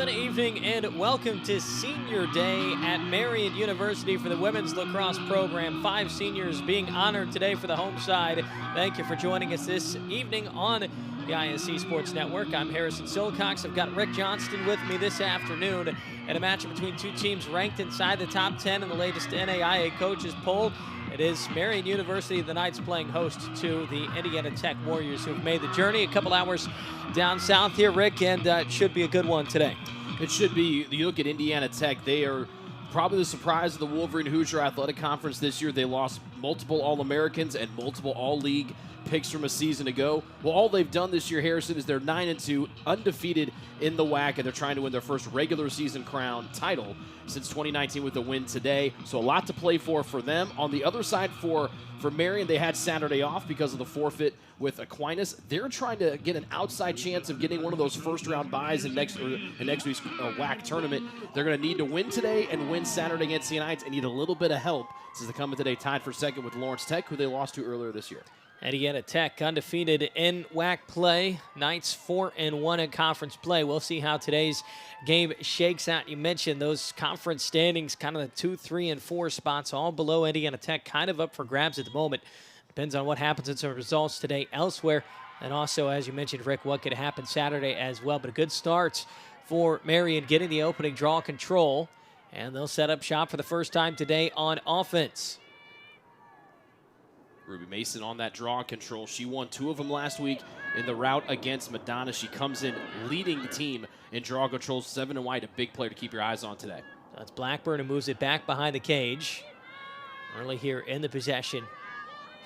Good evening and welcome to Senior Day at Marian University for the women's lacrosse program. 5 seniors being honored today for the home side. Thank you for joining us this evening on the ISC Sports Network. I'm Harrison Silcox. I've got Rick Johnston with me this afternoon in a matchup between two teams ranked inside the top 10 in the latest NAIA coaches poll. It is Marian University, the Knights, playing host to the Indiana Tech Warriors, who've made the journey a couple hours down south here, Rick, and it should be a good one today. It should be. You look at Indiana Tech, they are probably the surprise of the Wolverine Hoosier Athletic Conference this year. They lost multiple All-Americans and multiple All-League picks from a season ago. Well, all they've done this year, Harrison, is they're 9-2, undefeated in the WLAC, and they're trying to win their first regular season crown title since 2019 with a win today. So a lot to play for them. On the other side, for Marian, they had Saturday off because of the forfeit with Aquinas. They're trying to get an outside chance of getting one of those first-round buys in next week's WLAC tournament. They're going to need to win today and win Saturday against the Knights and need a little bit of help since they come in today tied for second with Lawrence Tech, who they lost to earlier this year. Indiana Tech undefeated in WLAC play. Knights 4-1 in conference play. We'll see how today's game shakes out. You mentioned those conference standings, kind of the 2, 3, and 4 spots, all below Indiana Tech, kind of up for grabs at the moment. Depends on what happens in some results today elsewhere. And also, as you mentioned, Rick, what could happen Saturday as well. But a good start for Marian getting the opening draw control. And they'll set up shop for the first time today on offense. Ruby Mason on that draw control. She won 2 of them last week in the rout against Madonna. She comes in leading the team in draw controls, 7 and wide, a big player to keep your eyes on today. That's Blackburn who moves it back behind the cage. Early here in the possession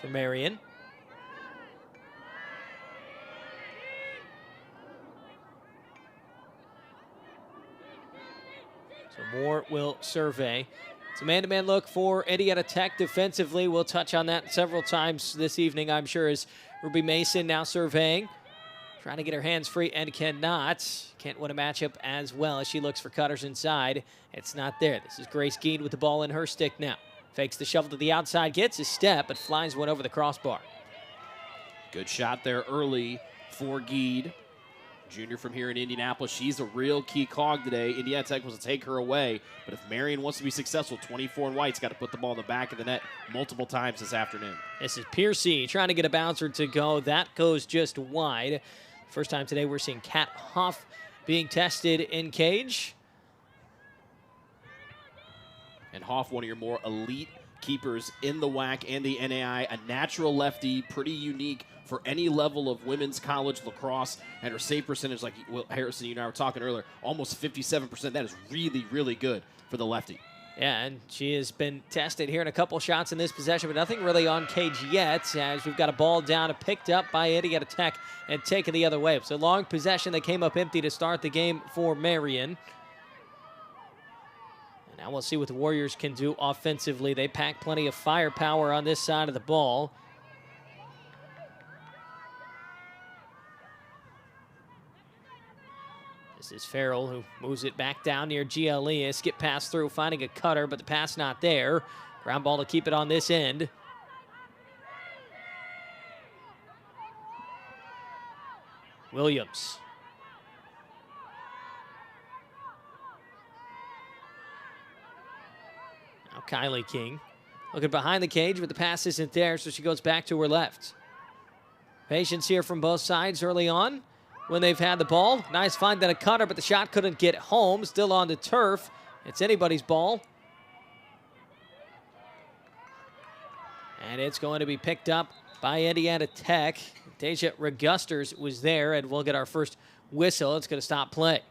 for Marian. So Moore will survey. It's a man-to-man look for Indiana Tech defensively. We'll touch on that several times this evening, I'm sure, as Ruby Mason now surveying. Trying to get her hands free and cannot. Can't win a matchup as well as she looks for cutters inside. It's not there. This is Grace Geed with the ball in her stick now. Fakes the shovel to the outside, gets a step, but flies one over the crossbar. Good shot there early for Geed. Junior from here in Indianapolis. She's a real key cog today. Indiana Tech wants to take her away, but if Marian wants to be successful, 24 and white's got to put the ball in the back of the net multiple times this afternoon. This is Piercy trying to get a bouncer to go. That goes just wide. First time today we're seeing Kat Hoff being tested in cage. And Hoff, one of your more elite keepers in the WLAC and the NAI, a natural lefty, pretty unique for any level of women's college lacrosse, and her save percentage, like Harrison, you and I were talking earlier, almost 57%. That is really, really good for the lefty. Yeah, and she has been tested here in a couple shots in this possession, but nothing really on cage yet, as we've got a ball down and picked up by Indiana Tech and taken the other way. So long possession that came up empty to start the game for Marian. And now we'll see what the Warriors can do offensively. They pack plenty of firepower on this side of the ball. This is Farrell, who moves it back down near GLE. A skip pass through, finding a cutter, but the pass not there. Ground ball to keep it on this end. Williams. Now Kylie King. Looking behind the cage, but the pass isn't there, so she goes back to her left. Patience here from both sides early on when they've had the ball. Nice find that a cutter, but the shot couldn't get home. Still on the turf. It's anybody's ball. And it's going to be picked up by Indiana Tech. Deja Regusters was there, and we'll get our first whistle. It's going to stop play.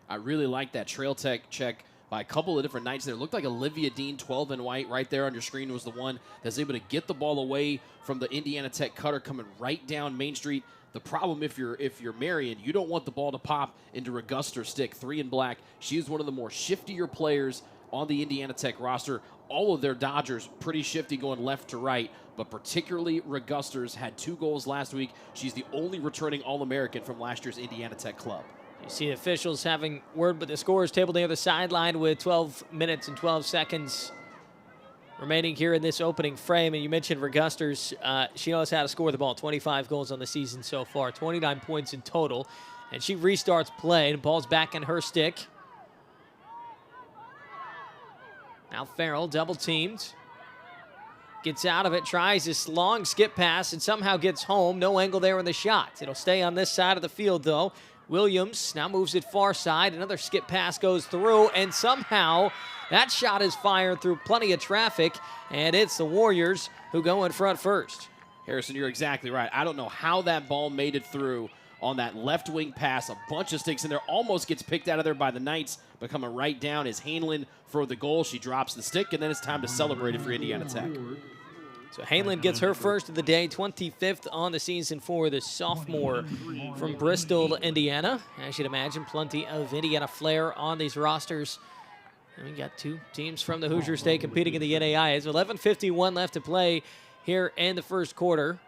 I really like that trail tech check by a couple of different Knights there. It looked like Olivia Dean, 12 and white, right there on your screen was the one that's able to get the ball away from the Indiana Tech cutter coming right down Main Street. The problem if you're Marian, you don't want the ball to pop into Reguster's stick. 3 in black. She is one of the more shiftier players on the Indiana Tech roster. All of their Dodgers pretty shifty going left to right, but particularly Regusters had 2 goals last week. She's the only returning All-American from last year's Indiana Tech club. You see officials having word with the scorers table near the sideline with 12 minutes and 12 seconds remaining here in this opening frame. And you mentioned Regusters. She knows how to score the ball. 25 goals on the season so far, 29 points in total. And she restarts play. The ball's back in her stick. Now Farrell double teamed. Gets out of it, tries this long skip pass, and somehow gets home. No angle there in the shot. It'll stay on this side of the field, though. Williams now moves it far side. Another skip pass goes through, and somehow that shot is fired through plenty of traffic, and it's the Warriors who go in front first. Harrison, you're exactly right. I don't know how that ball made it through on that left wing pass. A bunch of sticks in there. Almost gets picked out of there by the Knights, but coming right down is Hanlon for the goal. She drops the stick, and then it's time to celebrate it for Indiana Tech. So Hanlon gets her first of the day, 25th on the season for the sophomore from Bristol, Indiana. As you'd imagine, plenty of Indiana flair on these rosters. And we got two teams from the Hoosier State competing in the NAIA. It's 11:51 left to play here in the first quarter.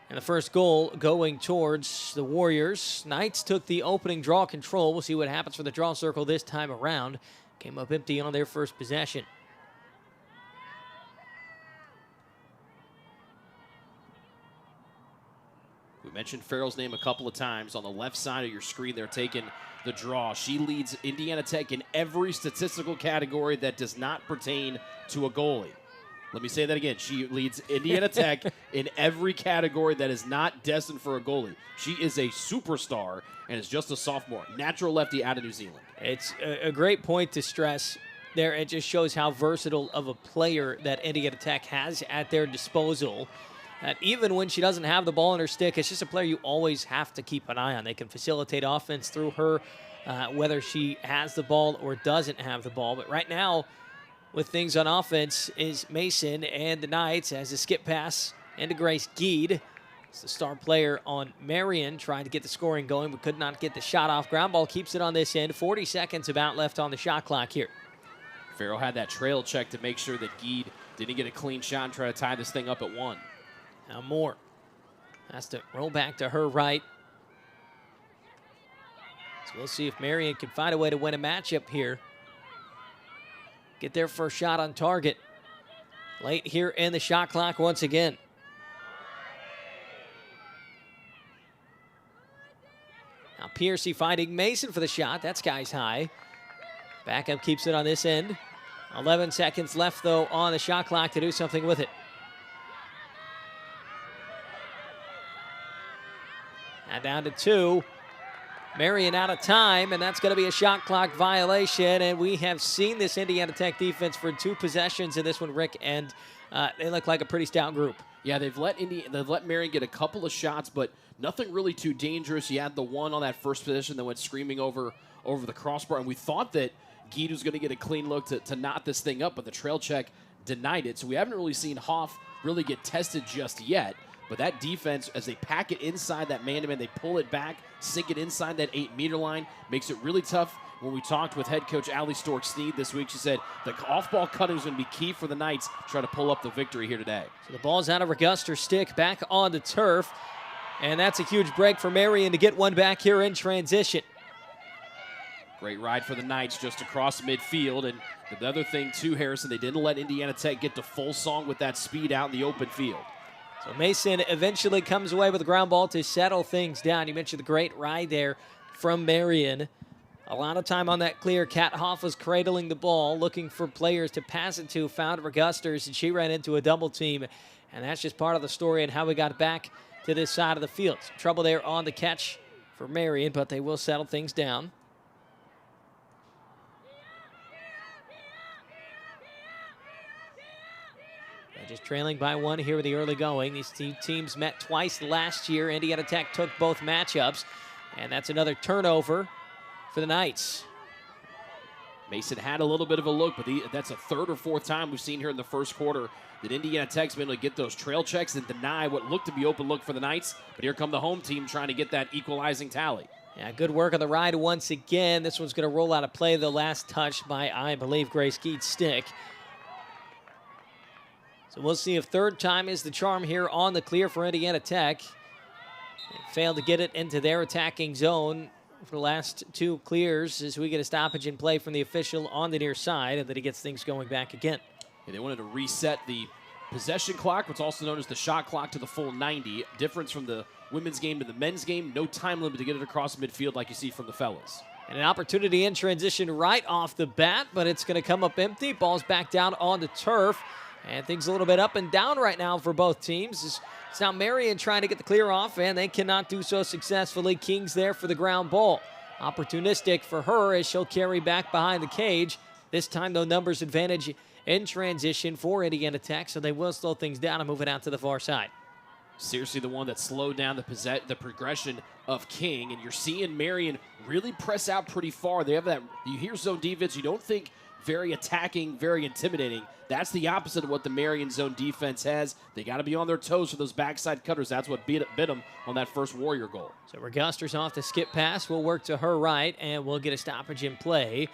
And the first goal going towards the Warriors. Knights took the opening draw control. We'll see what happens for the draw circle this time around. Came up empty on their first possession. We mentioned Farrell's name a couple of times. On the left side of your screen, they're taking the draw. She leads Indiana Tech in every statistical category that does not pertain to a goalie. Let me say that again. She leads Indiana Tech in every category that is not destined for a goalie. She is a superstar and is just a sophomore. Natural lefty out of New Zealand. It's a great point to stress there. It just shows how versatile of a player that Indiana Tech has at their disposal. That even when she doesn't have the ball in her stick, it's just a player you always have to keep an eye on. They can facilitate offense through her, whether she has the ball or doesn't have the ball. But right now, with things on offense, is Mason and the Knights as a skip pass into Grace Geed. It's the star player on Marian, trying to get the scoring going, but could not get the shot off. Ground ball keeps it on this end. 40 seconds about left on the shot clock here. Farrell had that trail check to make sure that Geed didn't get a clean shot and try to tie this thing up at one. Now Moore has to roll back to her right. So we'll see if Marian can find a way to win a matchup here. Get their first shot on target. Late here in the shot clock once again. Now Piercy finding Mason for the shot. That sky's high. Backup keeps it on this end. 11 seconds left, though, on the shot clock to do something with it. Now down to 2. Marian out of time, and that's going to be a shot clock violation. And we have seen this Indiana Tech defense for 2 possessions in this one, Rick, and they look like a pretty stout group. Yeah, they've let Marian get a couple of shots, but nothing really too dangerous. You had the one on that first possession that went screaming over the crossbar, and we thought that Geed was going to get a clean look to knot this thing up, but the trail check denied it. So we haven't really seen Hoff really get tested just yet. But that defense, as they pack it inside that man-to-man, they pull it back, sink it inside that 8-meter line, makes it really tough. When we talked with head coach Allie Stork-Sneed this week, she said the off-ball cutting is going to be key for the Knights to try to pull up the victory here today. So the ball's out of Reguster's stick, back on the turf. And that's a huge break for Marian to get one back here in transition. Great ride for the Knights just across midfield. And the other thing, too, Harrison, they didn't let Indiana Tech get to full song with that speed out in the open field. So Mason eventually comes away with a ground ball to settle things down. You mentioned the great ride there from Marian. A lot of time on that clear. Kat Hoff was cradling the ball, looking for players to pass it to, found Regusters, and she ran into a double team. And that's just part of the story and how we got back to this side of the field. Some trouble there on the catch for Marian, but they will settle things down. Just trailing by 1 here with the early going. These two teams met twice last year. Indiana Tech took both matchups, and that's another turnover for the Knights. Mason had a little bit of a look, but that's a 3rd or 4th time we've seen here in the first quarter that Indiana Tech's been able to get those trail checks and deny what looked to be open look for the Knights. But here come the home team trying to get that equalizing tally. Yeah, good work on the ride once again. This one's going to roll out of play, the last touch by, I believe, Grace Geed's stick. So we'll see if 3rd time is the charm here on the clear for Indiana Tech. They failed to get it into their attacking zone for the last 2 clears as we get a stoppage in play from the official on the near side, and then he gets things going back again. Yeah, they wanted to reset the possession clock, what's also known as the shot clock, to the full 90. Difference from the women's game to the men's game. No time limit to get it across midfield like you see from the fellas. And an opportunity in transition right off the bat, but it's going to come up empty. Ball's back down on the turf. And things a little bit up and down right now for both teams. It's now Marian trying to get the clear off, and they cannot do so successfully. King's there for the ground ball. Opportunistic for her as she'll carry back behind the cage. This time, though, numbers advantage in transition for Indiana Tech, so they will slow things down and move it out to the far side. Seriously, the one that slowed down the progression of King, and you're seeing Marian really press out pretty far. They have that, you hear zone defense, you don't think very attacking, very intimidating. That's the opposite of what the Marian zone defense has. They got to be on their toes for those backside cutters. That's what bit them on that first Warrior goal. So Reguster's off the skip pass. We'll work to her right, and we'll get a stoppage in play.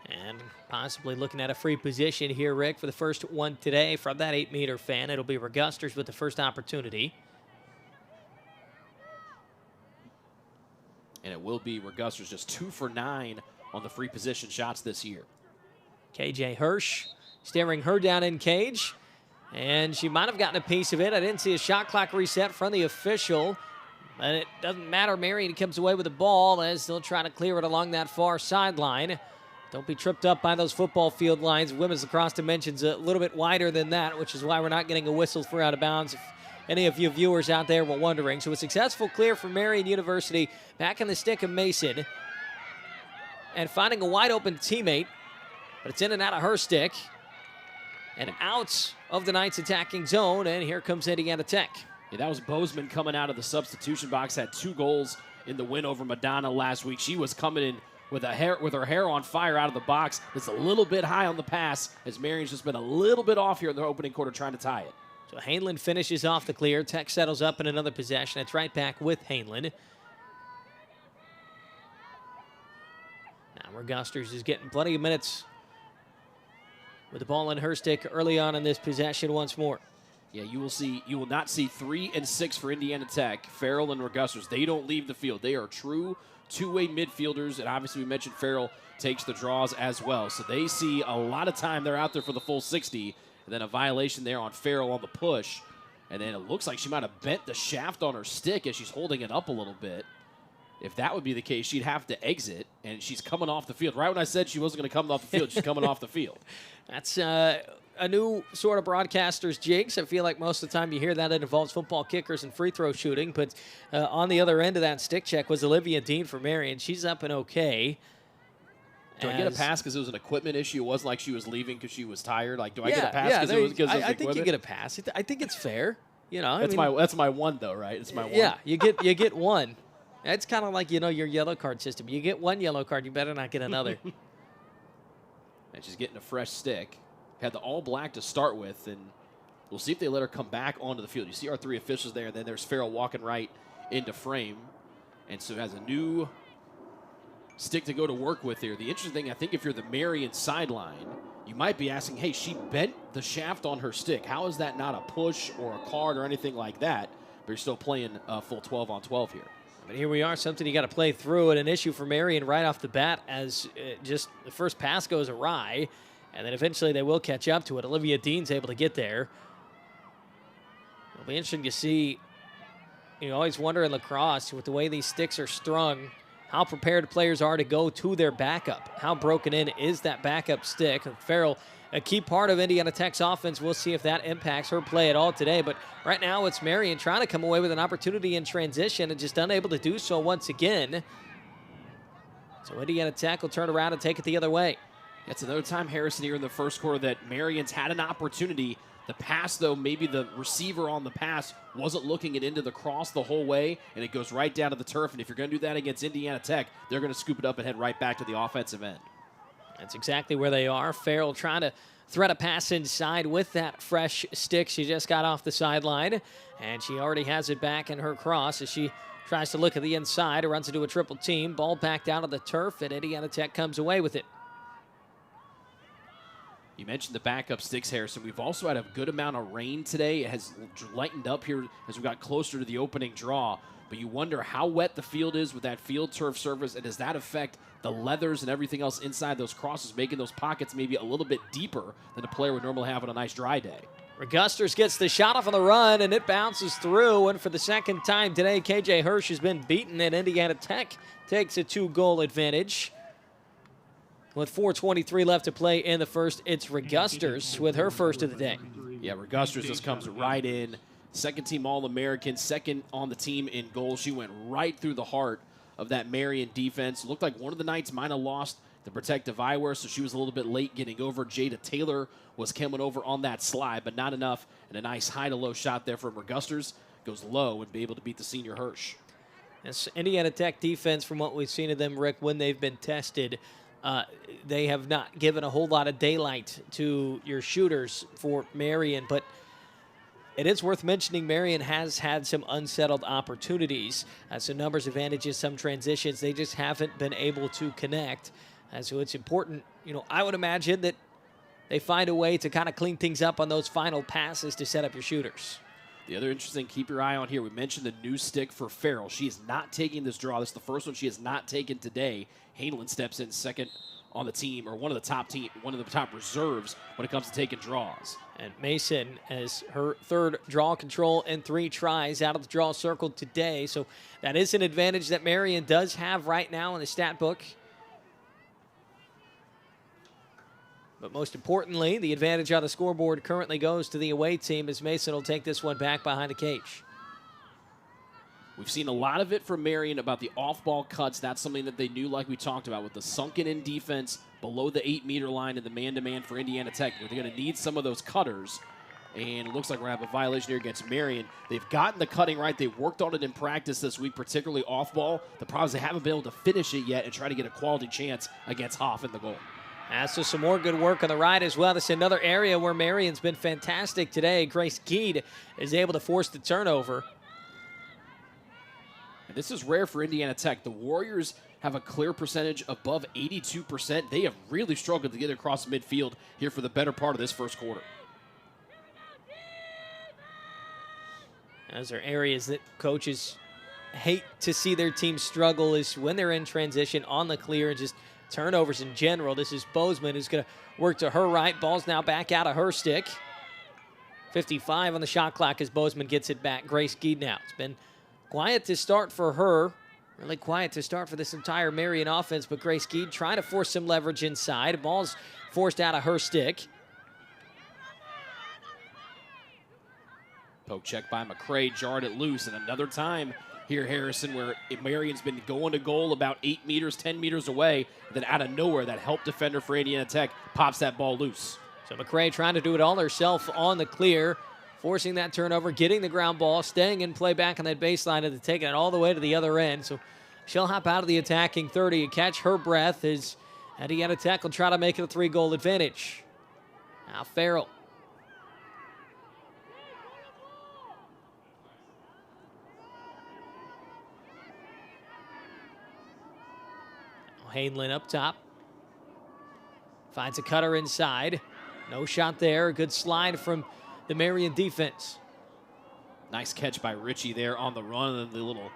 And possibly looking at a free position here, Rick, for the first one today from that 8-meter fan. It'll be Regusters with the first opportunity. And it will be Regusters, just 2 for 9 on the free position shots this year. KJ Hirsch staring her down in cage. And she might have gotten a piece of it. I didn't see a shot clock reset from the official. But it doesn't matter. Marian comes away with the ball as they'll try to clear it along that far sideline. Don't be tripped up by those football field lines. Women's lacrosse dimension's a little bit wider than that, which is why we're not getting a whistle for out of bounds. If any of you viewers out there were wondering. So a successful clear for Marian University. Back in the stick of Mason. And finding a wide open teammate. But it's in and out of her stick. And out of the Knights attacking zone. And here comes Indiana Tech. Yeah, that was Bozeman coming out of the substitution box. Had 2 goals in the win over Madonna last week. She was coming in with her hair on fire out of the box. It's a little bit high on the pass as Marian's just been a little bit off here in the opening quarter trying to tie it. So Hainland finishes off the clear. Tech settles up in another possession. It's right back with Hainland. Now Regusters is getting plenty of minutes with the ball in her stick early on in this possession once more. Yeah, you will not see 3 and 6 for Indiana Tech. Farrell and Regusters, they don't leave the field. They are true two-way midfielders, and obviously we mentioned Farrell takes the draws as well. So they see a lot of time. They're out there for the full 60, and then a violation there on Farrell on the push. And then it looks like she might have bent the shaft on her stick as she's holding it up a little bit. If that would be the case, she'd have to exit, and she's coming off the field. Right when I said she wasn't going to come off the field, she's coming off the field. That's a new sort of broadcaster's jinx. I feel like most of the time you hear that it involves football kickers and free throw shooting, but on the other end of that stick check was Olivia Dean for Marian. She's up and okay. Do I get a pass because it was an equipment issue? It wasn't like she was leaving because she was tired. Like, do I get a pass because it was equipment? I think you get a pass. I think it's fair. You know, that's my one though, right? It's my one. Yeah, you get one. It's kind of like, your yellow card system. You get one yellow card, you better not get another. And she's getting a fresh stick. Had the all-black to start with, and we'll see if they let her come back onto the field. You see our 3 officials there, and then there's Farrell walking right into frame. And so has a new stick to go to work with here. The interesting thing, I think if you're the Marian sideline, you might be asking, hey, she bent the shaft on her stick. How is that not a push or a card or anything like that? But you're still playing full 12-on-12 here. But here we are, something you got to play through, and an issue for Marian right off the bat as just the first pass goes awry, and then eventually they will catch up to it. Olivia Dean's able to get there. It'll be interesting to see. You always wonder in lacrosse, with the way these sticks are strung, how prepared players are to go to their backup. How broken in is that backup stick? And Farrell, a key part of Indiana Tech's offense. We'll see if that impacts her play at all today. But right now it's Marian trying to come away with an opportunity in transition and just unable to do so once again. So Indiana Tech will turn around and take it the other way. That's another time, Harrison, here in the first quarter that Marian's had an opportunity. The pass, though, maybe the receiver on the pass wasn't looking it into the cross the whole way, and it goes right down to the turf. And if you're going to do that against Indiana Tech, they're going to scoop it up and head right back to the offensive end. That's exactly where they are. Farrell trying to thread a pass inside with that fresh stick. She just got off the sideline, and she already has it back in her cross as she tries to look at the inside. Runs into a triple team. Ball back down to the turf, and Indiana Tech comes away with it. You mentioned the backup sticks, Harrison. We've also had a good amount of rain today. It has lightened up here as we got closer to the opening draw. But you wonder how wet the field is with that field turf surface, and does that affect the leathers and everything else inside those crosses, making those pockets maybe a little bit deeper than a player would normally have on a nice dry day. Regusters gets the shot off on the run, and it bounces through. And for the second time today, KJ Hirsch has been beaten, and Indiana Tech takes a 2-goal advantage. With 4:23 left to play in the first, it's Regusters with her first of the day. Yeah, Regusters just comes right in. Second-team All-American, second on the team in goal. She went right through the heart of that Marian defense. Looked like one of the Knights might have lost the protective eyewear, so she was a little bit late getting over. Jada Taylor was coming over on that slide, but not enough. And a nice high-to-low shot there from Regusters. Goes low and be able to beat the senior Hirsch. This Indiana Tech defense, from what we've seen of them, Rick, when they've been tested, they have not given a whole lot of daylight to your shooters for Marian, but it is worth mentioning Marian has had some unsettled opportunities, some numbers advantages, some transitions. They just haven't been able to connect. So it's important, I would imagine that they find a way to kind of clean things up on those final passes to set up your shooters. The other interesting, keep your eye on here, we mentioned the new stick for Farrell. She is not taking this draw. This is the first one she has not taken today. Haneland steps in second on the team, or one of the top reserves when it comes to taking draws. And Mason has her third draw control and 3 tries out of the draw circle today. So that is an advantage that Marian does have right now in the stat book. But most importantly, the advantage on the scoreboard currently goes to the away team as Mason will take this one back behind the cage. We've seen a lot of it from Marian about the off-ball cuts. That's something that they knew, like we talked about, with the sunken-in defense below the 8-meter line and the man-to-man for Indiana Tech. They're going to need some of those cutters, and it looks like we're going to have a violation here against Marian. They've gotten the cutting right. They worked on it in practice this week, particularly off-ball. The problem is they haven't been able to finish it yet and try to get a quality chance against Hoff in the goal. So some more good work on the right as well. This is another area where Marian's been fantastic today. Grace Geed is able to force the turnover. And this is rare for Indiana Tech. The Warriors have a clear percentage above 82%. They have really struggled to get across midfield here for the better part of this first quarter. Those are areas that coaches hate to see their team struggle, is when they're in transition on the clear and just turnovers in general. This is Bozeman who's going to work to her right. Ball's now back out of her stick. 55 on the shot clock as Bozeman gets it back. Grace Geed now. It's been quiet to start for her. Really quiet to start for this entire Marian offense, but Grace Geed trying to force some leverage inside. Ball's forced out of her stick. Poke check by McCray, jarred it loose, and another time here, Harrison, where Marian's been going to goal about 8 meters, 10 meters away, then out of nowhere, that help defender for Indiana Tech pops that ball loose. So McCray trying to do it all herself on the clear, forcing that turnover, getting the ground ball, staying in play back on that baseline, and taking it all the way to the other end. So she'll hop out of the attacking 30 and catch her breath as Indiana Tech will try to make it a 3-goal advantage. Now Farrell. Haneland up top. Finds a cutter inside. No shot there. Good slide from the Marian defense. Nice catch by Ritchie there on the run, and the little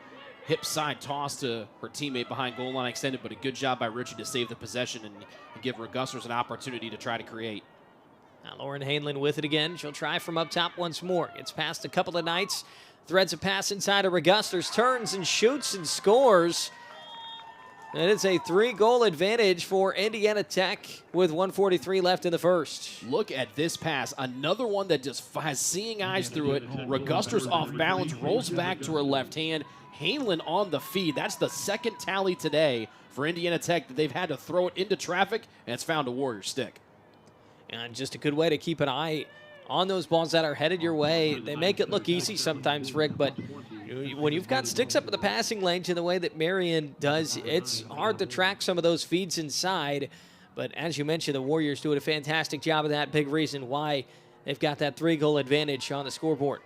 hip side toss to her teammate behind goal line extended, but a good job by Ritchie to save the possession and give Regusters an opportunity to try to create. Now Lauren Haneland with it again. She'll try from up top once more. Gets past a couple of Knights. Threads a pass inside of Regusters. Turns and shoots and scores. And it's a 3-goal advantage for Indiana Tech with 1:43 left in the first. Look at this pass. Another one that just has seeing eyes through it. Regusters off balance, rolls back to her left hand. Haneland on the feed. That's the second tally today for Indiana Tech that they've had to throw it into traffic, and it's found a Warrior stick. And just a good way to keep an eye on those balls that are headed your way. They make it look easy sometimes, Rick, but when you've got sticks up in the passing lane to the way that Marian does, it's hard to track some of those feeds inside. But as you mentioned, the Warriors doing a fantastic job of that. Big reason why they've got that 3-goal advantage on the scoreboard.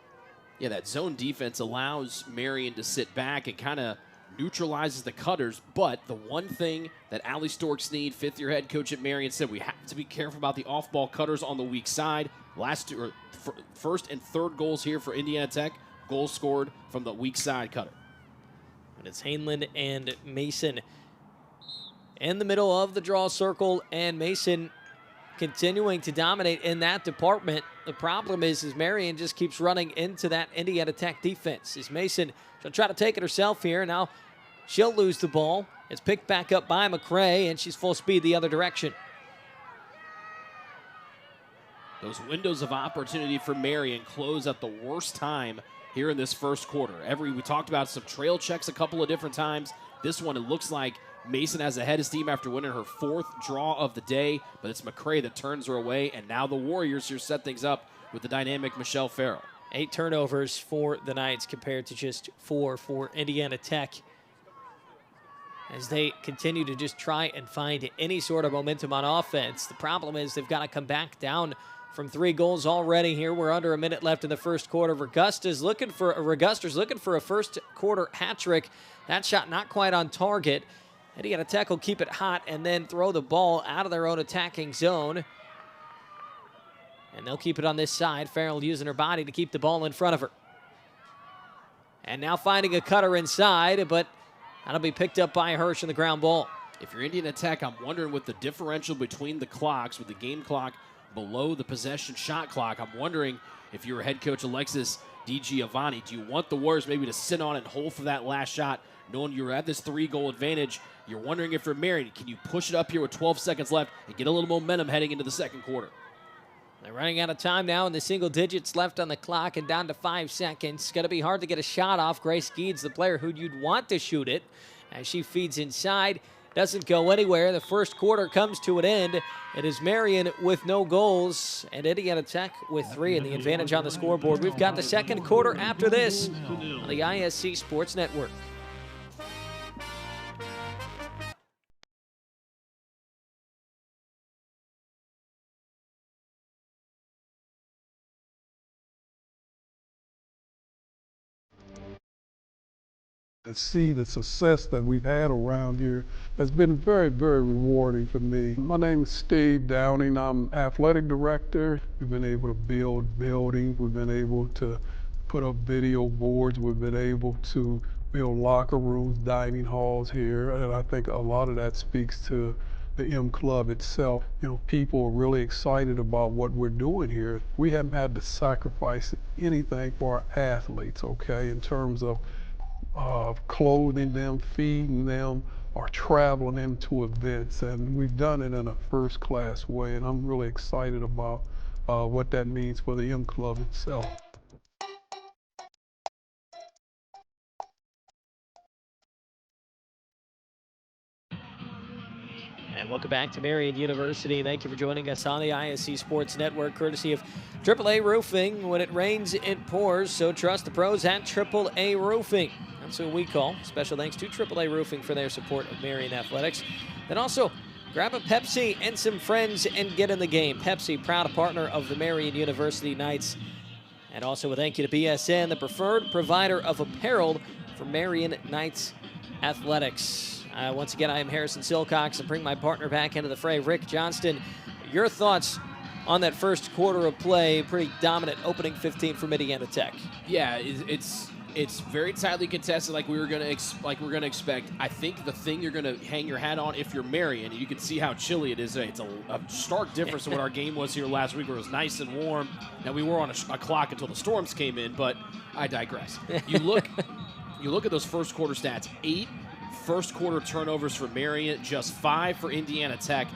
Yeah, that zone defense allows Marian to sit back and kind of neutralizes the cutters. But the one thing that Allie Stork-Snead, fifth-year head coach at Marian, said we have to be careful about the off-ball cutters on the weak side. First and third goals here for Indiana Tech. Goals scored from the weak side cutter. And it's Haneland and Mason in the middle of the draw circle, and Mason continuing to dominate in that department. The problem is Marian just keeps running into that Indiana Tech defense. As Mason, she'll try to take it herself here. Now she'll lose the ball. It's picked back up by McCray, and she's full speed the other direction. Those windows of opportunity for Marian close at the worst time here in this first quarter. We talked about some trail checks a couple of different times. This one, it looks like Mason has ahead of steam after winning her 4th draw of the day, but it's McCray that turns her away, and now the Warriors here set things up with the dynamic Michelle Farrell. 8 turnovers for the Knights compared to just 4 for Indiana Tech, as they continue to just try and find any sort of momentum on offense. The problem is they've got to come back down from 3 goals already here. We're under a minute left in the first quarter. Regusta's looking for a first quarter hat trick. That shot not quite on target. Indiana Tech will keep it hot and then throw the ball out of their own attacking zone. And they'll keep it on this side. Farrell using her body to keep the ball in front of her. And now finding a cutter inside, but that'll be picked up by Hirsch in the ground ball. If you're Indiana Tech, I'm wondering with the differential between the clocks, with the game clock below the possession shot clock, I'm wondering if you're head coach Alexis DiGiovanni, do you want the Warriors maybe to sit on it and hold for that last shot, knowing you're at this 3-goal advantage? You're wondering if you're Marian, can you push it up here with 12 seconds left and get a little momentum heading into the second quarter? They're running out of time now, and the single digits left on the clock and down to 5 seconds. It's going to be hard to get a shot off. Grace Geeds, the player who you'd want to shoot it, as she feeds inside. Doesn't go anywhere. The first quarter comes to an end. It is Marian with no goals and Indiana Tech with 3 and the advantage on the scoreboard. We've got the second quarter after this on the ISC Sports Network. To see the success that we've had around here has been very, very rewarding for me. My name is Steve Downing. I'm athletic director. We've been able to build buildings. We've been able to put up video boards. We've been able to build locker rooms, dining halls here. And I think a lot of that speaks to the M Club itself. You know, people are really excited about what we're doing here. We haven't had to sacrifice anything for our athletes, okay, in terms of clothing them, feeding them, or traveling them to events. And we've done it in a first-class way, and I'm really excited about what that means for the M Club itself. And welcome back to Marian University. Thank you for joining us on the ISC Sports Network, courtesy of AAA Roofing. When it rains, it pours, so trust the pros at AAA Roofing. That's who we call. Special thanks to AAA Roofing for their support of Marian Athletics. Then also, grab a Pepsi and some friends and get in the game. Pepsi, proud partner of the Marian University Knights. And also a thank you to BSN, the preferred provider of apparel for Marian Knights Athletics. Once again, I am Harrison Silcox and bring my partner back into the fray, Rick Johnston. Your thoughts on that first quarter of play? Pretty dominant opening 15 from Indiana Tech. Yeah, it's very tightly contested, like we're gonna expect. I think the thing you're gonna hang your hat on if you're Marian, you can see how chilly it is. It's a stark difference from what our game was here last week, where it was nice and warm. Now we were on a clock until the storms came in, but I digress. You look at those first quarter stats: 8 first quarter turnovers for Marian, just 5 for Indiana Tech.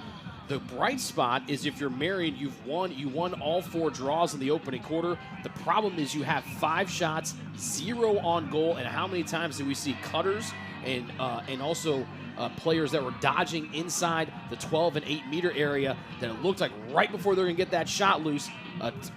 The bright spot is if you're Marian, you won all 4 draws in the opening quarter. The problem is you have 5 shots, 0 on goal, and how many times do we see cutters and also players that were dodging inside the 12 and 8 meter area that it looked like right before they're going to get that shot loose,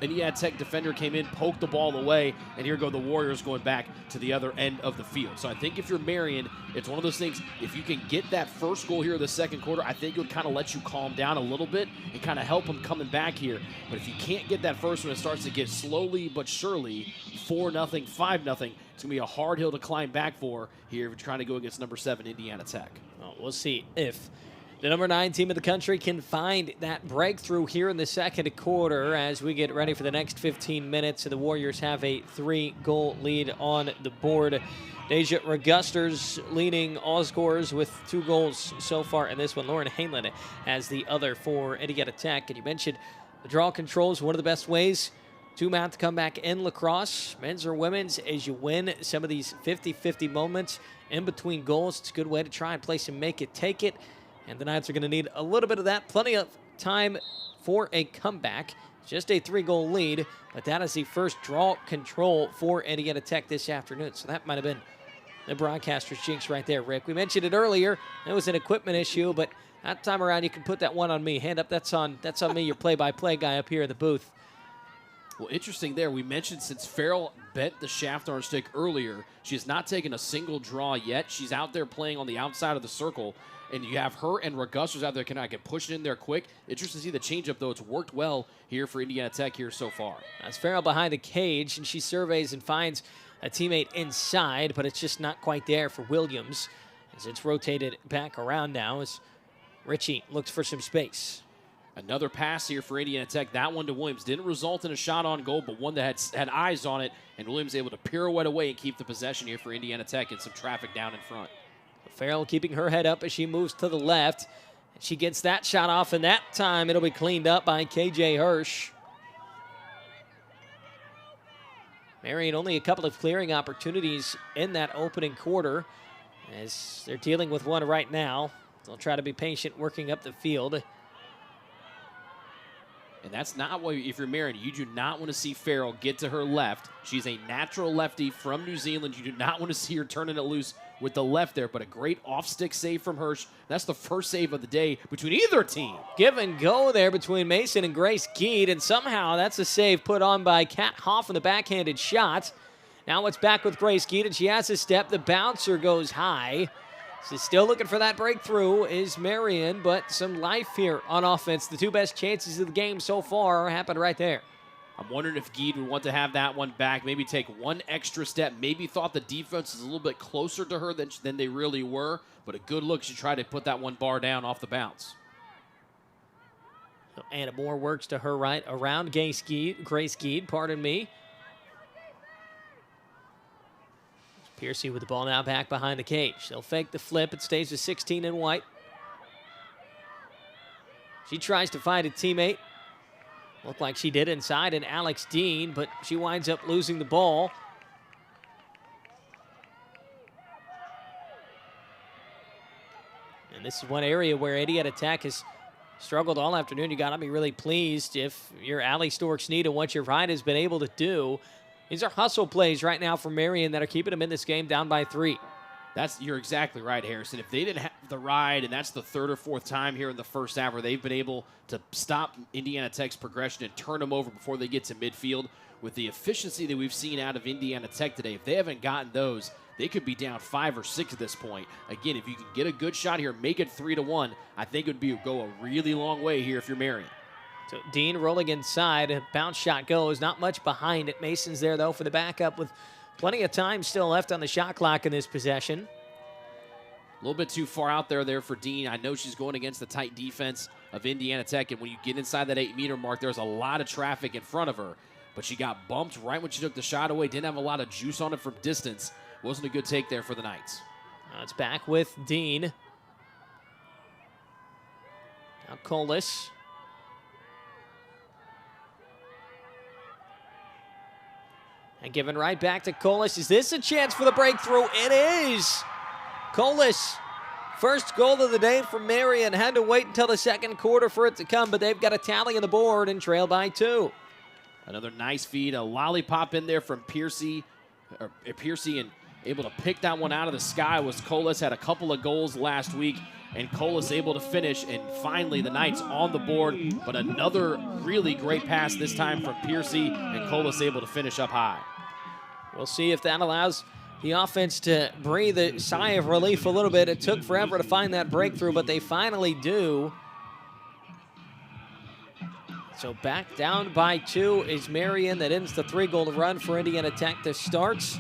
Indiana Tech defender came in, poked the ball away, and here go the Warriors going back to the other end of the field. So I think if you're Marian, it's one of those things, if you can get that first goal here in the second quarter, I think it would kind of let you calm down a little bit and kind of help them coming back here. But if you can't get that first one, it starts to get slowly but surely 4-0, 5-0. It's going to be a hard hill to climb back for here if you're trying to go against number 7 Indiana Tech. Well, we'll see if The number 9 team in the country can find that breakthrough here in the second quarter as we get ready for the next 15 minutes, and the Warriors have a 3-goal lead on the board. Deja Regusters leading all scorers with 2 goals so far in this one. Lauren Hainland has the other for Indiana Tech. And you mentioned the draw control is one of the best ways to mount the comeback in lacrosse, men's or women's, as you win some of these 50-50 moments in between goals. It's a good way to try and play some make it, take it. And the Knights are going to need a little bit of that. Plenty of time for a comeback. Just a 3-goal lead, but that is the first draw control for Indiana Tech this afternoon. So that might have been the broadcaster's jinx right there, Rick. We mentioned it earlier. It was an equipment issue, but that time around you can put that one on me. Hand up, that's on me, your play-by-play guy up here in the booth. Well, interesting there. We mentioned since Farrell bent the shaft arm stick earlier, she has not taken a single draw yet. She's out there playing on the outside of the circle. And you have her and Regusters out there can push it in there quick. Interesting to see the changeup, though. It's worked well here for Indiana Tech here so far. That's Farrell behind the cage, and she surveys and finds a teammate inside, but it's just not quite there for Williams as it's rotated back around now as Ritchie looks for some space. Another pass here for Indiana Tech. That one to Williams. Didn't result in a shot on goal, but one that had eyes on it, and Williams able to pirouette away and keep the possession here for Indiana Tech and some traffic down in front. Farrell keeping her head up as she moves to the left. She gets that shot off, and that time it'll be cleaned up by KJ Hirsch. Marian only a couple of clearing opportunities in that opening quarter as they're dealing with one right now. They'll try to be patient working up the field. And that's not what, if you're Marian, you do not want to see Farrell get to her left. She's a natural lefty from New Zealand. You do not want to see her turning it loose with the left there, but a great off-stick save from Hirsch. That's the first save of the day between either team. Give and go there between Mason and Grace Geed, and somehow that's a save put on by Kat Hoff in the backhanded shot. Now it's back with Grace Geed, and she has a step. The bouncer goes high. She's still looking for that breakthrough is Marian, but some life here on offense. The 2 best chances of the game so far happened right there. I'm wondering if Geed would want to have that one back, maybe take one extra step, maybe thought the defense is a little bit closer to her than they really were, but a good look. She tried to put that one bar down off the bounce. So Anna Moore works to her right around Grace Geed, pardon me. Piercy with the ball now back behind the cage. They'll fake the flip. It stays with 16 in white. She tries to find a teammate. Looked like she did inside in Alex Dean, but she winds up losing the ball. And this is one area where Indiana Tech has struggled all afternoon. You got to be really pleased if you're Allie Storks-Snead and what your right has been able to do. These are hustle plays right now for Marian that are keeping them in this game down by 3. You're exactly right, Harrison. If they didn't have the ride, and that's the 3rd or 4th time here in the first half where they've been able to stop Indiana Tech's progression and turn them over before they get to midfield, with the efficiency that we've seen out of Indiana Tech today, if they haven't gotten those, they could be down 5 or 6 at this point. Again, if you can get a good shot here, make it 3-1, I think it would go a really long way here if you're Marian. So Dean rolling inside, bounce shot goes, not much behind it. Mason's there though for the backup with plenty of time still left on the shot clock in this possession. A little bit too far out there for Dean. I know she's going against the tight defense of Indiana Tech, and when you get inside that 8-meter mark, there's a lot of traffic in front of her. But she got bumped right when she took the shot away. Didn't have a lot of juice on it from distance. Wasn't a good take there for the Knights. Now it's back with Dean. Now Colas. And given right back to Colas. Is this a chance for the breakthrough? It is. Colas, first goal of the day for Marian. Had to wait until the second quarter for it to come, but they've got a tally on the board and trail by 2. Another nice feed, a lollipop in there from Piercy, and able to pick that one out of the sky was Colas. Had a couple of goals last week, and Colas able to finish, and finally the Knights on the board, but another really great pass this time from Piercy, and Colas able to finish up high. We'll see if that allows the offense to breathe a sigh of relief a little bit. It took forever to find that breakthrough, but they finally do. So back down by 2 is Marian. That ends the 3-goal run for Indiana Tech that starts.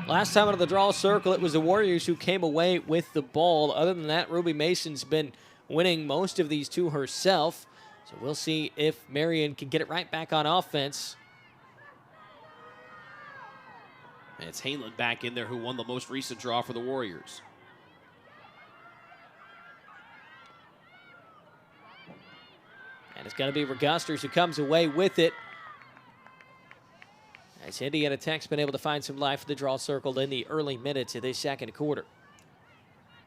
Last time out of the draw circle, it was the Warriors who came away with the ball. Other than that, Ruby Mason's been winning most of these two herself. So we'll see if Marian can get it right back on offense. And it's Haneland back in there, who won the most recent draw for the Warriors. And it's going to be Regusters who comes away with it. As Indiana Tech's been able to find some life in the draw circle in the early minutes of this second quarter.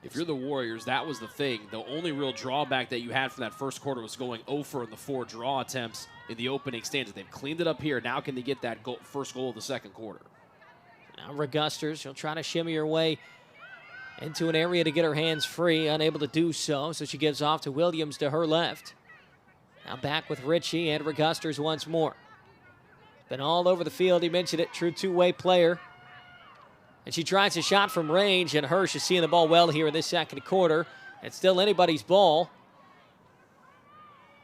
If you're the Warriors, that was the thing. The only real drawback that you had from that first quarter was going 0 for in the 4 draw attempts in the opening stanza. They've cleaned it up here. Now can they get that first goal of the second quarter? Now Regusters, she'll try to shimmy her way into an area to get her hands free. Unable to do so, so she gives off to Williams to her left. Now back with Ritchie and Regusters once more. Been all over the field, he mentioned it, true two-way player. And she tries a shot from range, and Hirsch is seeing the ball well here in this second quarter. It's still anybody's ball.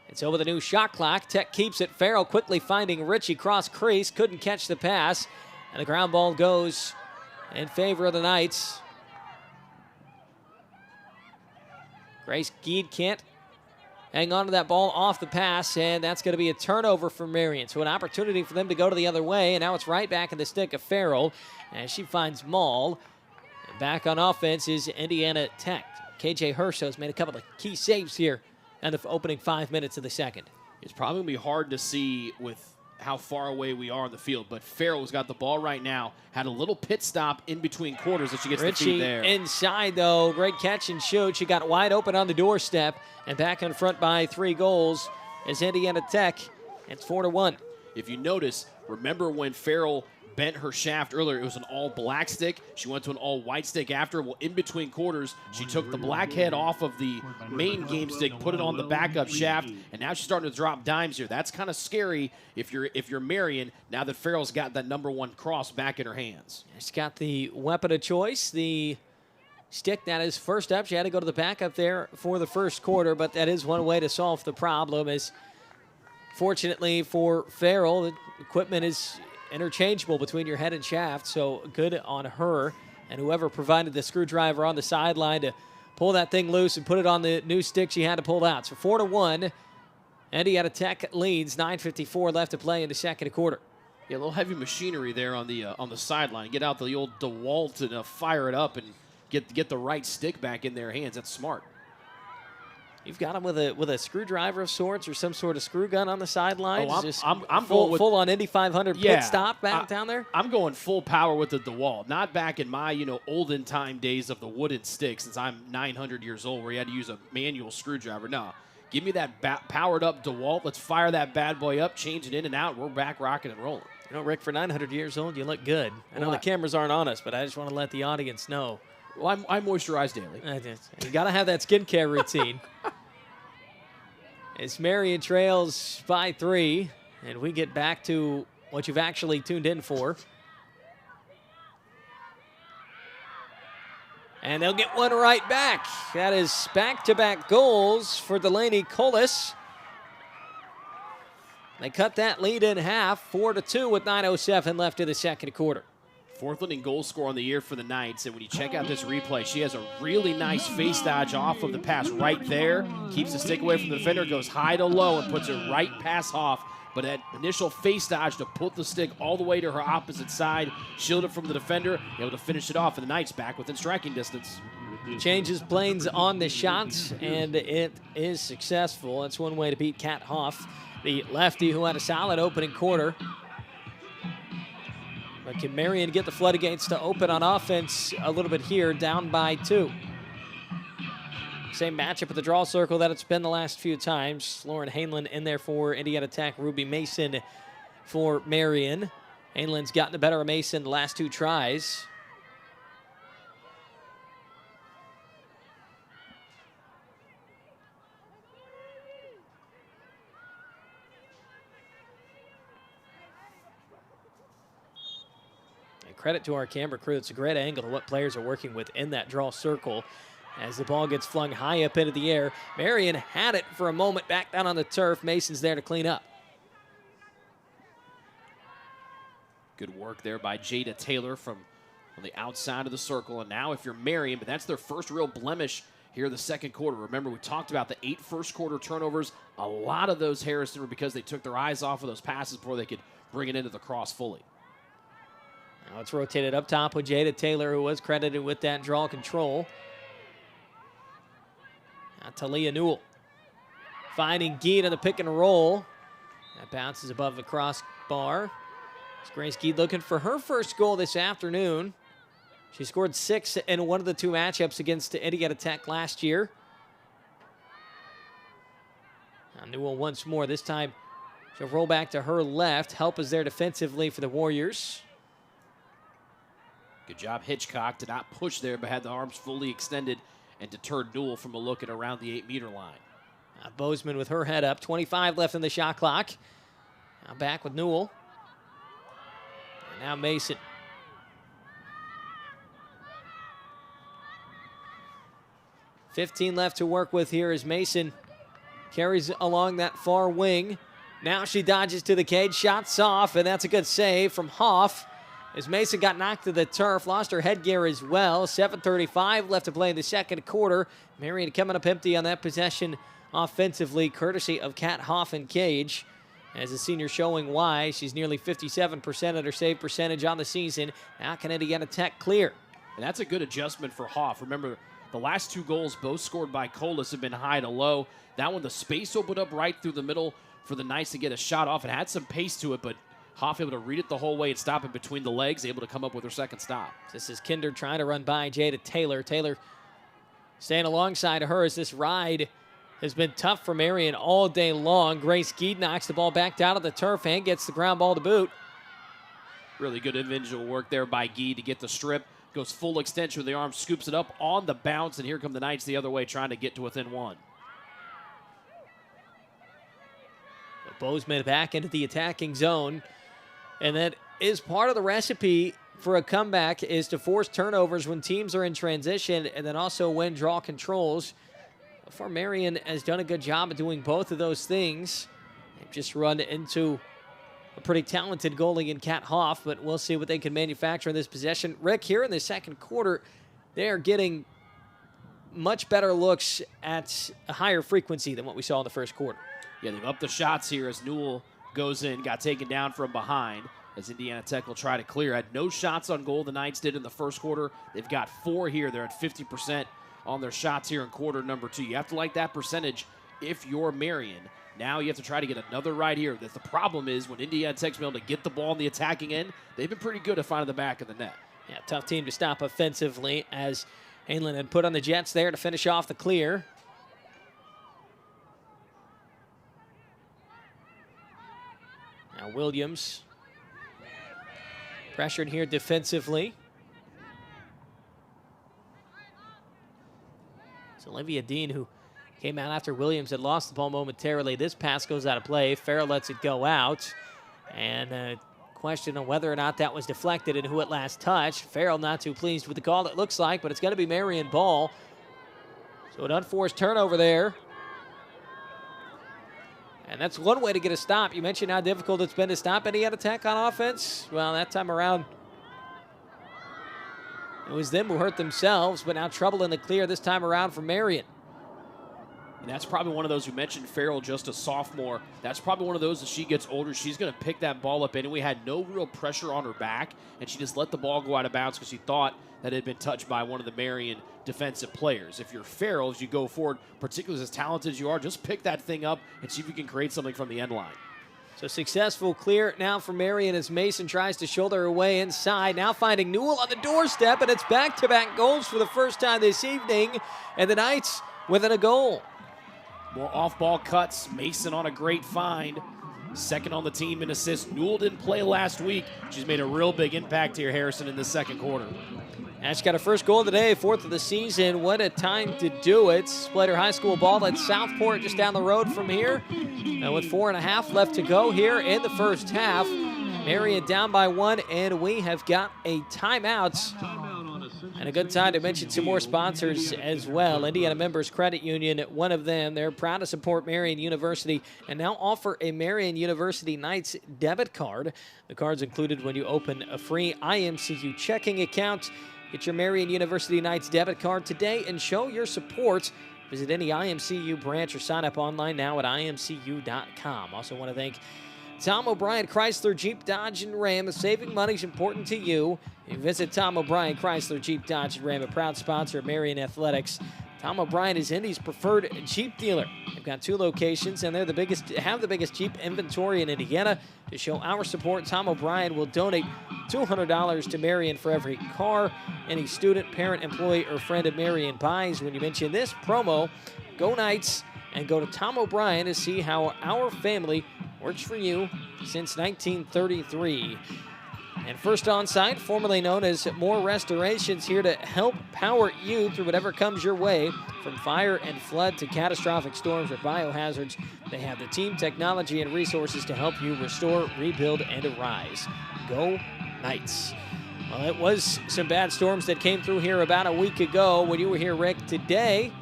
It's over the new shot clock. Tech keeps it. Farrell quickly finding Ritchie cross crease. Couldn't catch the pass. And the ground ball goes in favor of the Knights. Grace Geed can't hang on to that ball off the pass, and that's going to be a turnover for Marian. So an opportunity for them to go to the other way, and now it's right back in the stick of Farrell as she finds Maul. And back on offense is Indiana Tech. KJ Hirsch has made a couple of key saves here in the opening 5 minutes of the second. It's probably going to be hard to see with how far away we are on the field, but Farrell's got the ball right now. Had a little pit stop in between quarters as she gets Ritchie the feed there. Inside, though. Great catch and shoot. She got wide open on the doorstep, and back in front by 3 goals is Indiana Tech. It's 4-1. If you notice, remember when Farrell bent her shaft earlier, it was an all-black stick. She went to an all-white stick after. Well, in between quarters, she took the black head off of the main game stick, put it on the backup shaft, and now she's starting to drop dimes here. That's kind of scary if you're Marian, now that Farrell's got that #1 cross back in her hands. She's got the weapon of choice, the stick that is first up. She had to go to the backup there for the first quarter, but that is one way to solve the problem. Is fortunately for Farrell, the equipment is interchangeable between your head and shaft, so good on her. And whoever provided the screwdriver on the sideline to pull that thing loose and put it on the new stick she had to pull out. So 4-1. Indiana Tech leads. 9:54 left to play in the second quarter. Yeah, a little heavy machinery there on the sideline. Get out the old DeWalt and fire it up and get the right stick back in their hands. That's smart. You've got him with a screwdriver of sorts or some sort of screw gun on the sidelines. Oh, I'm going with full on Indy 500 pit stop back down there. I'm going full power with the DeWalt. Not back in my olden time days of the wooden stick, since I'm 900 years old, where you had to use a manual screwdriver. No, give me that powered up DeWalt. Let's fire that bad boy up, change it in and out. We're back rocking and rolling. Rick, for 900 years old, you look good. I know the cameras aren't on us, but I just want to let the audience know. Well, I moisturize daily. You got to have that skincare routine. As Marian trails by 3, and we get back to what you've actually tuned in for. And they'll get one right back. That is back-to-back goals for Delaney Collis. They cut that lead in half, 4-2 with 9:07 left in the second quarter. 4th leading goal scorer on the year for the Knights, and when you check out this replay, she has a really nice face dodge off of the pass right there, keeps the stick away from the defender, goes high to low, and puts it right pass off. But that initial face dodge to put the stick all the way to her opposite side, shield it from the defender, able to finish it off, and the Knights back within striking distance. Changes planes on the shots, and it is successful. That's one way to beat Kat Hoff, the lefty who had a solid opening quarter. But can Marian get the floodgates to open on offense a little bit here, down by 2? Same matchup at the draw circle that it's been the last few times. Lauren Haneland in there for Indiana Tech, Ruby Mason for Marian. Haneland's gotten the better of Mason the last 2 tries. Credit to our camera crew. It's a great angle of what players are working with in that draw circle as the ball gets flung high up into the air. Marian had it for a moment back down on the turf. Mason's there to clean up. Good work there by Jada Taylor from on the outside of the circle. And now if you're Marian, but that's their first real blemish here in the second quarter. Remember, we talked about the 8 first-quarter turnovers. A lot of those, Harrison, were because they took their eyes off of those passes before they could bring it into the cross fully. Now it's rotated up top with Jada Taylor, who was credited with that draw control. Now Talia Newell finding Geed on the pick and roll. That bounces above the crossbar. It's Grace Geed looking for her first goal this afternoon. She scored 6 in one of the 2 matchups against Indiana Tech last year. Now Newell once more. This time she'll roll back to her left. Help is there defensively for the Warriors. Good job, Hitchcock, to not push there, but had the arms fully extended and deterred Newell from a look at around the 8-meter line. Bozeman with her head up. 25 left in the shot clock. Now back with Newell. And now Mason. $15 left to work with here as Mason carries along that far wing. Now she dodges to the cage, shots off, and that's a good save from Hoff. As Mason got knocked to the turf, lost her headgear as well. 7:35 left to play in the second quarter. Marian coming up empty on that possession offensively, courtesy of Kat Hoff and cage. As the senior showing why, she's nearly 57% at her save percentage on the season. Now can Indiana Tech clear? And that's a good adjustment for Hoff. Remember, the last 2 goals, both scored by Colas, have been high to low. That one, the space opened up right through the middle for the Knights to get a shot off. It had some pace to it, but Hoff able to read it the whole way and stop it between the legs, able to come up with her second stop. This is Kinder trying to run by Jada Taylor. Taylor staying alongside of her as this ride has been tough for Marian all day long. Grace Geed knocks the ball back down to the turf and gets the ground ball to boot. Really good individual work there by Geed to get the strip. Goes full extension with the arm, scoops it up on the bounce, and here come the Knights the other way trying to get to within 1. Bozeman back into the attacking zone. And that is part of the recipe for a comeback, is to force turnovers when teams are in transition and then also win draw controls. Before Marian has done a good job of doing both of those things. They've just run into a pretty talented goalie in Kat Hoff, but we'll see what they can manufacture in this possession. Rick, here in the second quarter, they are getting much better looks at a higher frequency than what we saw in the first quarter. Yeah, they've upped the shots here as Newell goes in, got taken down from behind as Indiana Tech will try to clear. Had no shots on goal the Knights did in the first quarter. They've got 4 here. They're at 50% on their shots here in quarter number 2. You have to like that percentage if you're Marian. Now you have to try to get another right here. The problem is when Indiana Tech's been able to get the ball in the attacking end, they've been pretty good at finding the back of the net. Yeah, tough team to stop offensively as Hainland had put on the Jets there to finish off the clear. Now Williams pressured here defensively. It's Olivia Dean who came out after Williams had lost the ball momentarily. This pass goes out of play. Farrell lets it go out. And a question on whether or not that was deflected and who it last touched. Farrell not too pleased with the call, it looks like, but it's going to be Marian ball. So an unforced turnover there. And that's one way to get a stop. You mentioned how difficult it's been to stop Indiana Tech on offense. Well, that time around, it was them who hurt themselves, but now trouble in the clear this time around for Marian. And that's probably one of those, you mentioned Farrell, just a sophomore. That's probably one of those, as she gets older, she's going to pick that ball up anyway. Had no real pressure on her back, and she just let the ball go out of bounds because she thought that it had been touched by one of the Marian defensive players. If you're Farrell, as you go forward, particularly as talented as you are, just pick that thing up and see if you can create something from the end line. So successful clear now for Marian as Mason tries to shoulder her way inside. Now finding Newell on the doorstep, and it's back-to-back goals for the first time this evening, and the Knights within a goal. More off-ball cuts. Mason on a great find. Second on the team in assists. Newell didn't play last week. She's made a real big impact here, Harrison, in the second quarter. And she got her first goal of the day, 4th of the season. What a time to do it. Splitter High School ball at Southport just down the road from here. And with 4.5 left to go here in the first half. Marian down by 1, and we have got a timeout. And a good time to mention some more sponsors as well. Indiana Members Credit Union, one of them. They're proud to support Marian University and now offer a Marian University Knights debit card. The card's included when you open a free IMCU checking account. Get your Marian University Knights debit card today and show your support. Visit any IMCU branch or sign up online now at imcu.com. Also want to thank Tom O'Brien Chrysler Jeep Dodge and Ram. Saving money is important to you. You visit Tom O'Brien Chrysler Jeep Dodge and Ram, a proud sponsor of Marian Athletics. Tom O'Brien is Indy's preferred Jeep dealer. They've got 2 locations, and they're the biggest Jeep inventory in Indiana. To show our support, Tom O'Brien will donate $200 to Marian for every car any student, parent, employee, or friend of Marian buys. When you mention this promo, go Knights, and go to Tom O'Brien to see how our family works for you since 1933. And First Onsite, formerly known as More Restorations, here to help power you through whatever comes your way, from fire and flood to catastrophic storms or biohazards. They have the team, technology, and resources to help you restore, rebuild, and arise. Go Knights. Well, it was some bad storms that came through here about a week ago when you were here, Rick. Today,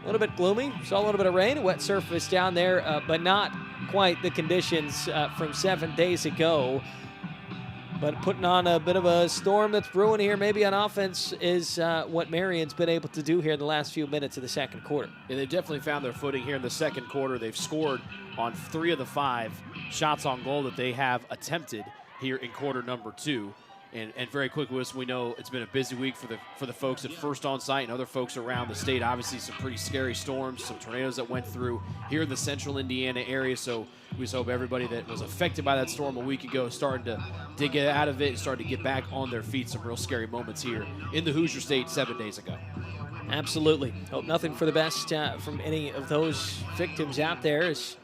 a little bit gloomy. Saw a little bit of rain, a wet surface down there, but not quite the conditions from 7 days ago. But putting on a bit of a storm that's brewing here, maybe on offense, is what Marian's been able to do here in the last few minutes of the second quarter. Yeah, they've definitely found their footing here in the second quarter. They've scored on 3 of the 5 shots on goal that they have attempted here in quarter number 2. And very quickly, we know it's been a busy week for the folks at First Onsite and other folks around the state. Obviously, some pretty scary storms, some tornadoes that went through here in the central Indiana area. So we just hope everybody that was affected by that storm a week ago is starting to get out of it and starting to get back on their feet. Some real scary moments here in the Hoosier State 7 days ago. Absolutely. Hope nothing for the best from any of those victims out there as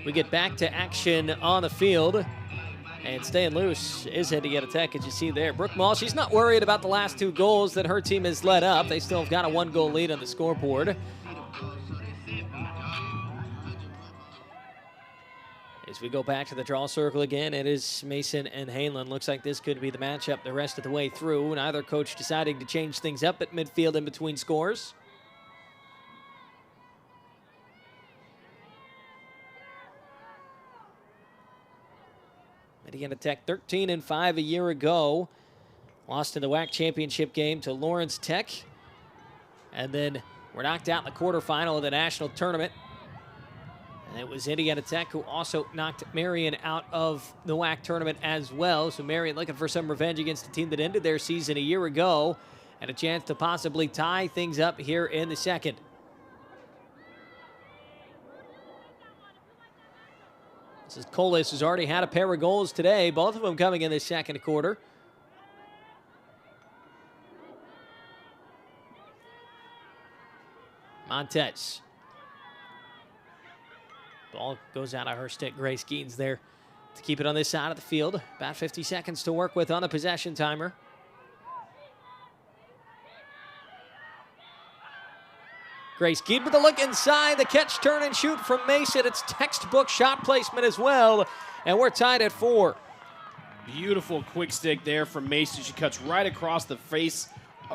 we get back to action on the field. And staying loose is Indiana Tech, as you see there. Brooke Mall, she's not worried about the last 2 goals that her team has let up. They still have got a 1-goal lead on the scoreboard. As we go back to the draw circle again, it is Mason and Halen. Looks like this could be the matchup the rest of the way through. Neither coach deciding to change things up at midfield in between scores. Indiana Tech 13-5 a year ago. Lost in the WLAX championship game to Lawrence Tech. And then were knocked out in the quarterfinal of the national tournament. And it was Indiana Tech who also knocked Marian out of the WLAX tournament as well. So Marian looking for some revenge against the team that ended their season a year ago. And a chance to possibly tie things up here in the second. This is Colas, who's already had a pair of goals today, both of them coming in the second quarter. Montez. Ball goes out of her stick. Grace Geens there to keep it on this side of the field. About 50 seconds to work with on the possession timer. Grace Geed with a look inside. The catch, turn, and shoot from Mason. It's textbook shot placement as well. And we're tied at 4. Beautiful quick stick there from Mason. She cuts right across the face,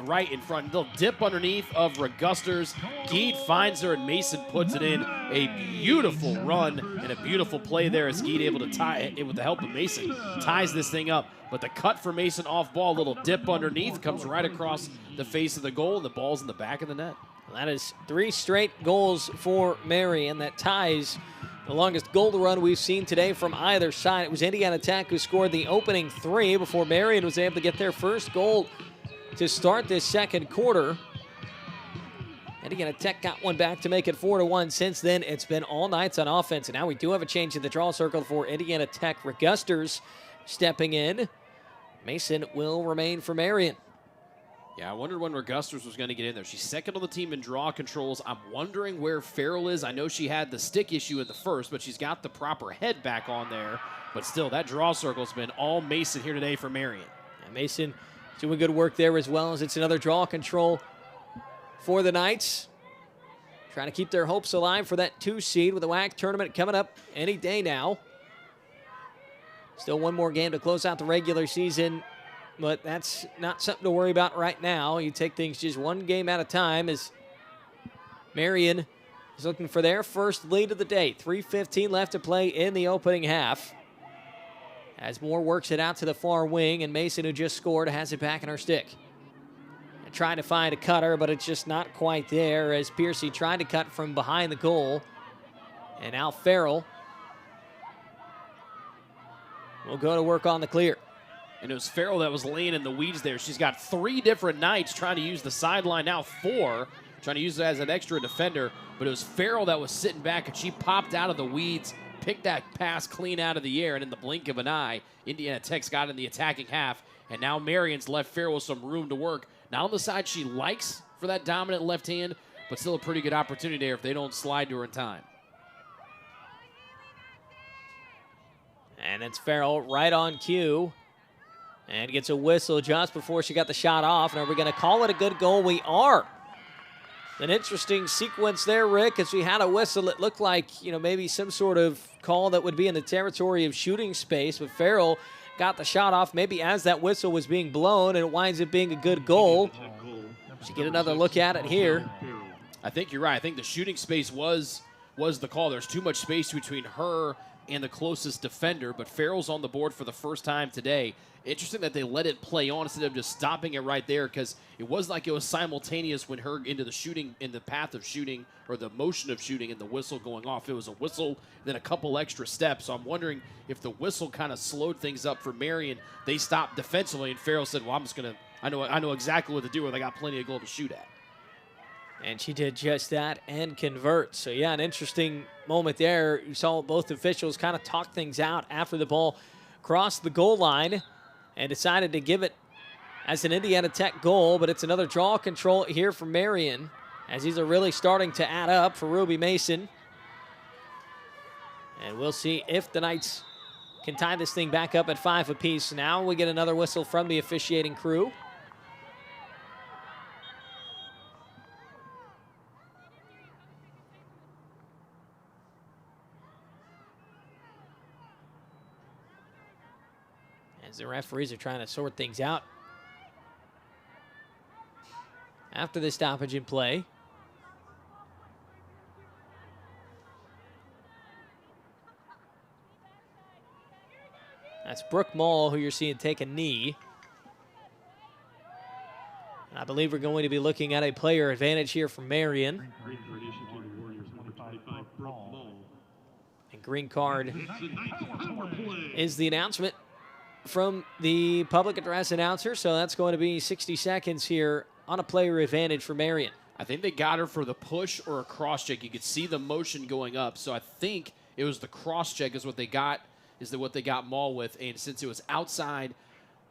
right in front. They'll dip underneath of Regusters. Geed finds her, and Mason puts it in. A beautiful run and a beautiful play there as Geed able to tie it with the help of Mason. Ties this thing up. But the cut for Mason off ball, little dip underneath, comes right across the face of the goal, and the ball's in the back of the net. That is 3 straight goals for Marian. That ties the longest goal run we've seen today from either side. It was Indiana Tech who scored the opening 3 before Marian was able to get their first goal to start this second quarter. Indiana Tech got one back to make it 4-1. Since then, it's been all Knights on offense. And now we do have a change in the draw circle for Indiana Tech. Regusters stepping in. Mason will remain for Marian. Yeah, I wondered when Regusters was going to get in there. She's second on the team in draw controls. I'm wondering where Farrell is. I know she had the stick issue at the first, but she's got the proper head back on there. But still, that draw circle's been all Mason here today for Marian. Yeah, Mason doing good work there as well, as it's another draw control for the Knights. Trying to keep their hopes alive for that 2 seed with the WLAX tournament coming up any day now. Still one more game to close out the regular season. But that's not something to worry about right now. You take things just one game at a time as Marian is looking for their first lead of the day. 3:15 left to play in the opening half. As Moore works it out to the far wing, and Mason, who just scored, has it back in her stick. trying to find a cutter, but it's just not quite there as Piercy tried to cut from behind the goal. And now Farrell will go to work on the clear. And it was Farrell that was laying in the weeds there. She's got 3 different nights trying to use the sideline, now 4, trying to use it as an extra defender. But it was Farrell that was sitting back, and she popped out of the weeds, picked that pass clean out of the air, and in the blink of an eye, Indiana Tech's got in the attacking half. And now Marian's left Farrell with some room to work. Not on the side she likes for that dominant left hand, but still a pretty good opportunity there if they don't slide to her in time. And it's Farrell right on cue. And gets a whistle just before she got the shot off. And are we going to call it a good goal? We are. An interesting sequence there, Rick, as we had a whistle. It looked like, maybe some sort of call that would be in the territory of shooting space. But Farrell got the shot off maybe as that whistle was being blown, and it winds up being a good goal. Should get another look at it here. I think you're right. I think the shooting space was the call. There's too much space between her and the closest defender, but Farrell's on the board for the first time today. Interesting that they let it play on instead of just stopping it right there, because it was like it was simultaneous when her into the shooting, in the path of shooting, or the motion of shooting, and the whistle going off. It was a whistle, then a couple extra steps. So I'm wondering if the whistle kind of slowed things up for Marian. They stopped defensively, and Farrell said, well, I'm just going to, I know exactly what to do, or they got plenty of goal to shoot at. And she did just that and convert. So, yeah, an interesting moment there. You saw both officials kind of talk things out after the ball crossed the goal line and decided to give it as an Indiana Tech goal. But it's another draw control here for Marian, as these are really starting to add up for Ruby Mason. And we'll see if the Knights can tie this thing back up at 5 apiece. Now we get another whistle from the officiating crew. As the referees are trying to sort things out after the stoppage in play. That's Brooke Mull, who you're seeing take a knee. And I believe we're going to be looking at a player advantage here from Marian. And green card is the announcement from the public address announcer, so that's going to be 60 seconds here on a player advantage for Marian. I think they got her for the push or a cross check. You could see the motion going up, so I think it was the cross check is what they got Mull with, and since it was outside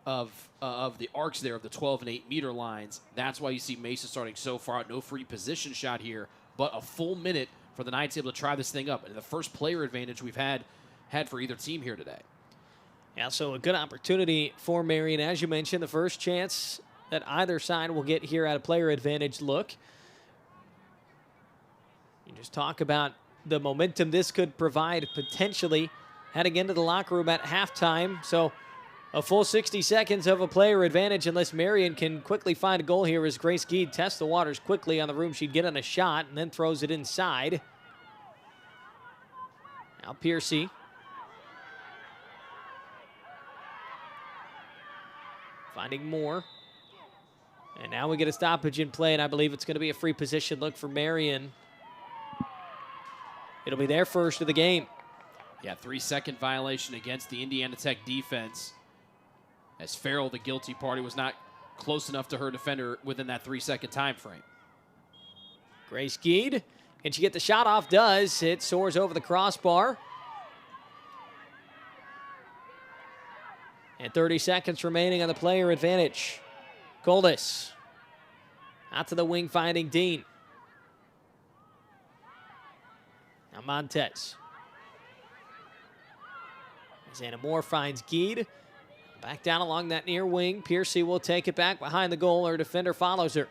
of the arcs there of the 12 and 8 meter lines, that's why you see Mason starting so far out. No free position shot here, but a full minute for the Knights able to try this thing up, and the first player advantage we've had for either team here today. Yeah, so a good opportunity for Marian. As you mentioned, the first chance that either side will get here at a player advantage look. You just talk about the momentum this could provide potentially heading into the locker room at halftime. So a full 60 seconds of a player advantage unless Marian can quickly find a goal here as Grace Geed tests the waters quickly on the room she'd get on a shot and then throws it inside. Now Piercy. Finding more. And now we get a stoppage in play, and I believe it's going to be a free position look for Marian. It'll be their first of the game. Yeah, 3-second violation against the Indiana Tech defense, as Farrell, the guilty party, was not close enough to her defender within that 3-second time frame. Grace Geed, can she get the shot off? Does. It soars over the crossbar. And 30 seconds remaining on the player advantage. Goldis out to the wing, finding Dean. Now Montez. As Anna Moore finds Geed. Back down along that near wing. Piercy will take it back behind the goal. Her defender follows her.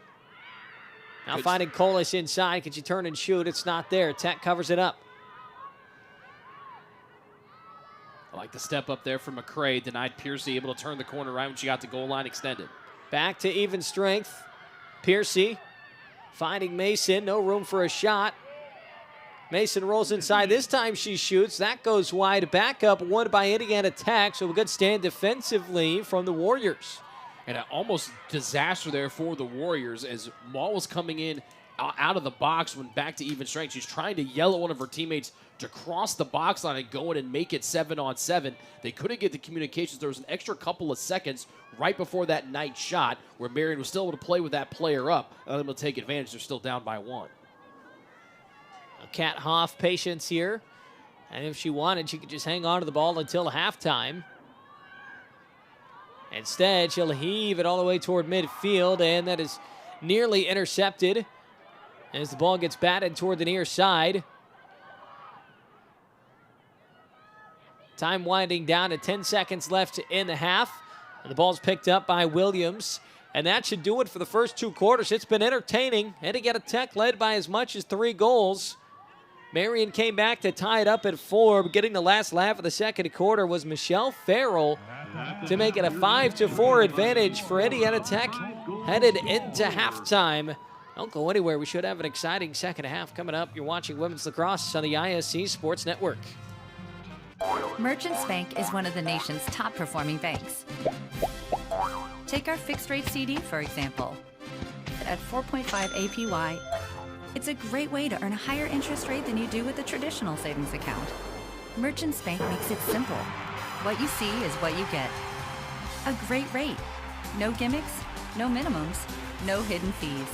Now finding Colas inside. Can she turn and shoot? It's not there. Tech covers it up. I like the step up there from McCray. Denied Piercy, able to turn the corner right when she got the goal line extended. Back to even strength. Piercy finding Mason. No room for a shot. Mason rolls inside. This time she shoots. That goes wide. Back up, won by Indiana Tech. So a good stand defensively from the Warriors. and an almost disaster there for the Warriors as Maul was coming in out of the box, went back to even strength. She's trying to yell at one of her teammates to cross the box line and go in and make it 7-on-7. They couldn't get the communications. There was an extra couple of seconds right before that night shot where Marian was still able to play with that player up and able to take advantage. They're still down by 1. Kat Hoff, patience here. And if she wanted, she could just hang on to the ball until halftime. Instead, she'll heave it all the way toward midfield, and that is nearly intercepted as the ball gets batted toward the near side. Time winding down to 10 seconds left in the half. And the ball's picked up by Williams. And that should do it for the first 2 quarters. It's been entertaining. Indiana Tech led by as much as 3 goals. Marian came back to tie it up at 4. But getting the last laugh of the second quarter was Michelle Farrell to make it a 5-4 advantage for Indiana Tech headed into halftime. Don't go anywhere. We should have an exciting second half coming up. You're watching Women's Lacrosse on the ISC Sports Network. Merchants Bank is one of the nation's top performing banks. Take our fixed rate CD, for example. At 4.5 APY, it's a great way to earn a higher interest rate than you do with a traditional savings account. Merchants Bank makes it simple. What you see is what you get. A great rate. No gimmicks, no minimums, no hidden fees.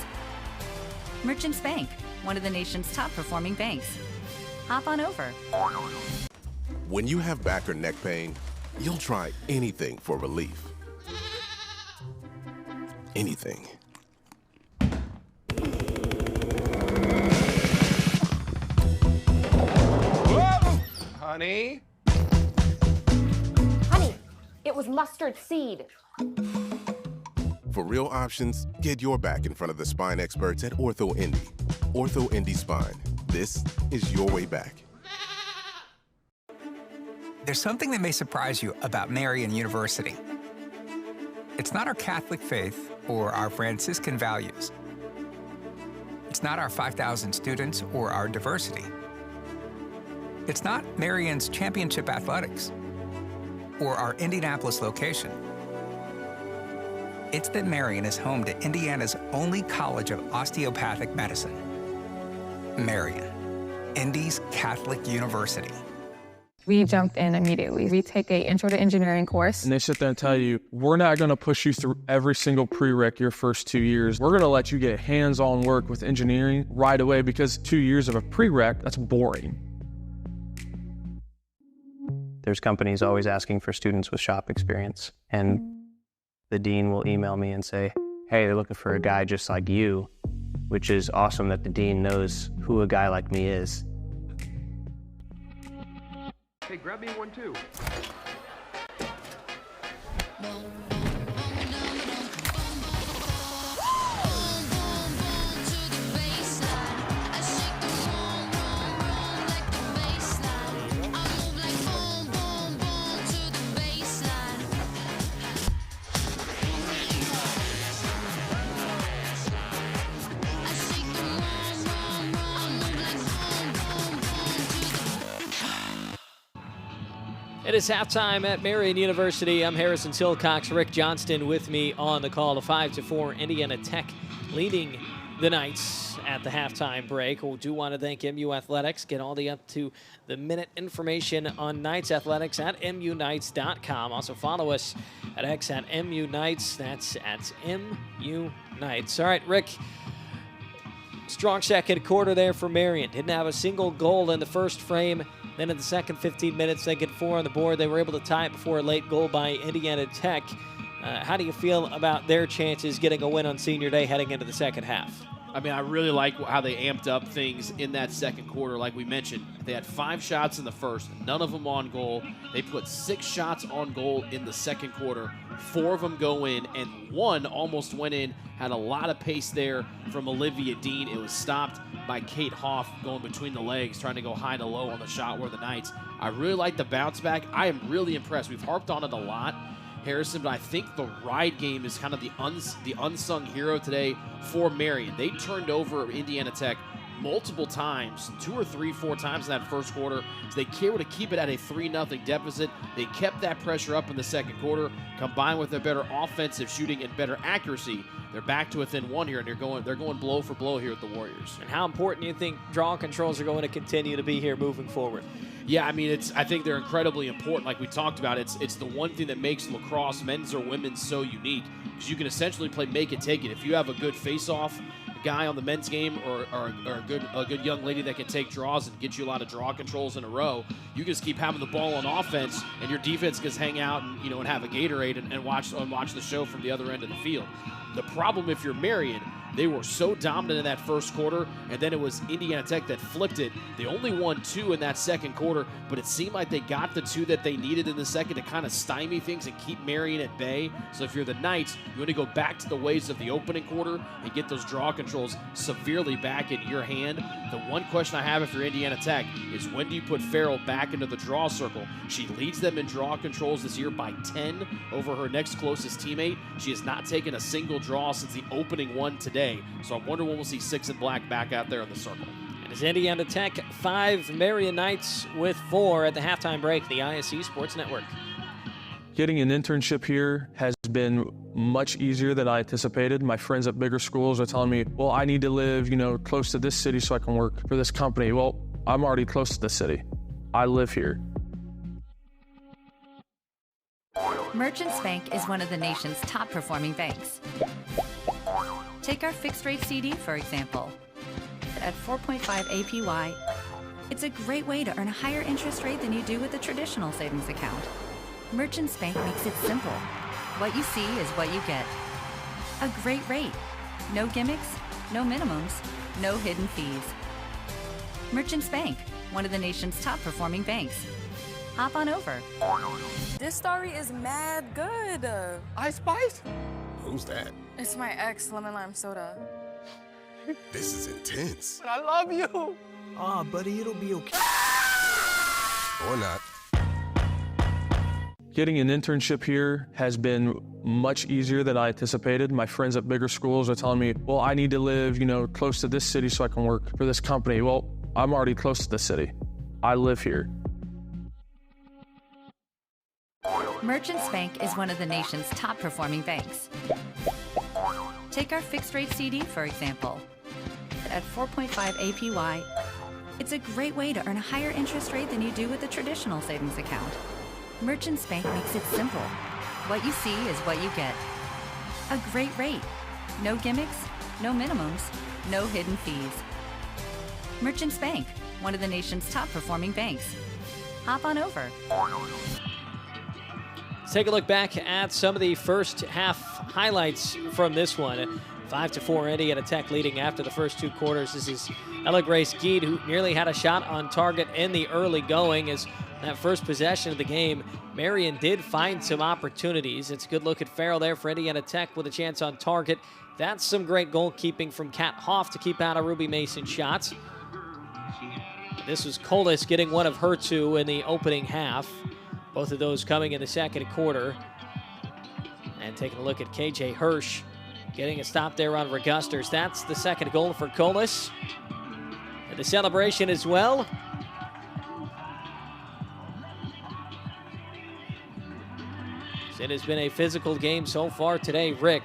Merchants Bank, one of the nation's top performing banks. Hop on over. When you have back or neck pain, you'll try anything for relief. Anything. Whoa! Honey? Honey, it was mustard seed. For real options, get your back in front of the spine experts at Ortho Indy. Ortho Indy Spine. This is your way back. There's something that may surprise you about Marian University. It's not our Catholic faith or our Franciscan values. It's not our 5,000 students or our diversity. It's not Marian's championship athletics or our Indianapolis location. It's that Marian is home to Indiana's only college of osteopathic medicine. Marian, Indy's Catholic University. We jumped in immediately. We take a intro to engineering course. And they sit there and tell you, we're not going to push you through every single prereq your first 2 years. We're going to let you get hands-on work with engineering right away because 2 years of a prereq, that's boring. There's companies always asking for students with shop experience. And the dean will email me and say, hey, they're looking for a guy just like you, which is awesome that the dean knows who a guy like me is. Hey, grab me one too. It is halftime at Marian University. I'm Harrison Silcox. Rick Johnston with me on the call. A 5-4 Indiana Tech leading the Knights at the halftime break. We do want to thank MU Athletics. Get all the up-to-the-minute information on Knights Athletics at MUKnights.com. Also follow us at X at MU Knights. That's at MU Knights. All right, Rick. Strong second quarter there for Marian. Didn't have a single goal in the first frame. Then in the second 15 minutes, they get 4 on the board. They were able to tie it before a late goal by Indiana Tech. How do you feel about their chances getting a win on Senior Day heading into the second half? I mean, I really like how they amped up things in that second quarter. Like we mentioned, they had 5 shots in the first, none of them on goal. They put 6 shots on goal in the second quarter. 4 of them go in, and 1 almost went in. Had a lot of pace there from Olivia Dean. It was stopped by Kate Hoff going between the legs, trying to go high to low on the shot where the Knights. I really like the bounce back. I am really impressed. We've harped on it a lot, Harrison, but I think the ride game is kind of the unsung hero today for Marian. They turned over Indiana Tech multiple times, 2 or 3, 4 times in that first quarter. So they were able to keep it at a 3-0 deficit. They kept that pressure up in the second quarter, combined with their better offensive shooting and better accuracy. They're back to within 1 here, and they're going blow for blow here with the Warriors. And how important do you think draw controls are going to continue to be here moving forward? Yeah, I mean, I think they're incredibly important. Like we talked about, it's the one thing that makes lacrosse, men's or women's, so unique. Because you can essentially play make it, take it. If you have a good face-off guy on the men's game or a good young lady that can take draws and get you a lot of draw controls in a row, you just keep having the ball on offense, and your defense can hang out and have a Gatorade and watch the show from the other end of the field. The problem if you're Marian, they were so dominant in that first quarter, and then it was Indiana Tech that flipped it. They only won 2 in that second quarter, but it seemed like they got the 2 that they needed in the second to kind of stymie things and keep Marian at bay. So if you're the Knights, you want to go back to the ways of the opening quarter and get those draw controls severely back in your hand. The one question I have if you're Indiana Tech is when do you put Farrell back into the draw circle? She leads them in draw controls this year by 10 over her next closest teammate. She has not taken a single draw since the opening one today. So I wonder when we'll see 6 and black back out there in the circle. And it's Indiana Tech 5, Marian Knights with 4 at the halftime break, the ISC Sports Network. Getting an internship here has been much easier than I anticipated. My friends at bigger schools are telling me, well, I need to live, close to this city so I can work for this company. Well, I'm already close to the city. I live here. Merchants Bank is one of the nation's top performing banks. Take our fixed rate CD, for example. At 4.5 APY, it's a great way to earn a higher interest rate than you do with a traditional savings account. Merchants Bank makes it simple. What you see is what you get. A great rate. No gimmicks, no minimums, no hidden fees. Merchants Bank, one of the nation's top performing banks. Hop on over. This story is mad good. Ice Spice? Who's that? It's my ex, lemon lime soda. This is intense. But I love you. Ah, buddy, it'll be okay. Or not. Getting an internship here has been much easier than I anticipated. My friends at bigger schools are telling me, well, I need to live, close to this city so I can work for this company. Well, I'm already close to the city. I live here. Merchants Bank is one of the nation's top performing banks. Take our fixed rate CD, for example. At 4.5 APY, it's a great way to earn a higher interest rate than you do with a traditional savings account. Merchants Bank makes it simple. What you see is what you get. A great rate. No gimmicks, no minimums, no hidden fees. Merchants Bank, one of the nation's top performing banks. Hop on over. Let's take a look back at some of the first half highlights from this one. 5-4 Indiana Tech leading after the first 2 quarters. This is Ella Grace Geed, who nearly had a shot on target in the early going. As that first possession of the game, Marian did find some opportunities. It's a good look at Farrell there for Indiana Tech with a chance on target. That's some great goalkeeping from Kat Hoff to keep out of Ruby Mason's shots. This was Colas getting one of her 2 in the opening half. Both of those coming in the second quarter. And taking a look at KJ Hirsch getting a stop there on Regusters. That's the second goal for Colas. And the celebration as well. It has been a physical game so far today, Rick.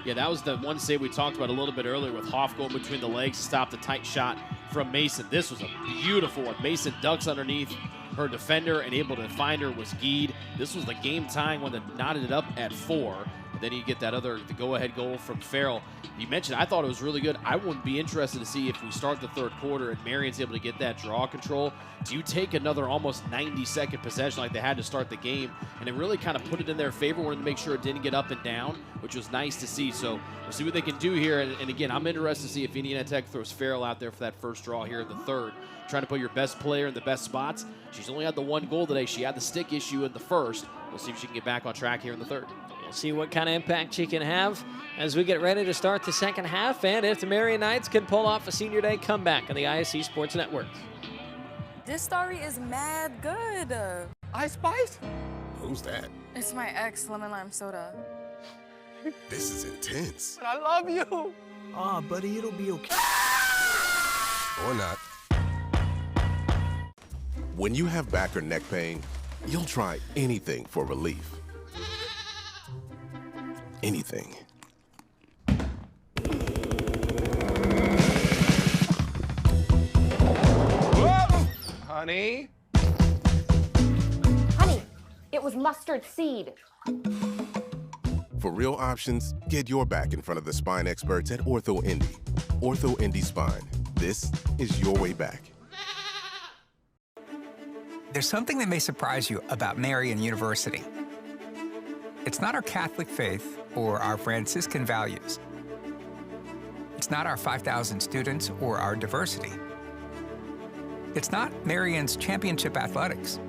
Yeah, that was the one save we talked about a little bit earlier with Hoff going between the legs to stop the tight shot from Mason. This was a beautiful one. Mason ducks underneath her defender and able to find her was Geed. This was the game-tying one that knotted it up at 4. And then you get the go-ahead goal from Farrell. You mentioned, I thought it was really good. I wouldn't be interested to see if we start the third quarter and Marian's able to get that draw control. Do you take another almost 90-second possession like they had to start the game and it really kind of put it in their favor, wanted to make sure it didn't get up and down, which was nice to see. So we'll see what they can do here. And again, I'm interested to see if Indiana Tech throws Farrell out there for that first draw here in the third. Trying to put your best player in the best spots. She's only had the 1 goal today. She had the stick issue in the first. We'll see if she can get back on track here in the third. We'll see what kind of impact she can have as we get ready to start the second half, and if the Marian Knights can pull off a Senior Day comeback on the ISC Sports Network. This story is mad good. Ice Spice? Who's that? It's my ex, lemon lime soda. This is intense. But I love you. Ah, buddy, it'll be okay. Or not. When you have back or neck pain, you'll try anything for relief. Anything. Whoa! Honey? Honey, it was mustard seed. For real options, get your back in front of the spine experts at Ortho Indy. Ortho Indy Spine. This is your way back. There's something that may surprise you about Marian University. It's not our Catholic faith or our Franciscan values. It's not our 5,000 students or our diversity. It's not Marian's championship athletics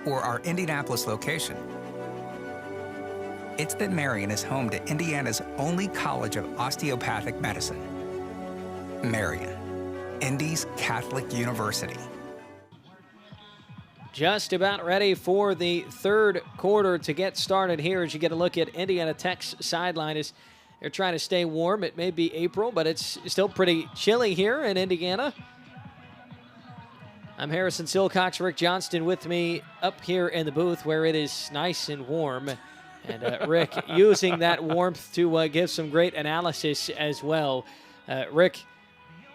or our Indianapolis location. It's that Marian is home to Indiana's only college of osteopathic medicine. Marian, Indy's Catholic University. Just about ready for the third quarter to get started here as you get a look at Indiana Tech's sideline as they're trying to stay warm. It may be April, but it's still pretty chilly here in Indiana. I'm Harrison Silcox, Rick Johnston with me up here in the booth where it is nice and warm. And Rick using that warmth to give some great analysis as well. Rick,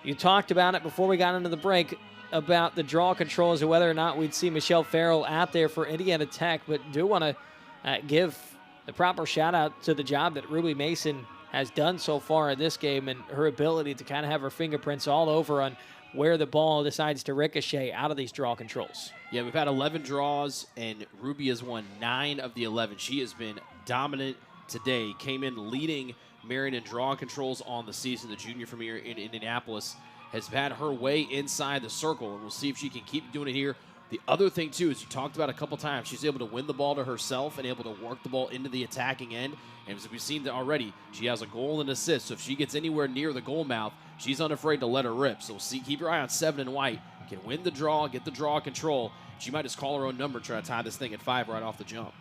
you talked about it before we got into the break about the draw controls and whether or not we'd see Michelle Farrell out there for Indiana Tech, but do want to give the proper shout out to the job that Ruby Mason has done so far in this game and her ability to kind of have her fingerprints all over on where the ball decides to ricochet out of these draw controls. Yeah, we've had 11 draws, and Ruby has won 9 of the 11. She has been dominant today. Came in leading Marian in draw controls on the season. The junior from here in Indianapolis has had her way inside the circle, and we'll see if she can keep doing it here. The other thing, too, is you talked about a couple times, she's able to win the ball to herself and able to work the ball into the attacking end. And as we've seen already, she has a goal and assist. So if she gets anywhere near the goal mouth, she's unafraid to let her rip. So keep your eye on 7 and White. Can win the draw, get the draw control. She might just call her own number, try to tie this thing at 5 right off the jump.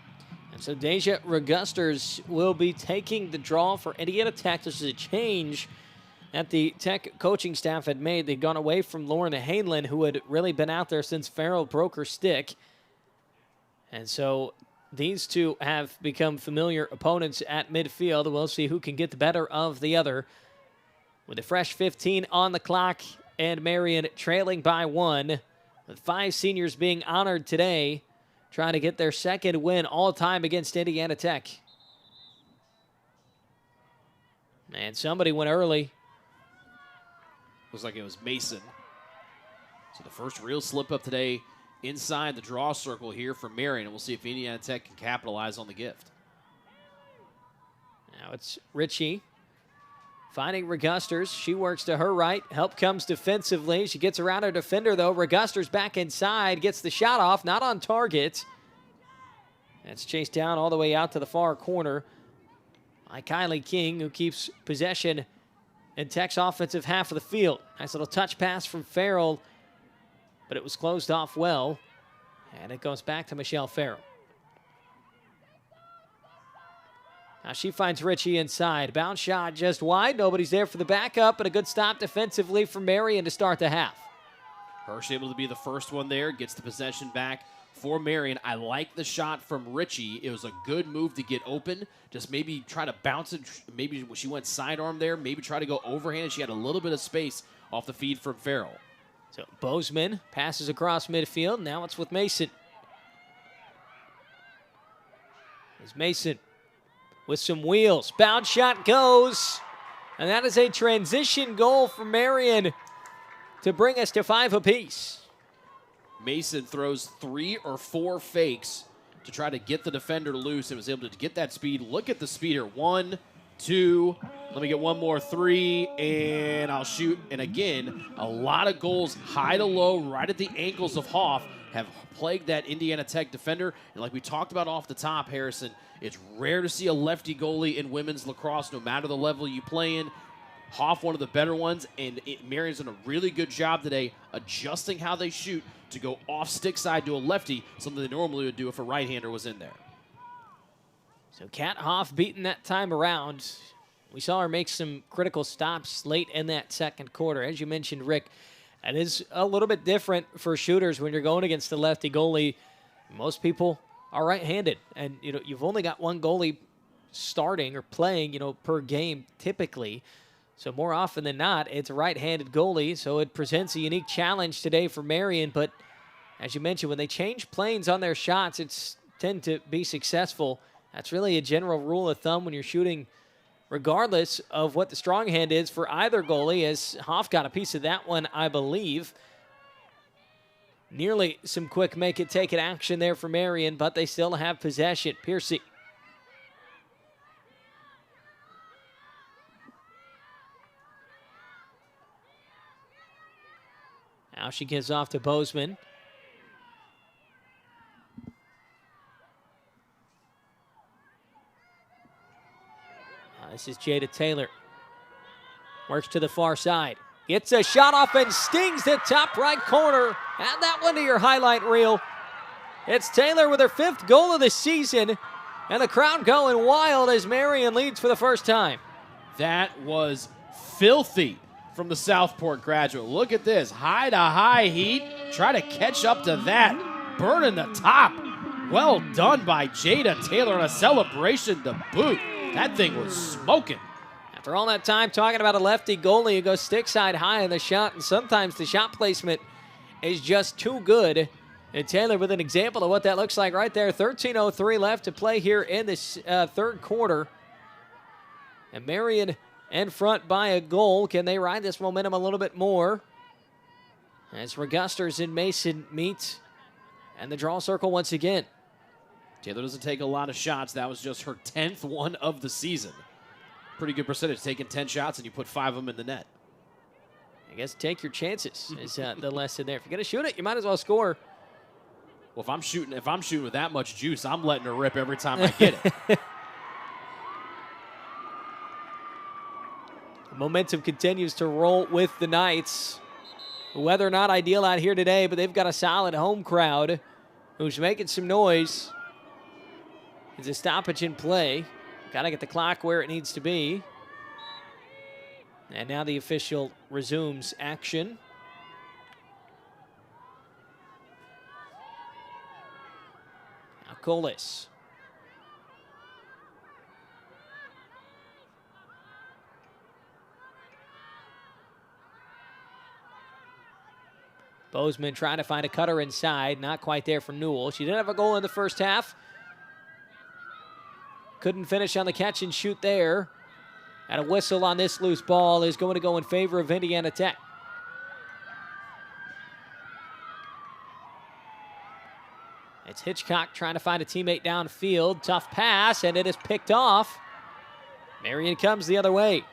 And so Deja Regusters will be taking the draw for Indiana Tech. This is a change that the Tech coaching staff had made. They'd gone away from Lauren Hainlin, who had really been out there since Farrell broke her stick. And so these two have become familiar opponents at midfield. We'll see who can get the better of the other. With a fresh 15 on the clock and Marian trailing by 1, with 5 seniors being honored today, trying to get their second win all time against Indiana Tech. And somebody went early. Looks like it was Mason. So the first real slip up today inside the draw circle here for Marian. And we'll see if Indiana Tech can capitalize on the gift. Now it's Ritchie finding Regusters. She works to her right. Help comes defensively. She gets around her defender, though. Regusters back inside. Gets the shot off. Not on target. That's chased down all the way out to the far corner by Kylie King, who keeps possession in Tech's offensive half of the field. Nice little touch pass from Farrell, but it was closed off well. And it goes back to Michelle Farrell. Now she finds Ritchie inside. Bounce shot just wide. Nobody's there for the backup, but a good stop defensively for Marian to start the half. Hirsch able to be the first one there. Gets the possession back for Marian. I like the shot from Ritchie. It was a good move to get open. Just maybe try to bounce it. Maybe she went sidearm there. Maybe try to go overhand. She had a little bit of space off the feed from Farrell. So Bozeman passes across midfield. Now it's with Mason. There's Mason with some wheels. Bounce shot goes. And that is a transition goal for Marian to bring us to 5 apiece. Mason throws 3 or 4 fakes to try to get the defender loose and was able to get that speed. Look at the speed here. 1, 2, let me get one more, 3, and I'll shoot. And again, a lot of goals high to low right at the ankles of Hoff have plagued that Indiana Tech defender. And like we talked about off the top, Harrison, it's rare to see a lefty goalie in women's lacrosse, no matter the level you play in. Hoff, one of the better ones, and Marian's done a really good job today adjusting how they shoot to go off stick side to a lefty, something they normally would do if a right-hander was in there. So Kat Hoff beaten that time around We saw her make some critical stops late in that second quarter. As you mentioned, Rick, it is a little bit different for shooters when you're going against the lefty goalie. Most people are right-handed, and you've only got one goalie starting or playing, per game typically. So more often than not, it's a right-handed goalie, so it presents a unique challenge today for Marian. But as you mentioned, when they change planes on their shots, it's tend to be successful. That's really a general rule of thumb when you're shooting, regardless of what the strong hand is for either goalie, as Hoff got a piece of that one, I believe. Nearly some quick make-it-take-it action there for Marian, but they still have possession. Piercy. Now she gives off to Bozeman. This is Jada Taylor. Works to the far side. Gets a shot off and stings the top right corner. Add that one to your highlight reel. It's Taylor with her 5th goal of the season. And the crowd going wild as Marian leads for the first time. That was filthy from the Southport graduate. Look at this. High to high heat. Try to catch up to that. Burning the top. Well done by Jada Taylor, and a celebration to boot. That thing was smoking. After all that time talking about a lefty goalie who goes stick side high in the shot, and sometimes the shot placement is just too good. And Taylor with an example of what that looks like right there. 13:03 left to play here in this third quarter. And Marian in front by a goal. Can they ride this momentum a little bit more? As Regusters and Mason meet and the draw circle once again. Taylor doesn't take a lot of shots. That was just her 10th one of the season. Pretty good percentage, taking 10 shots and you put 5 of them in the net. I guess take your chances is the lesson there. If you're going to shoot it, you might as well score. Well, if I'm shooting with that much juice, I'm letting her rip every time I get it. Momentum continues to roll with the Knights. Weather not ideal out here today, but they've got a solid home crowd who's making some noise. It's a stoppage in play. Got to get the clock where it needs to be. And now the official resumes action. Now Colas. Bozeman trying to find a cutter inside. Not quite there for Newell. She did have a goal in the first half. Couldn't finish on the catch and shoot there. And a whistle on this loose ball is going to go in favor of Indiana Tech. It's Hitchcock trying to find a teammate downfield. Tough pass, and it is picked off. Marian comes the other way.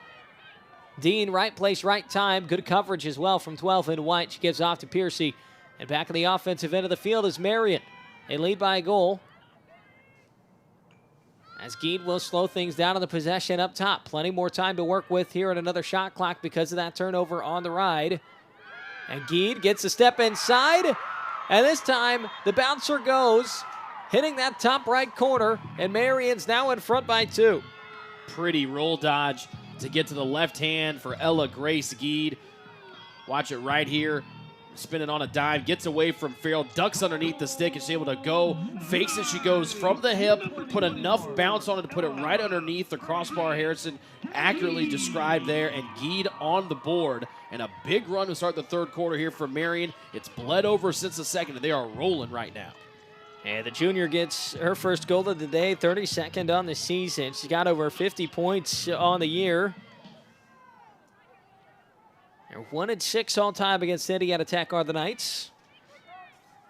Dean, right place, right time. Good coverage as well from 12 and White. She gives off to Piercy. And back in the offensive end of the field is Marian. They lead by a goal. As Geed will slow things down on the possession up top. Plenty more time to work with here at another shot clock because of that turnover on the ride. And Geed gets a step inside. And this time, the bouncer goes, hitting that top right corner. And Marian's now in front by 2. Pretty roll dodge to get to the left hand for Ella Grace Geed. Watch it right here. Spinning on a dime, gets away from Farrell, ducks underneath the stick, and she's able to go, fakes it, she goes from the hip, put enough bounce on it to put it right underneath the crossbar. Harrison accurately described there, and Geed on the board. And a big run to start the third quarter here for Marian. It's bled over since the second, and they are rolling right now. And the junior gets her first goal of the day, 32nd on the season. She's got over 50 points on the year. They're 1-6 all time against Indiana Tech are the Knights.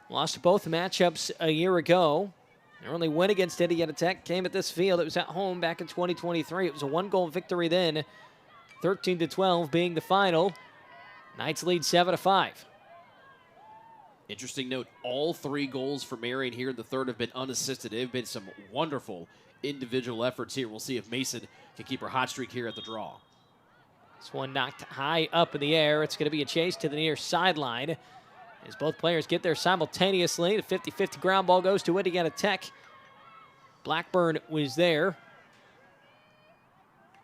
Lost both matchups a year ago. Their only win against Indiana Tech came at this field. It was at home back in 2023. It was a 1-goal victory then, 13-12 being the final. Knights lead 7-5. Interesting note, all 3 goals for Marian here in the third have been unassisted. They've been some wonderful individual efforts here. We'll see if Mason can keep her hot streak here at the draw. This one knocked high up in the air. It's going to be a chase to the near sideline as both players get there simultaneously. The 50-50 ground ball goes to Indiana Tech. Blackburn was there.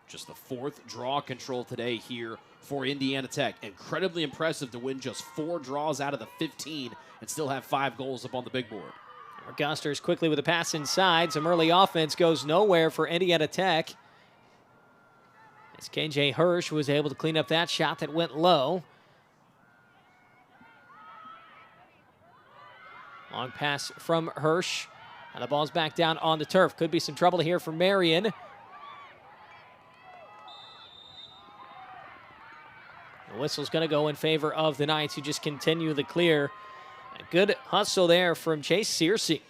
Just the 4th draw control today here for Indiana Tech. Incredibly impressive to win just 4 draws out of the 15 and still have 5 goals up on the big board. Gusters quickly with a pass inside. Some early offense goes nowhere for Indiana Tech, as KJ Hirsch was able to clean up that shot that went low. Long pass from Hirsch. And the ball's back down on the turf. Could be some trouble here for Marian. The whistle's going to go in favor of the Knights, who just continue the clear. A good hustle there from Chase Searcy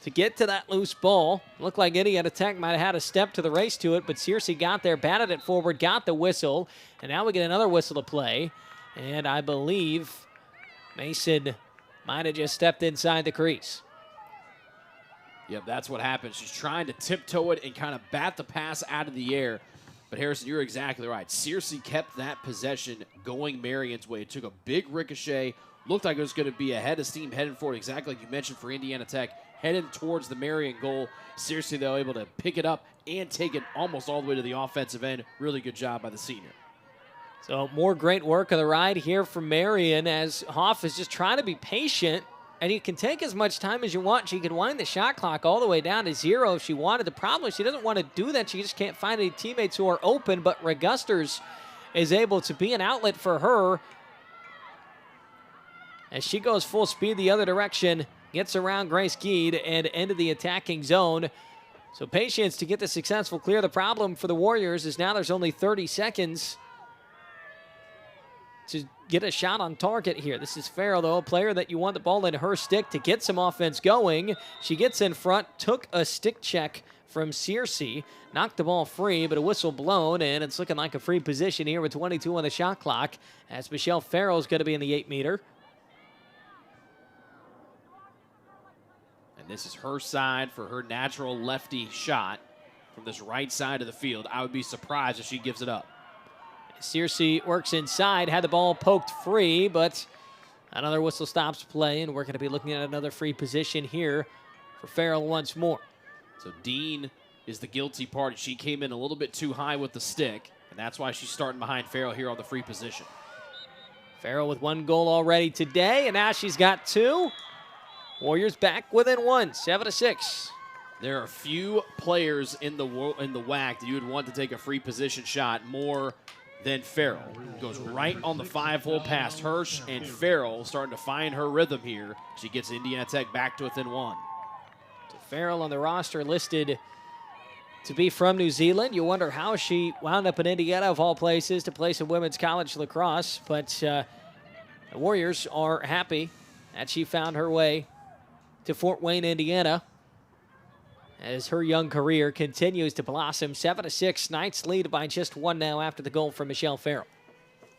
to get to that loose ball. Looked like Indiana Tech might have had a step to the race to it, but Searcy got there, batted it forward, got the whistle, and now we get another whistle to play. And I believe Mason might have just stepped inside the crease. Yep, that's what happened. She's trying to tiptoe it and kind of bat the pass out of the air. But Harrison, you're exactly right. Searcy kept that possession going Marian's way. It took a big ricochet. Looked like it was going to be a head of steam heading forward, exactly like you mentioned for Indiana Tech, heading towards the Marian goal. Searcy, though, able to pick it up and take it almost all the way to the offensive end. Really good job by the senior. So more great work of the ride here from Marian, as Hoff is just trying to be patient. And you can take as much time as you want. She can wind the shot clock all the way down to 0 if she wanted. The problem is she doesn't want to do that. She just can't find any teammates who are open. But Regusters is able to be an outlet for her as she goes full speed the other direction, gets around Grace Geed and into the attacking zone. So patience to get the successful clear. The problem for the Warriors is now there's only 30 seconds to get a shot on target here. This is Farrell, though, a player that you want the ball in her stick to get some offense going. She gets in front, took a stick check from Searcy, knocked the ball free, but a whistle blown, and it's looking like a free position here with 22 on the shot clock, as Michelle Farrell is going to be in the 8-meter. And this is her side for her natural lefty shot from this right side of the field. I would be surprised if she gives it up. Searcy works inside, had the ball poked free, but another whistle stops play, and we're going to be looking at another free position here for Farrell once more. So Dean is the guilty party. She came in a little bit too high with the stick, and that's why she's starting behind Farrell here on the free position. Farrell with 1 goal already today, and now she's got 2. Warriors back within 1, 7-6. There are few players in the WLAC that you would want to take a free position shot more than Farrell. Goes right on the 5-hole past Hirsch, and Farrell starting to find her rhythm here. She gets Indiana Tech back to within 1. So Farrell on the roster listed to be from New Zealand. You wonder how she wound up in Indiana, of all places, to play some women's college lacrosse. But the Warriors are happy that she found her way to Fort Wayne, Indiana, as her young career continues to blossom. 7-6, Knights lead by just 1 now after the goal from Michelle Farrell.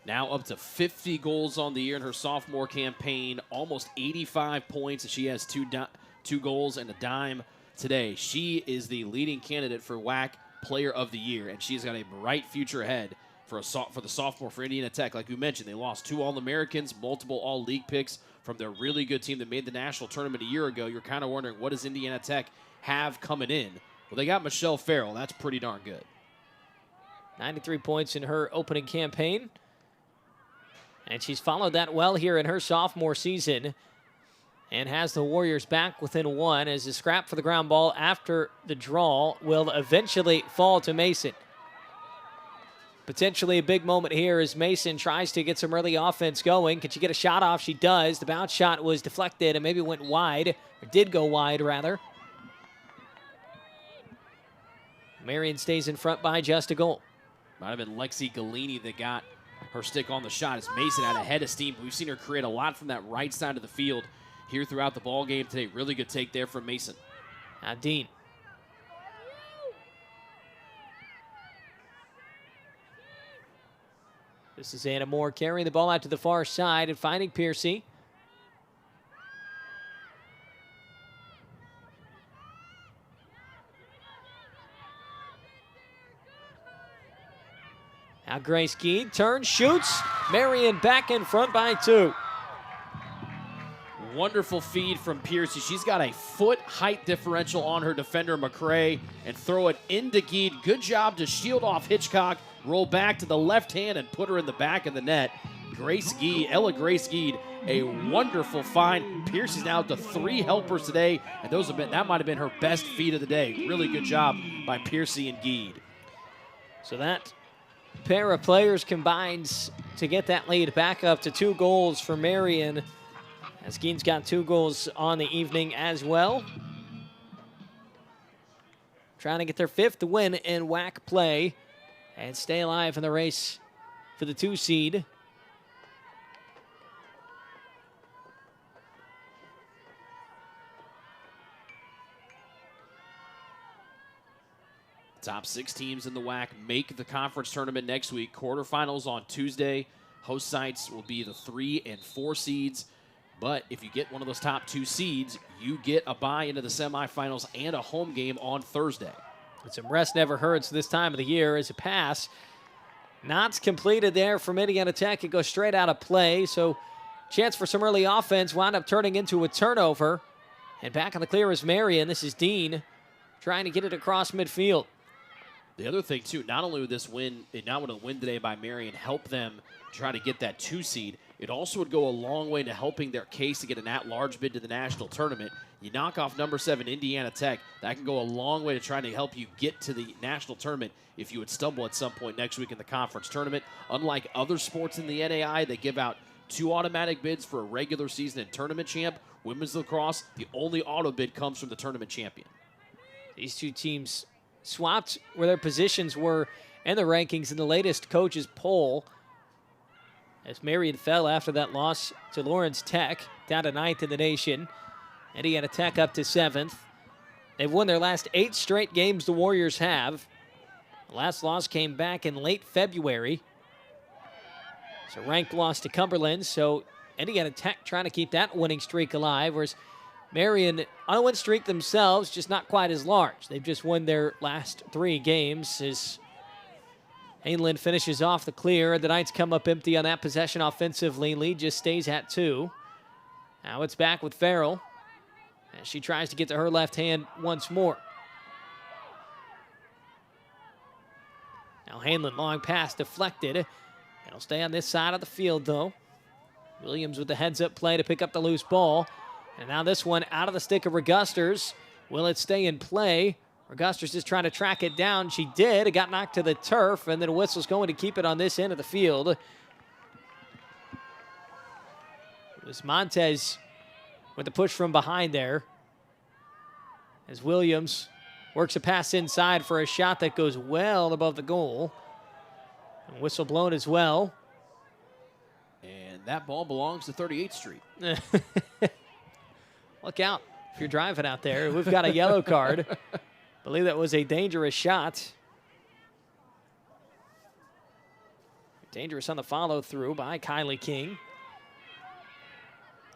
Now up to 50 goals on the year in her sophomore campaign, almost 85 points, and she has 2 goals and a dime today. She is the leading candidate for WLAC Player of the Year, and she's got a bright future ahead for the sophomore for Indiana Tech. Like you mentioned, they lost 2 All-Americans, multiple All-League picks from their really good team that made the national tournament a year ago. You're kind of wondering, what does Indiana Tech have coming in? Well, they got Michelle Farrell. That's pretty darn good. 93 points in her opening campaign. And she's followed that well here in her sophomore season and has the Warriors back within 1, as the scrap for the ground ball after the draw will eventually fall to Mason. Potentially a big moment here as Mason tries to get some early offense going. Can she get a shot off? She does. The bounce shot was deflected and maybe went wide, or did go wide, rather. Marian stays in front by just a goal. Might have been Lexi Galini that got her stick on the shot, as Mason had a head of steam. We've seen her create a lot from that right side of the field here throughout the ball game today. Really good take there from Mason. Now Dean. This is Anna Moore carrying the ball out to the far side and finding Piercy. Now Grace Geed turns, shoots. Marian back in front by 2. wonderful feed from Piercy. She's got a foot height differential on her defender, McCray, and throw it into Geed. Good job to shield off Hitchcock, roll back to the left hand, and put her in the back of the net. Ella Grace Geed, a wonderful find. Piercy's now up to 3 helpers today, and that might have been her best feed of the day. Really good job by Piercy and Geed. So that pair of players combines to get that lead back up to 2 goals for Marian, as Geed's got 2 goals on the evening as well. Trying to get their 5th win in WAC play and stay alive in the race for the 2 seed. Top 6 teams in the WAC make the conference tournament next week. Quarterfinals on Tuesday. Host sites will be the 3 and 4 seeds. But if you get one of those top 2 seeds, you get a bye into the semifinals and a home game on Thursday. And some rest never hurts this time of the year as a pass. Not completed there from Indiana Tech. It goes straight out of play. So chance for some early offense wound up turning into a turnover. And back on the clear is Marian. This is Dean trying to get it across midfield. The other thing, too, not only would this win, not would a win today by Marian help them try to get that 2 seed, it also would go a long way to helping their case to get an at-large bid to the national tournament. You knock off number 7 Indiana Tech, that can go a long way to trying to help you get to the national tournament if you would stumble at some point next week in the conference tournament. Unlike other sports in the NAIA, they give out 2 automatic bids for a regular season and tournament champ. Women's lacrosse, the only auto bid comes from the tournament champion. These 2 teams swapped where their positions were in the rankings in the latest coaches poll, as Marian fell after that loss to Lawrence Tech, down to 9th in the nation. Indiana Tech up to 7th. They've won their last 8 straight games, the Warriors have. The last loss came back in late February. It's a ranked loss to Cumberland, so Indiana Tech trying to keep that winning streak alive, whereas Marian on a win streak themselves, just not quite as large. They've just won their last 3 games as Hainland finishes off the clear. The Knights come up empty on that possession offensively. Lead just stays at 2. Now it's back with Farrell as she tries to get to her left hand once more. Now Hainland, long pass deflected. It'll stay on this side of the field, though. Williams with the heads-up play to pick up the loose ball. And now this one out of the stick of Regusters. Will it stay in play? Regusters is trying to track it down. She did. It got knocked to the turf, and then a whistle's going to keep it on this end of the field. It was Montez with the push from behind there, as Williams works a pass inside for a shot that goes well above the goal. And whistle blown as well. And that ball belongs to 38th Street. Look out if you're driving out there. We've got a yellow card. Believe that was a dangerous shot. Dangerous on the follow-through by Kylie King.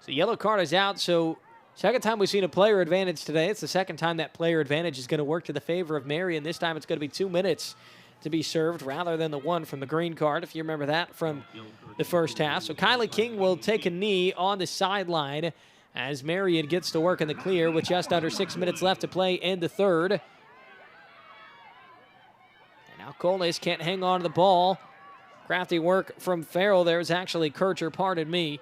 So yellow card is out, so second time we've seen a player advantage today. It's the second time that player advantage is going to work to the favor of Marian. This time it's going to be 2 minutes to be served rather than the 1 from the green card, if you remember that from the first half. So Kylie King will take a knee on the sideline as Marian gets to work in the clear with just under 6 minutes left to play in the third. And now Coles can't hang on to the ball. Crafty work from Farrell. There's actually Kircher, pardon me,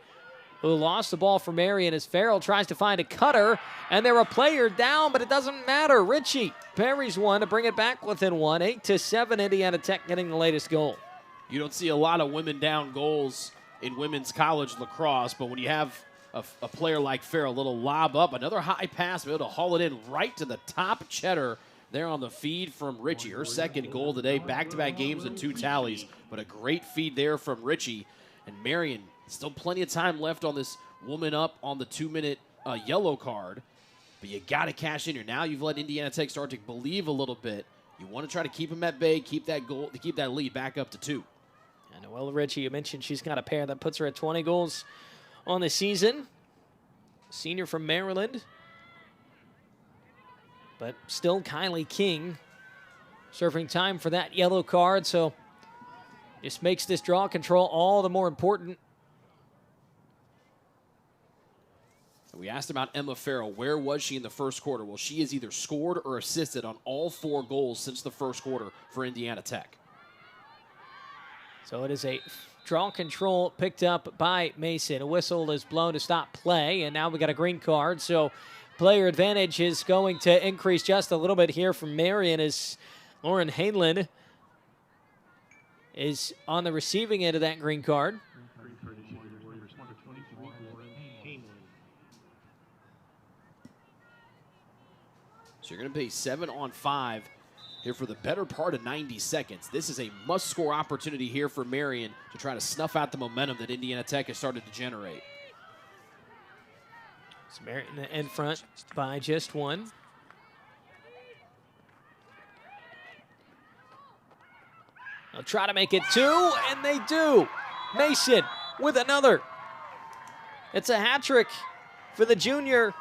who lost the ball for Marian as Farrell tries to find a cutter, and they're a player down, but it doesn't matter. Ritchie parries one to bring it back within 1. 8-7, Indiana Tech getting the latest goal. You don't see a lot of women down goals in women's college lacrosse, but when you have a player like Farrell, a little lob up, another high pass, able to haul it in right to the top cheddar there on the feed from Ritchie. Her second goal today, back-to-back games and 2 tallies, but a great feed there from Ritchie. And Marian, still plenty of time left on this woman up on the 2-minute yellow card, but you got to cash in here. Now you've let Indiana Tech start to believe a little bit. You want to try to keep them at bay, keep that goal, to keep that lead back up to 2. And Noelle Ritchie, you mentioned she's got a pair that puts her at 20 goals on the season. Senior from Maryland. But still Kylie King serving time for that yellow card, so just makes this draw control all the more important. We asked about Emma Farrell. Where was she in the first quarter? Well, she has either scored or assisted on all 4 goals since the first quarter for Indiana Tech. So it is a draw control picked up by Mason. A whistle is blown to stop play, and now we got a green card. So player advantage is going to increase just a little bit here from Marian as Lauren Hanlon is on the receiving end of that green card. So you're going to play 7-on-5 here for the better part of 90 seconds. This is a must-score opportunity here for Marian to try to snuff out the momentum that Indiana Tech has started to generate. So Marian in front by just 1. They'll try to make it 2, and they do. Mason with another. It's a hat trick for the junior.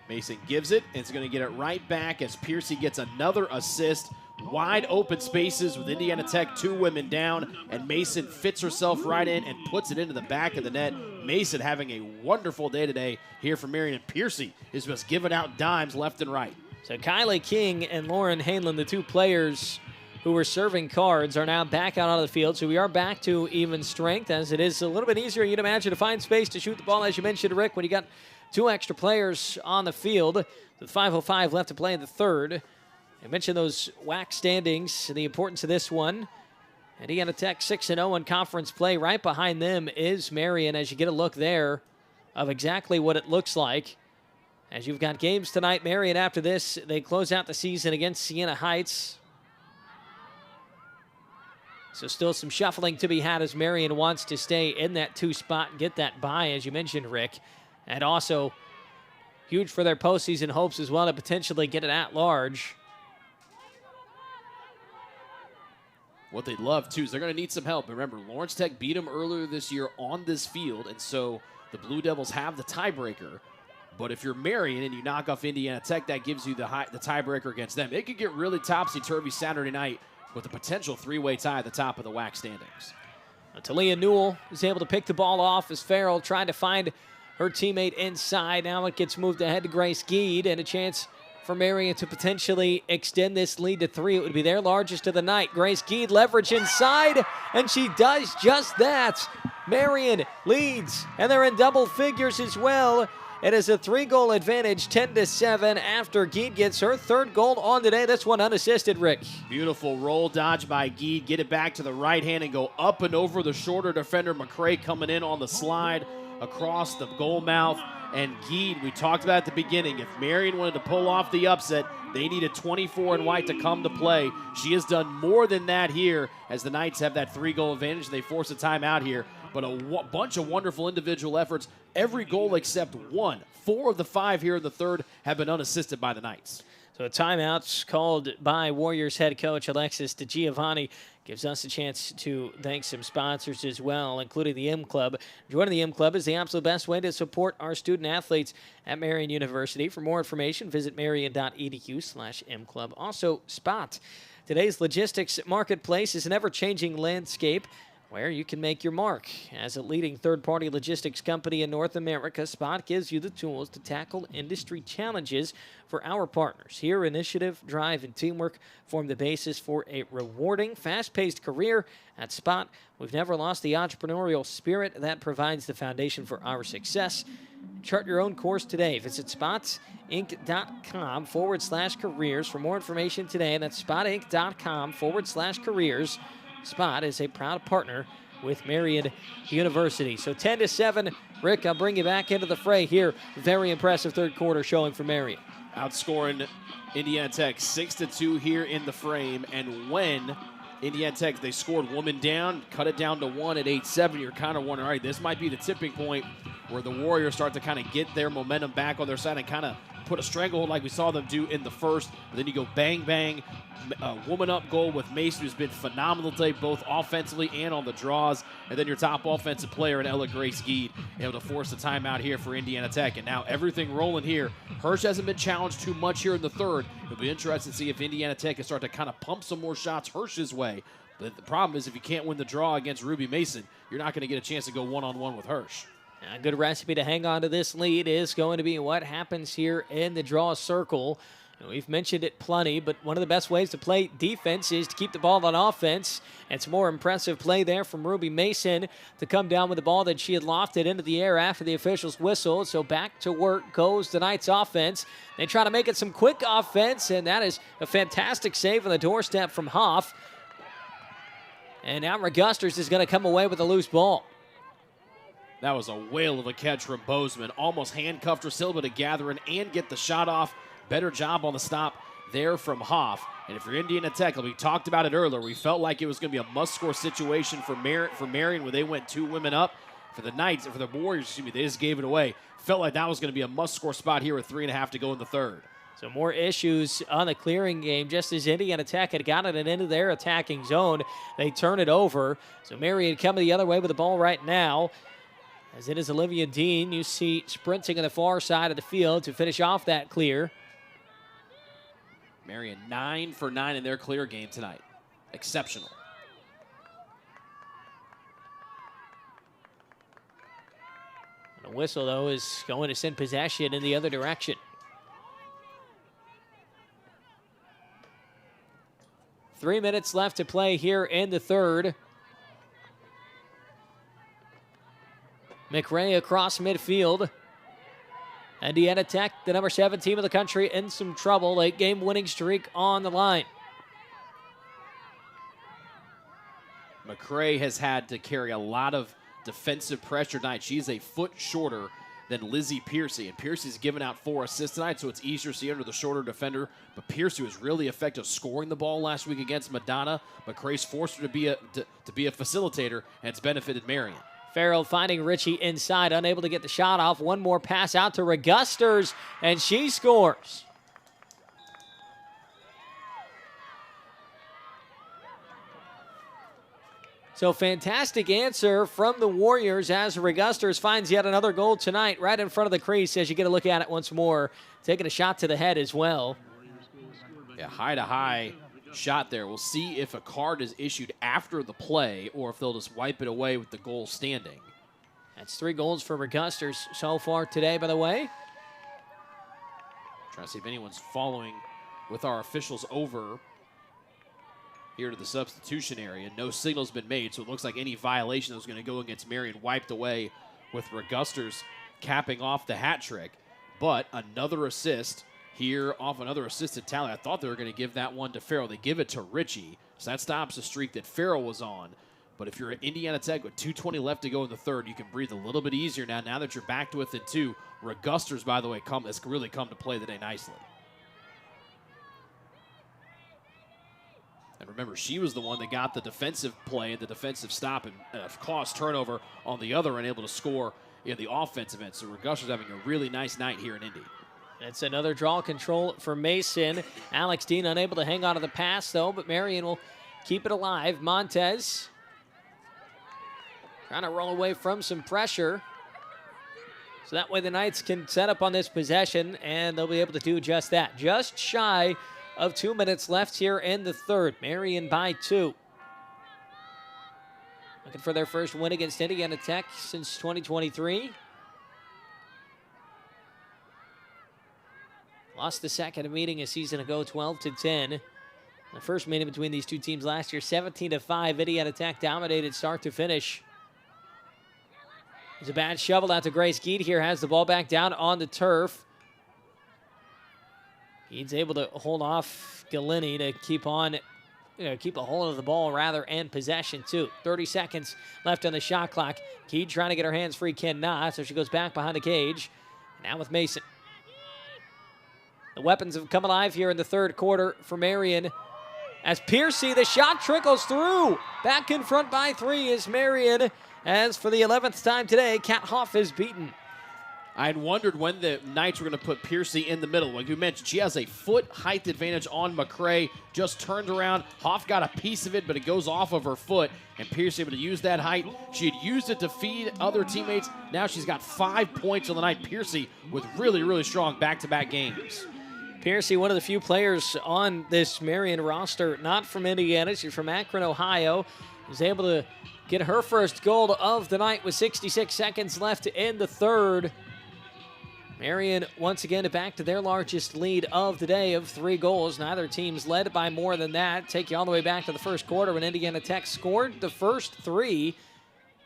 Mason gives it, and is going to get it right back as Piercy gets another assist. Wide open spaces with Indiana Tech, 2 women down, and Mason fits herself right in and puts it into the back of the net. Mason having a wonderful day today here for Marian, and Piercy is just giving out dimes left and right. So Kylie King and Lauren Hanlon, the 2 players who were serving cards, are now back out on the field. So we are back to even strength, as it is a little bit easier, you'd imagine, to find space to shoot the ball, as you mentioned, Rick, when you got 2 extra players on the field with 5:05 left to play in the third. I mentioned those WLAX standings and the importance of this one. Indiana Tech 6-0 in conference play. Right behind them is Marian, as you get a look there of exactly what it looks like. As you've got games tonight, Marian, after this, they close out the season against Siena Heights. So still some shuffling to be had as Marian wants to stay in that 2 spot and get that bye, as you mentioned, Rick. And also huge for their postseason hopes as well to potentially get it at large. What they'd love, too, is they're going to need some help. Remember, Lawrence Tech beat them earlier this year on this field, and so the Blue Devils have the tiebreaker. But if you're Marian and you knock off Indiana Tech, that gives you the tiebreaker against them. It could get really topsy-turvy Saturday night with a potential 3-way tie at the top of the WLAX standings. Talia Newell is able to pick the ball off as Farrell trying to find her teammate inside. Now it gets moved ahead to Grace Geed, and a chance for Marian to potentially extend this lead to 3. It would be their largest of the night. Grace Geed leverage inside, and she does just that. Marian leads, and they're in double figures as well. It is a 3-goal advantage, 10-7, after Geed gets her 3rd goal on today. This one unassisted, Rick. Beautiful roll dodge by Geed. Get it back to the right hand and go up and over the shorter defender. McCray coming in on the slide across the goal mouth. And Geed, we talked about at the beginning, if Marian wanted to pull off the upset, they needed 24 in white to come to play. She has done more than that here as the Knights have that 3-goal advantage. They force a timeout here. But a bunch of wonderful individual efforts. Every goal except 1. 4 of the 5 here in the third have been unassisted by the Knights. So a timeout called by Warriors head coach Alexis DeGiovanni gives us a chance to thank some sponsors as well, including the M Club. Joining the M Club is the absolute best way to support our student athletes at Marian University. For more information, visit marian.edu/M Club. Also, Spot. Today's logistics marketplace is an ever-changing landscape where you can make your mark. As a leading third-party logistics company in North America, Spot gives you the tools to tackle industry challenges for our partners. Here, initiative, drive, and teamwork form the basis for a rewarding, fast-paced career. At Spot, we've never lost the entrepreneurial spirit that provides the foundation for our success. Chart your own course today. Visit spotinc.com/careers for more information today. That's spotinc.com/careers. Spot is a proud partner with Marian University. So 10-7, Rick, I'll bring you back into the fray here. Very impressive third quarter showing for Marian. Outscoring Indiana Tech 6-2 here in the frame. And when Indiana Tech, they scored woman down, cut it down to 1 at 8-7, you're kind of wondering, all right, this might be the tipping point where the Warriors start to kind of get their momentum back on their side and kind of put a stranglehold like we saw them do in the first. But then you go bang, bang, woman-up goal with Mason, who's been phenomenal today, both offensively and on the draws. And then your top offensive player in Ella Grace Geed, able to force the timeout here for Indiana Tech. And now everything rolling here. Hirsch hasn't been challenged too much here in the third. It'll be interesting to see if Indiana Tech can start to kind of pump some more shots Hirsch's way. But the problem is if you can't win the draw against Ruby Mason, you're not going to get a chance to go one-on-one with Hirsch. A good recipe to hang on to this lead is going to be what happens here in the draw circle. We've mentioned it plenty, but one of the best ways to play defense is to keep the ball on offense. It's more impressive play there from Ruby Mason to come down with the ball that she had lofted into the air after the officials whistled. So back to work goes the Knights offense. They try to make it some quick offense, and that is a fantastic save on the doorstep from Hoff. And now Regusters is going to come away with a loose ball. That was a whale of a catch from Bozeman. Almost handcuffed Rosilva to gather in and get the shot off. Better job on the stop there from Hoff. And if you're Indiana Tech, we talked about it earlier, we felt like it was going to be a must-score situation for Marian where they went 2 women up. For the Knights, for the Warriors, they just gave it away. Felt like that was going to be a must-score spot here with 3.5 to go in the third. So more issues on the clearing game. Just as Indiana Tech had gotten it into their attacking zone, they turn it over. So Marian coming the other way with the ball right now. As it is Olivia Dean, you see sprinting on the far side of the field to finish off that clear. Marian 9 for 9 in their clear game tonight. Exceptional. And the whistle, though, is going to send possession in the other direction. 3 minutes left to play here in the third. McRae across midfield. Indiana Tech, the number 7 team of the country, in some trouble. 8-game winning streak on the line. McRae has had to carry a lot of defensive pressure tonight. She's a foot shorter than Lizzie Piercy, and Piercy's given out 4 assists tonight, so it's easier to see under the shorter defender. But Piercy was really effective scoring the ball last week against Madonna. McRae's forced her to be a facilitator, and it's benefited Marian. Farrell finding Ritchie inside, unable to get the shot off. One more pass out to Regusters, and she scores. So fantastic answer from the Warriors as Regusters finds yet another goal tonight right in front of the crease as you get a look at it once more. Taking a shot to the head as well. Yeah, high-to-high shot there. We'll see if a card is issued after the play or if they'll just wipe it away with the goal standing. That's 3 goals for Regusters so far today, by the way. Trying to see if anyone's following with our officials over here to the substitution area. No signal's been made, so it looks like any violation that was going to go against Marian wiped away with Regusters capping off the hat trick. But another assist here off another assisted tally. I thought they were going to give that one to Farrell. They give it to Ritchie, so that stops the streak that Farrell was on. But if you're at Indiana Tech with 2:20 left to go in the third, you can breathe a little bit easier now that you're back to within 2. Regusters, by the way, has really come to play today nicely. And remember, she was the one that got the defensive play and the defensive stop and caused turnover on the other and able to score in the offensive end. So Regusters having a really nice night here in Indy. It's another draw control for Mason. Alex Dean unable to hang on to the pass, though, but Marian will keep it alive. Montez trying to roll away from some pressure. So that way the Knights can set up on this possession, and they'll be able to do just that. Just shy of 2 minutes left here in the third. Marian by 2. Looking for their first win against Indiana Tech since 2023. Lost the second meeting a season ago, 12-10. The first meeting between these two teams last year, 17-5. Indiana Tech dominated start to finish. There's a bad shovel out to Grace Geed here. Has the ball back down on the turf. He's able to hold off Galini to keep a hold of the ball rather and possession too. 30 seconds left on the shot clock. Geed trying to get her hands free, cannot, so she goes back behind the cage. Now with Mason. The weapons have come alive here in the third quarter for Marian. As Piercy, the shot trickles through. Back in front by 3 is Marian. As for the 11th time today, Kat Hoff is beaten. I had wondered when the Knights were going to put Piercy in the middle. Like you mentioned, she has a foot height advantage on McRae. Just turned around. Hoff got a piece of it, but it goes off of her foot. And Piercy able to use that height. She had used it to feed other teammates. Now she's got 5 points on the night. Piercy with really, really strong back-to-back games. Piercy, one of the few players on this Marian roster, not from Indiana. She's from Akron, Ohio. Was able to get her first goal of the night with 66 seconds left in the third. Marian once again back to their largest lead of the day of 3 goals. Neither team's led by more than that. Take you all the way back to the first quarter when Indiana Tech scored the first 3.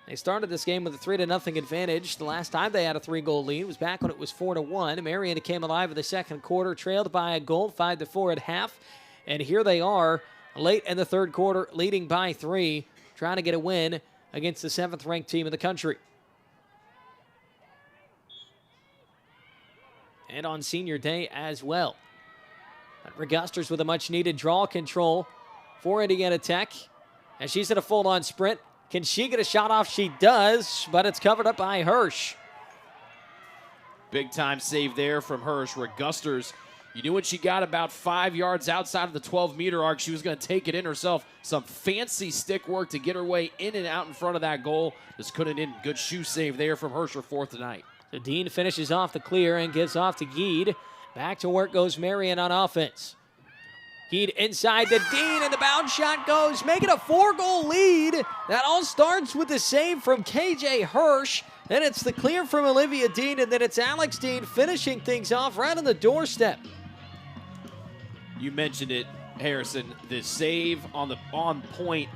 They started this game with a 3-0 advantage. The last time they had a 3-goal lead was back when it was 4-1. Marian came alive in the second quarter, trailed by a goal, 5-4 at half. And here they are, late in the third quarter, leading by 3, trying to get a win against the 7th-ranked team in the country. And on senior day as well. Regusters with a much-needed draw control for Indiana Tech. And she's in a full-on sprint. Can she get a shot off? She does, but it's covered up by Hirsch. Big time save there from Hirsch. Regusters, you knew when she got about 5 yards outside of the 12-meter arc, she was going to take it in herself. Some fancy stick work to get her way in and out in front of that goal. Just couldn't in. Good shoe save there from Hirsch, her 4th tonight. So Dean finishes off the clear and gives off to Geed. Back to work goes Marian on offense. Geed inside the Dean, and the bounce shot goes, making a 4-goal lead. That all starts with the save from KJ Hirsch. Then it's the clear from Olivia Dean, and then it's Alex Dean finishing things off right on the doorstep. You mentioned it, Harrison. The save on point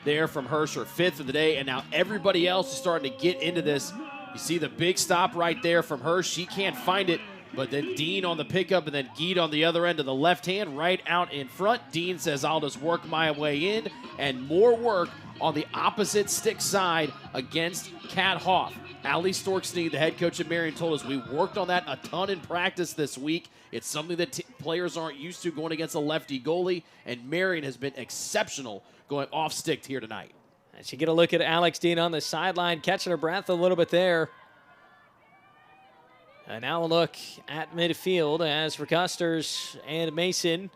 there from Hirsch, her 5th of the day, and now everybody else is starting to get into this. You see the big stop right there from Hirsch. She can't find it. But then Dean on the pickup, and then Geed on the other end of the left hand, right out in front. Dean says, I'll just work my way in, and more work on the opposite stick side against Kat Hoff. Allie Storksney, the head coach of Marian, told us we worked on that a ton in practice this week. It's something that players aren't used to going against a lefty goalie, and Marian has been exceptional going off stick here tonight. And she get a look at Alex Dean on the sideline, catching her breath a little bit there. And now a look at midfield as Regusters and Mason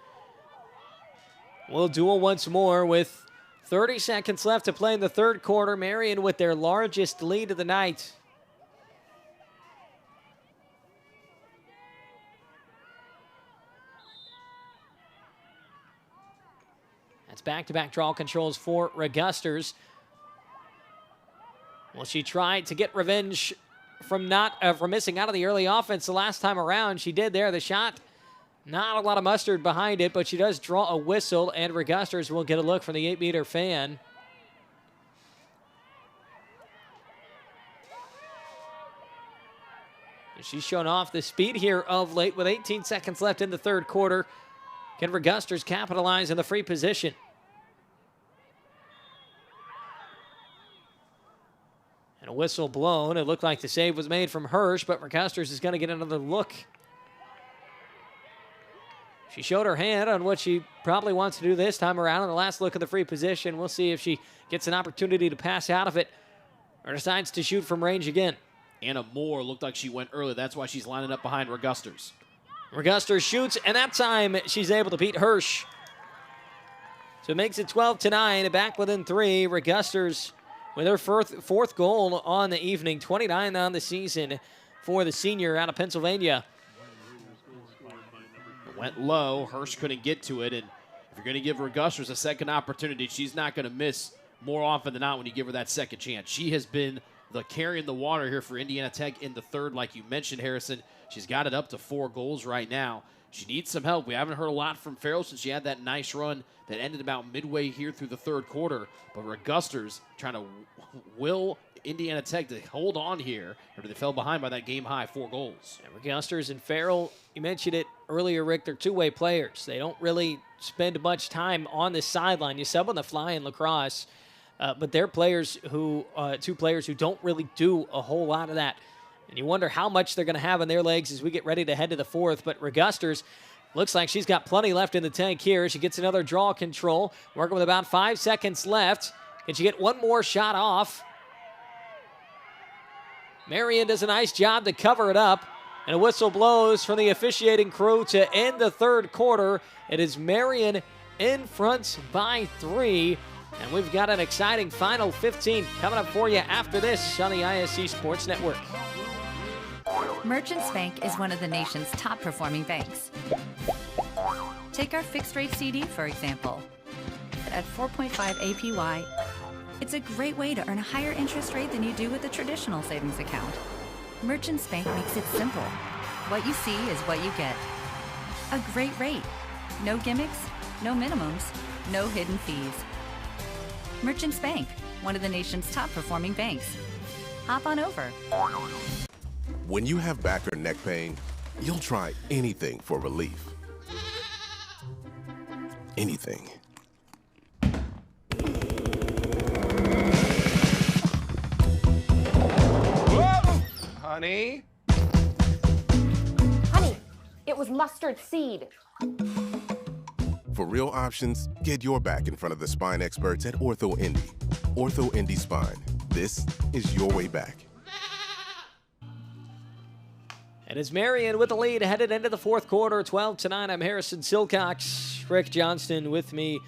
will duel once more with 30 seconds left to play in the third quarter. Marian with their largest lead of the night. That's back-to-back draw controls for Regusters. Will she try to get revenge from missing out of the early offense the last time around? She did there. The shot, not a lot of mustard behind it, but she does draw a whistle, and Regusters will get a look from the 8-meter fan. She's shown off the speed here of late with 18 seconds left in the third quarter. Can Regusters capitalize in the free position? And a whistle blown. It looked like the save was made from Hirsch, but Regusters is going to get another look. She showed her hand on what she probably wants to do this time around on the last look of the free position. We'll see if she gets an opportunity to pass out of it or decides to shoot from range again. Anna Moore looked like she went early. That's why she's lining up behind Regusters. Regusters shoots, and that time she's able to beat Hirsch. So it makes it 12-9, back within 3. Regusters with her fourth goal on the evening, 29 on the season for the senior out of Pennsylvania. It went low. Hirsch couldn't get to it, and if you're going to give Regusters a second opportunity, she's not going to miss more often than not when you give her that second chance. She has been the carrying the water here for Indiana Tech in the third, like you mentioned, Harrison. She's got it up to 4 goals right now. She needs some help. We haven't heard a lot from Farrell since she had that nice run that ended about midway here through the third quarter. But Regusters trying to will Indiana Tech to hold on here after they fell behind by that game-high 4 goals. And Regusters and Farrell, you mentioned it earlier, Rick, they're two-way players. They don't really spend much time on the sideline. You sub on the fly in lacrosse, but they're players who, two players who don't really do a whole lot of that. And you wonder how much they're going to have in their legs as we get ready to head to the fourth. But Regusters looks like she's got plenty left in the tank here. She gets another draw control, working with about 5 seconds left. Can she get one more shot off? Marian does a nice job to cover it up. And a whistle blows from the officiating crew to end the third quarter. It is Marian in front by 3. And we've got an exciting final 15 coming up for you after this on the ISC Sports Network. Merchants Bank is one of the nation's top performing banks. Take our fixed rate CD, for example. At 4.5 APY, it's a great way to earn a higher interest rate than you do with a traditional savings account. Merchants Bank makes it simple. What you see is what you get. A great rate. No gimmicks, no minimums, no hidden fees. Merchants Bank, one of the nation's top performing banks. Hop on over. When you have back or neck pain, you'll try anything for relief. Anything. Honey? Honey, it was mustard seed. For real options, get your back in front of the spine experts at Ortho Indy. Ortho Indy Spine. This is your way back. And it's Marian with the lead headed into the fourth quarter, 12-9. I'm Harrison Silcox. Rick Johnston with me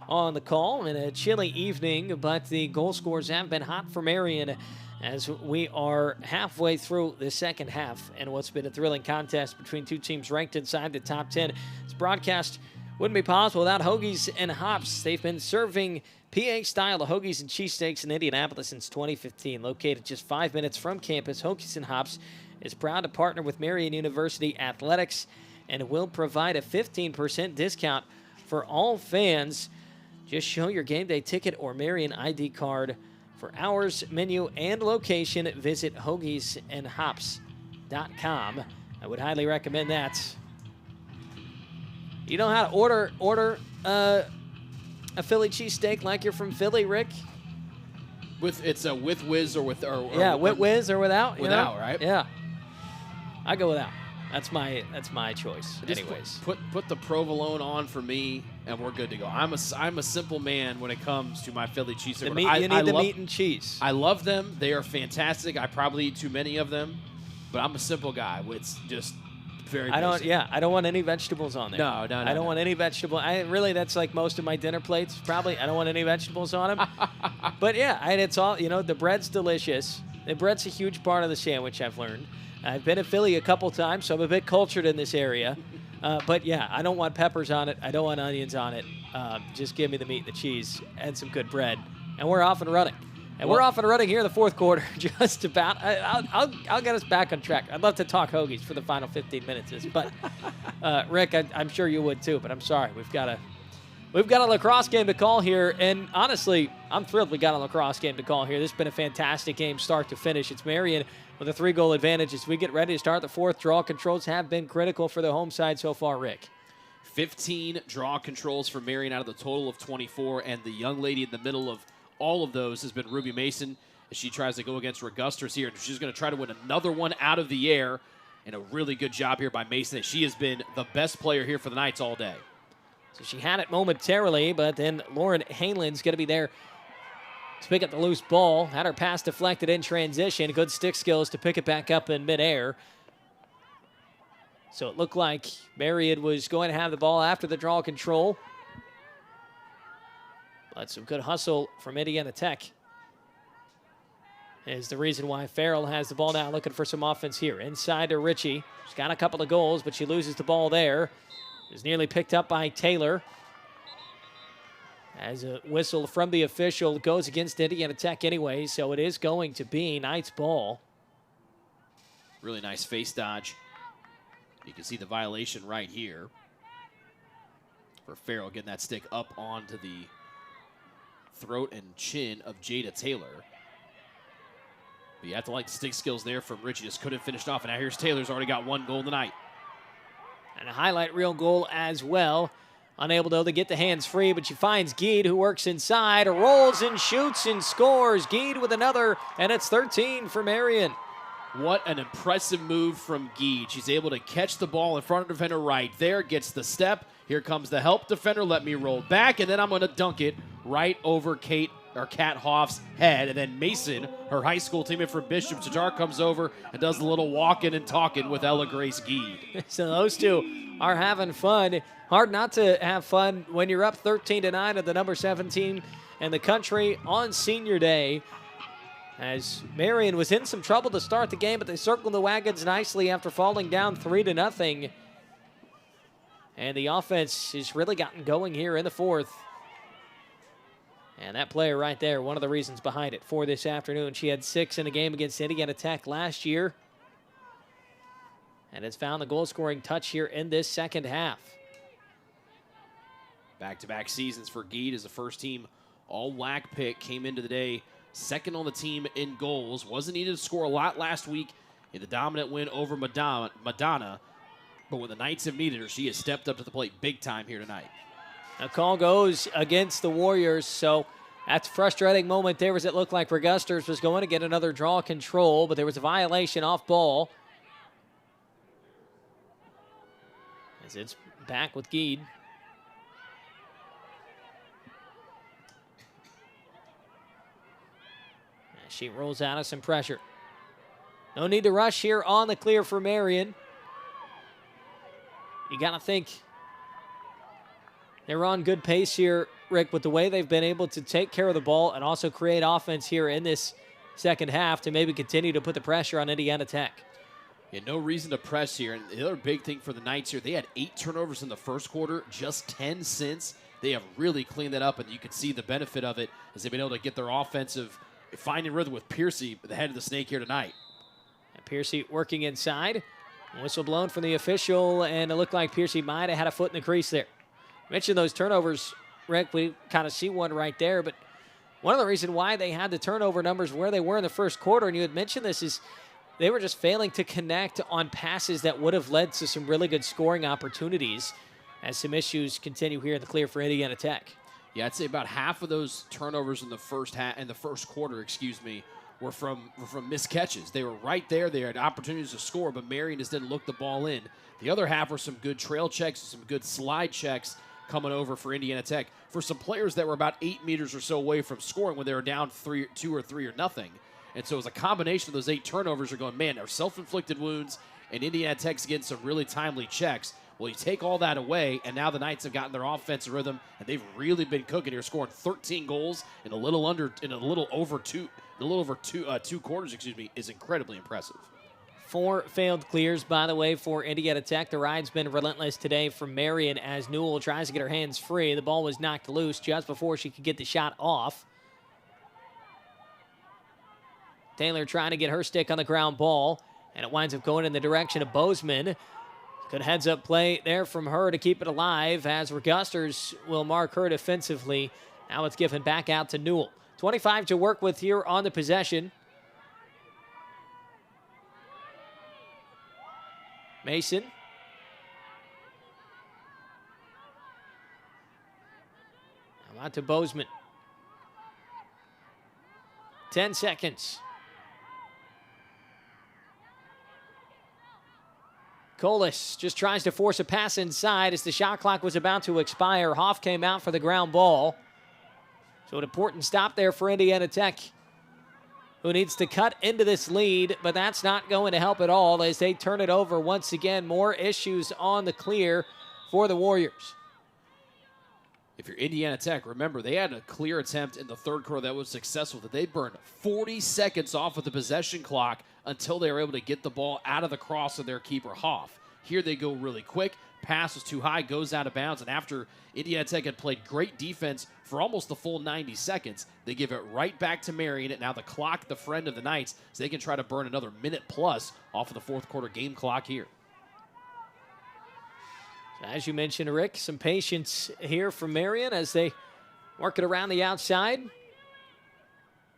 on the call in a chilly evening, but the goal scores have been hot for Marian as we are halfway through the second half and what's been a thrilling contest between two teams ranked inside the top 10. This broadcast wouldn't be possible without Hoagies and Hops. They've been serving PA-style hoagies and cheesesteaks in Indianapolis since 2015. Located just 5 minutes from campus, Hoagies and Hops is proud to partner with Marian University Athletics and will provide a 15% discount for all fans. Just show your game day ticket or Marian ID card. For hours, menu, and location, visit hoagiesandhops.com. I would highly recommend that. You know how to order a Philly cheesesteak like you're from Philly, Rick? It's a with whiz or with with whiz or without. Without, you know? right? Yeah, I go without. That's my choice. Just anyways, put the provolone on for me, and we're good to go. I'm a simple man when it comes to my Philly cheesesteak. You need the meat and cheese. I love them. They are fantastic. I probably eat too many of them, but I'm a simple guy. It's just very basic. I don't want any vegetables on there. No. I don't want any vegetable. That's like most of my dinner plates. Probably I don't want any vegetables on them. But yeah, and it's all the bread's delicious. The bread's a huge part of the sandwich. I've learned. I've been to Philly a couple times, so I'm a bit cultured in this area. But yeah, I don't want peppers on it. I don't want onions on it. Just give me the meat and the cheese and some good bread, and we're off and running. And we're off and running here in the fourth quarter, just about. I'll get us back on track. I'd love to talk hoagies for the final 15 minutes, but Rick, I'm sure you would too. But I'm sorry, we've got a lacrosse game to call here, and honestly, I'm thrilled we got a lacrosse game to call here. This has been a fantastic game, start to finish. It's Marian with a 3-goal advantage as we get ready to start the fourth. Draw controls have been critical for the home side so far, Rick. 15 draw controls for Marian out of the total of 24, and the young lady in the middle of all of those has been Ruby Mason as she tries to go against Regusters here. And she's going to try to win another one out of the air, and a really good job here by Mason. She has been the best player here for the Knights all day. So she had it momentarily, but then Lauren Hanlon's going to be there to pick up the loose ball. Had her pass deflected in transition. Good stick skills to pick it back up in midair. So it looked like Marian was going to have the ball after the draw control. But some good hustle from Indiana Tech is the reason why Farrell has the ball now, looking for some offense here. Inside to Ritchie. She's got a couple of goals, but she loses the ball there. Is nearly picked up by Taylor. As a whistle from the official goes against Indiana Tech anyway, so it is going to be Knights ball. Really nice face dodge. You can see the violation right here for Farrell getting that stick up onto the throat and chin of Jada Taylor. But you have to like the stick skills there from Ritchie. Just couldn't finish off. And now here's Taylor's already got one goal tonight. And a highlight reel goal as well. Unable, though, to get the hands free, but she finds Geed, who works inside, rolls and shoots and scores. Geed with another, and it's 13 for Marian. What an impressive move from Geed. She's able to catch the ball in front of defender right there, gets the step. Here comes the help defender. Let me roll back, and then I'm going to dunk it right over Kat Hoff's head. And then Mason, her high school teammate from Bishop Tatar, comes over and does a little walking and talking with Ella Grace Geed. So those two are having fun. Hard not to have fun when you're up 13-9 at the number 17 in the country on senior day. as Marian was in some trouble to start the game, but they circled the wagons nicely after falling down 3-0. And the offense has really gotten going here in the fourth. And that player right there, one of the reasons behind it for this afternoon. She had 6 in a game against Indiana Tech last year. And has found the goal-scoring touch here in this second half. Back-to-back seasons for Geed as a first-team all-WLAC pick. Came into the day second on the team in goals. Wasn't needed to score a lot last week in the dominant win over Madonna. But when the Knights have needed her, she has stepped up to the plate big time here tonight. A call goes against the Warriors, so that's a frustrating moment there as it looked like Regusters was going to get another draw control, but there was a violation off ball. As it's back with Geed. As she rolls out of some pressure. No need to rush here on the clear for Marian. You got to think they're on good pace here, Rick, with the way they've been able to take care of the ball and also create offense here in this second half to maybe continue to put the pressure on Indiana Tech. Yeah, no reason to press here. And the other big thing for the Knights here, they had 8 turnovers in the first quarter, just 10 since. They have really cleaned that up, and you can see the benefit of it as they've been able to get their offensive finding rhythm with Piercy, the head of the snake here tonight. And Piercy working inside. Whistle blown from the official, and it looked like Piercy might have had a foot in the crease there. Mentioned those turnovers, Rick. We kind of see one right there, but one of the reasons why they had the turnover numbers where they were in the first quarter, and you had mentioned this, is they were just failing to connect on passes that would have led to some really good scoring opportunities as some issues continue here in the clear for Indiana Tech. Yeah, I'd say about half of those turnovers in the first quarter, were from missed catches. They were right there. They had opportunities to score, but Marian just didn't look the ball in. The other half were some good trail checks, some good slide checks coming over for Indiana Tech for some players that were about 8 meters or so away from scoring when they were down 2 or 3 or nothing. And so it was a combination of those 8 turnovers. You're going, man, they're self-inflicted wounds, and Indiana Tech's getting some really timely checks. Well, you take all that away, and now the Knights have gotten their offensive rhythm, and they've really been cooking here, scoring 13 goals in a little over two quarters, is incredibly impressive. 4 failed clears, by the way, for Indiana Tech. The ride's been relentless today from Marian as Newell tries to get her hands free. The ball was knocked loose just before she could get the shot off. Taylor trying to get her stick on the ground ball, and it winds up going in the direction of Bozeman. Good heads-up play there from her to keep it alive as Regusters will mark her defensively. Now it's given back out to Newell. 25 to work with here on the possession. Mason. Now out to Bozeman. 10 seconds. Colas just tries to force a pass inside as the shot clock was about to expire. Hoff came out for the ground ball. So an important stop there for Indiana Tech, who needs to cut into this lead, but that's not going to help at all as they turn it over once again. More issues on the clear for the Warriors. If you're Indiana Tech, remember, they had a clear attempt in the third quarter that was successful, that they burned 40 seconds off of the possession clock until they were able to get the ball out of the cross of their keeper, Hoff. Here they go really quick. Pass was too high, goes out of bounds, and after Indiana Tech had played great defense for almost the full 90 seconds, they give it right back to Marian. And now the clock, the friend of the Knights, so they can try to burn another minute plus off of the fourth quarter game clock here. As you mentioned, Rick, some patience here from Marian as they work it around the outside.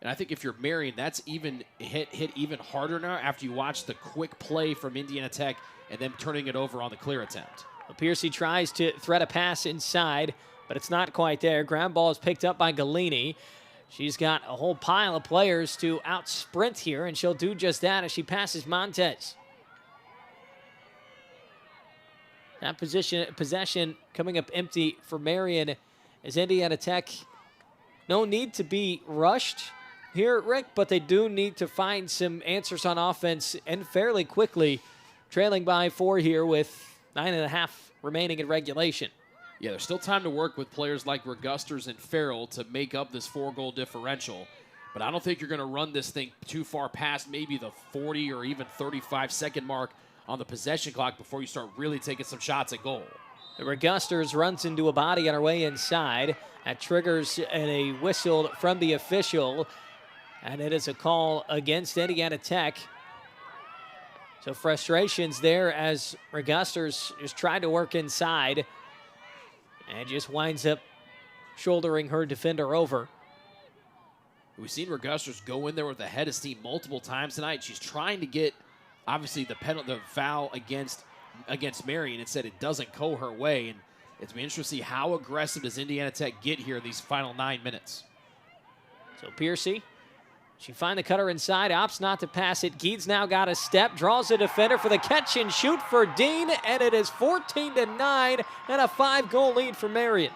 And I think if you're Marian, that's even hit even harder now after you watch the quick play from Indiana Tech and then turning it over on the clear attempt. Well, Piercy tries to thread a pass inside, but it's not quite there. Ground ball is picked up by Galini. She's got a whole pile of players to out-sprint here, and she'll do just that as she passes Montez. That possession coming up empty for Marian as Indiana Tech. No need to be rushed here, Rick, but they do need to find some answers on offense and fairly quickly, trailing by 4 here with 9.5 remaining in regulation. Yeah, there's still time to work with players like Regusters and Farrell to make up this 4-goal differential. but I don't think you're going to run this thing too far past maybe the 40 or even 35-second mark on the possession clock before you start really taking some shots at goal. The Regusters runs into a body on her way inside. That triggers a whistle from the official, and it is a call against Indiana Tech. So frustrations there as Regusters just tried to work inside and just winds up shouldering her defender over. We've seen Regusters go in there with a head of steam multiple times tonight. She's trying to get, obviously, the foul against Marian. Instead, it doesn't go her way. And it's been interesting to see how aggressive does Indiana Tech get here in these final 9 minutes. So Piercy, she find the cutter inside, opts not to pass it. Geed's now got a step, draws a defender for the catch and shoot for Dean, and it is 14-9 and a 5-goal lead for Marian.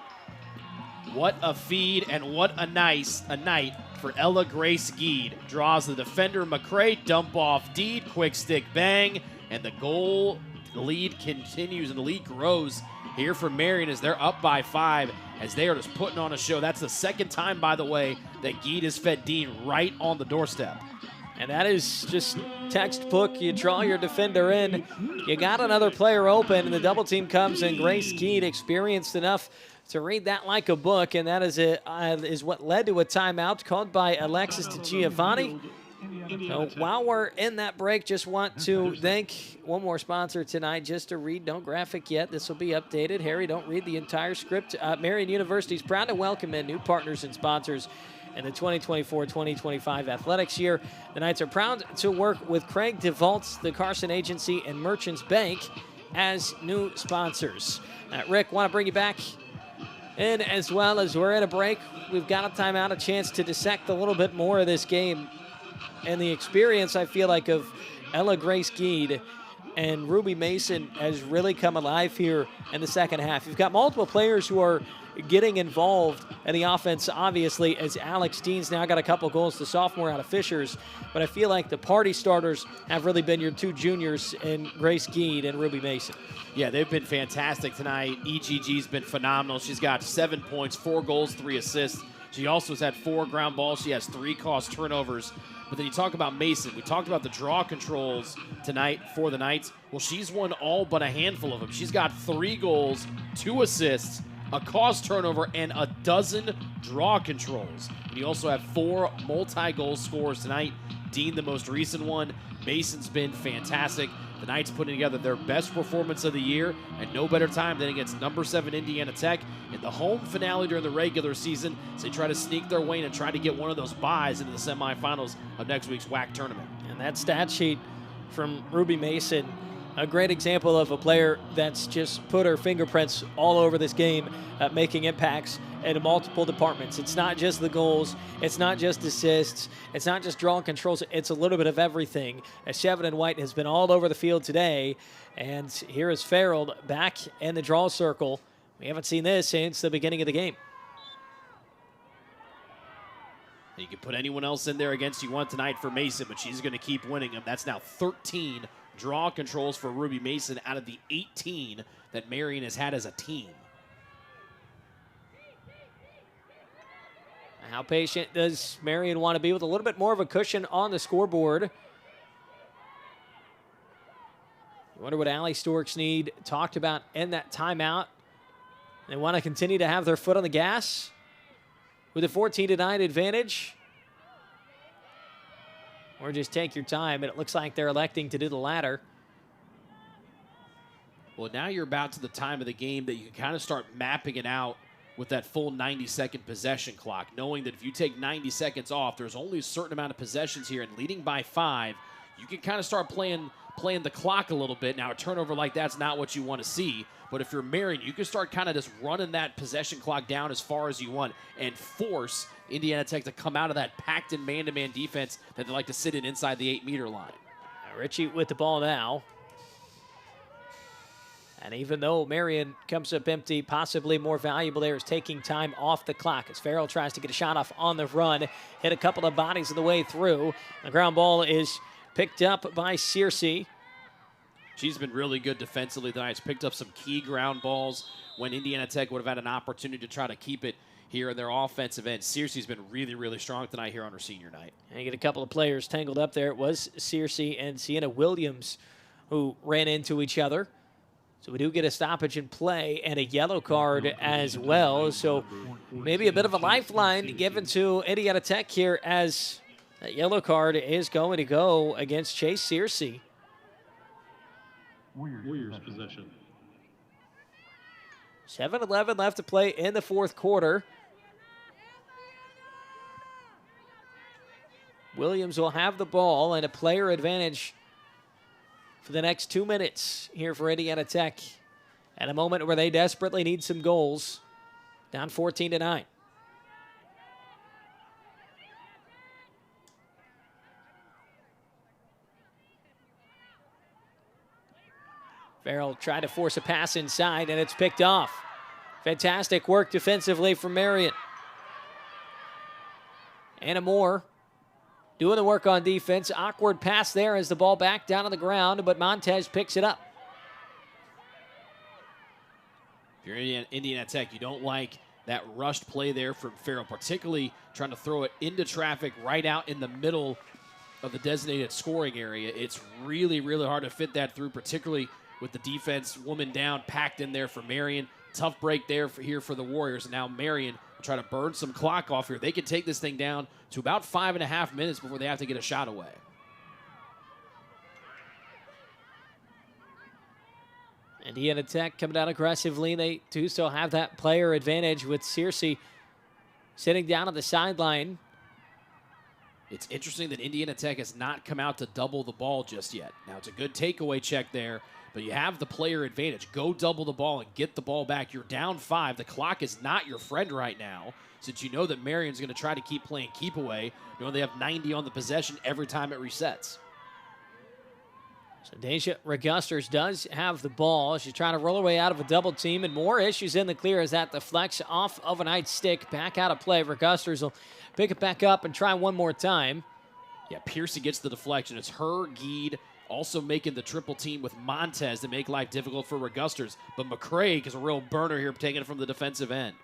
What a feed and what a night for Ella Grace Geed. Draws the defender McCray, dump off Deed, quick stick bang, and the goal lead continues and the lead grows here for Marian as they're up by 5 as they are just putting on a show. That's the second time, by the way, that Geed has fed Dean right on the doorstep. And that is just textbook. You draw your defender in, you got another player open, and the double team comes, and Grace Geed, experienced enough to read that like a book, and that is what led to a timeout called by Alexis DiGiovanni. So while we're in that break, just want to thank one more sponsor tonight. Just to read, don't graphic yet. This will be updated. Harry, don't read the entire script. Marian University is proud to welcome in new partners and sponsors in the 2024-2025 athletics year. The Knights are proud to work with Craig DeVault, the Carson Agency, and Merchants Bank as new sponsors. Rick, want to bring you back in as well as we're in a break. We've got a timeout, a chance to dissect a little bit more of this game and the experience, I feel like, of Ella Grace Geed and Ruby Mason has really come alive here in the second half. You've got multiple players who are getting involved in the offense, obviously, as Alex Dean's now got a couple goals, the sophomore out of Fishers. But I feel like the party starters have really been your two juniors in Grace Geed and Ruby Mason. Yeah, they've been fantastic tonight. EGG's been phenomenal. She's got 7 points, 4 goals, 3 assists. She also has had 4 ground balls. She has 3 caused turnovers. But then you talk about Mason. We talked about the draw controls tonight for the Knights. Well, she's won all but a handful of them. She's got 3 goals, 2 assists, a caused turnover, and a dozen draw controls. And you also have 4 multi-goal scorers tonight. Dean, the most recent one. Mason's been fantastic. The Knights putting together their best performance of the year, and no better time than against number 7 Indiana Tech in the home finale during the regular season as they try to sneak their way in and try to get one of those buys into the semifinals of next week's WLAC tournament. And that stat sheet from Ruby Mason, a great example of a player that's just put her fingerprints all over this game, making impacts in multiple departments. It's not just the goals, it's not just assists, it's not just draw controls, it's a little bit of everything. As Shevin White has been all over the field today, and here is Farrell back in the draw circle. We haven't seen this since the beginning of the game. You can put anyone else in there against you want tonight for Mason, but she's going to keep winning them. That's now 13 draw controls for Ruby Mason out of the 18 that Marian has had as a team. How patient does Marian want to be with a little bit more of a cushion on the scoreboard? You wonder what Allie Storks need talked about in that timeout. They want to continue to have their foot on the gas with a 14-9 advantage, or just take your time, and it looks like they're electing to do the latter. Well, now you're about to the time of the game that you can kind of start mapping it out with that full 90-second possession clock, knowing that if you take 90 seconds off, there's only a certain amount of possessions here, and leading by 5, you can kind of start playing the clock a little bit. Now, a turnover like that's not what you want to see, but if you're Marian, you can start kind of just running that possession clock down as far as you want and force Indiana Tech to come out of that packed-in man-to-man defense that they like to sit in inside the 8-meter line. Ritchie with the ball now. And even though Marian comes up empty, possibly more valuable there is taking time off the clock as Farrell tries to get a shot off on the run. Hit a couple of bodies on the way through. The ground ball is picked up by Searcy. She's been really good defensively tonight. She's picked up some key ground balls when Indiana Tech would have had an opportunity to try to keep it here in their offensive end. Searcy's been really, really strong tonight here on her senior night. And you get a couple of players tangled up there. It was Searcy and Sienna Williams who ran into each other. So we do get a stoppage in play and a yellow card as well. So maybe a bit of a lifeline given to Indiana Tech here, as that yellow card is going to go against Chase Searcy. Warriors possession. 7:11 left to play in the fourth quarter. Williams will have the ball and a player advantage for the next 2 minutes here for Indiana Tech, at a moment where they desperately need some goals. Down 14-9. Farrell tried to force a pass inside, and it's picked off. Fantastic work defensively from Marian. Anna Moore doing the work on defense. Awkward pass there as the ball back down on the ground, but Montez picks it up. If you're Indiana Tech, you don't like that rushed play there from Farrell, particularly trying to throw it into traffic right out in the middle of the designated scoring area. It's really, really hard to fit that through, particularly with the defense woman down, packed in there for Marian. Tough break there for the Warriors. And now Marian will try to burn some clock off here. They can take this thing down to about 5.5 minutes before they have to get a shot away. Indiana Tech coming down aggressively. They do still have that player advantage with Searcy sitting down on the sideline. It's interesting that Indiana Tech has not come out to double the ball just yet. Now, it's a good takeaway check there, but you have the player advantage. Go double the ball and get the ball back. You're down 5. The clock is not your friend right now, since you know that Marian's going to try to keep playing keep away. You know they have 90 on the possession every time it resets. So Deja Regusters does have the ball. She's trying to roll her way out of a double team, and more issues in the clear as that deflects off of a night stick. Back out of play. Regusters will pick it back up and try one more time. Yeah, Piercy gets the deflection. It's her, Geed, also making the triple team with Montez to make life difficult for Regusters. But McCraig is a real burner here, taking it from the defensive end.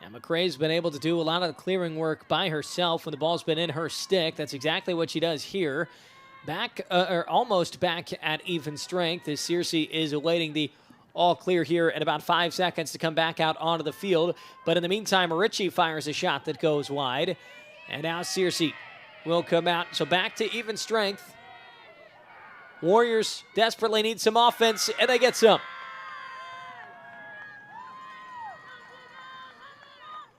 And McCrae's been able to do a lot of the clearing work by herself when the ball's been in her stick. That's exactly what she does here. Back, or almost back at even strength, as Searcy is awaiting the all clear here in about 5 seconds to come back out onto the field. But in the meantime, Ritchie fires a shot that goes wide. And now Searcy will come out. So back to even strength. Warriors desperately need some offense, and they get some.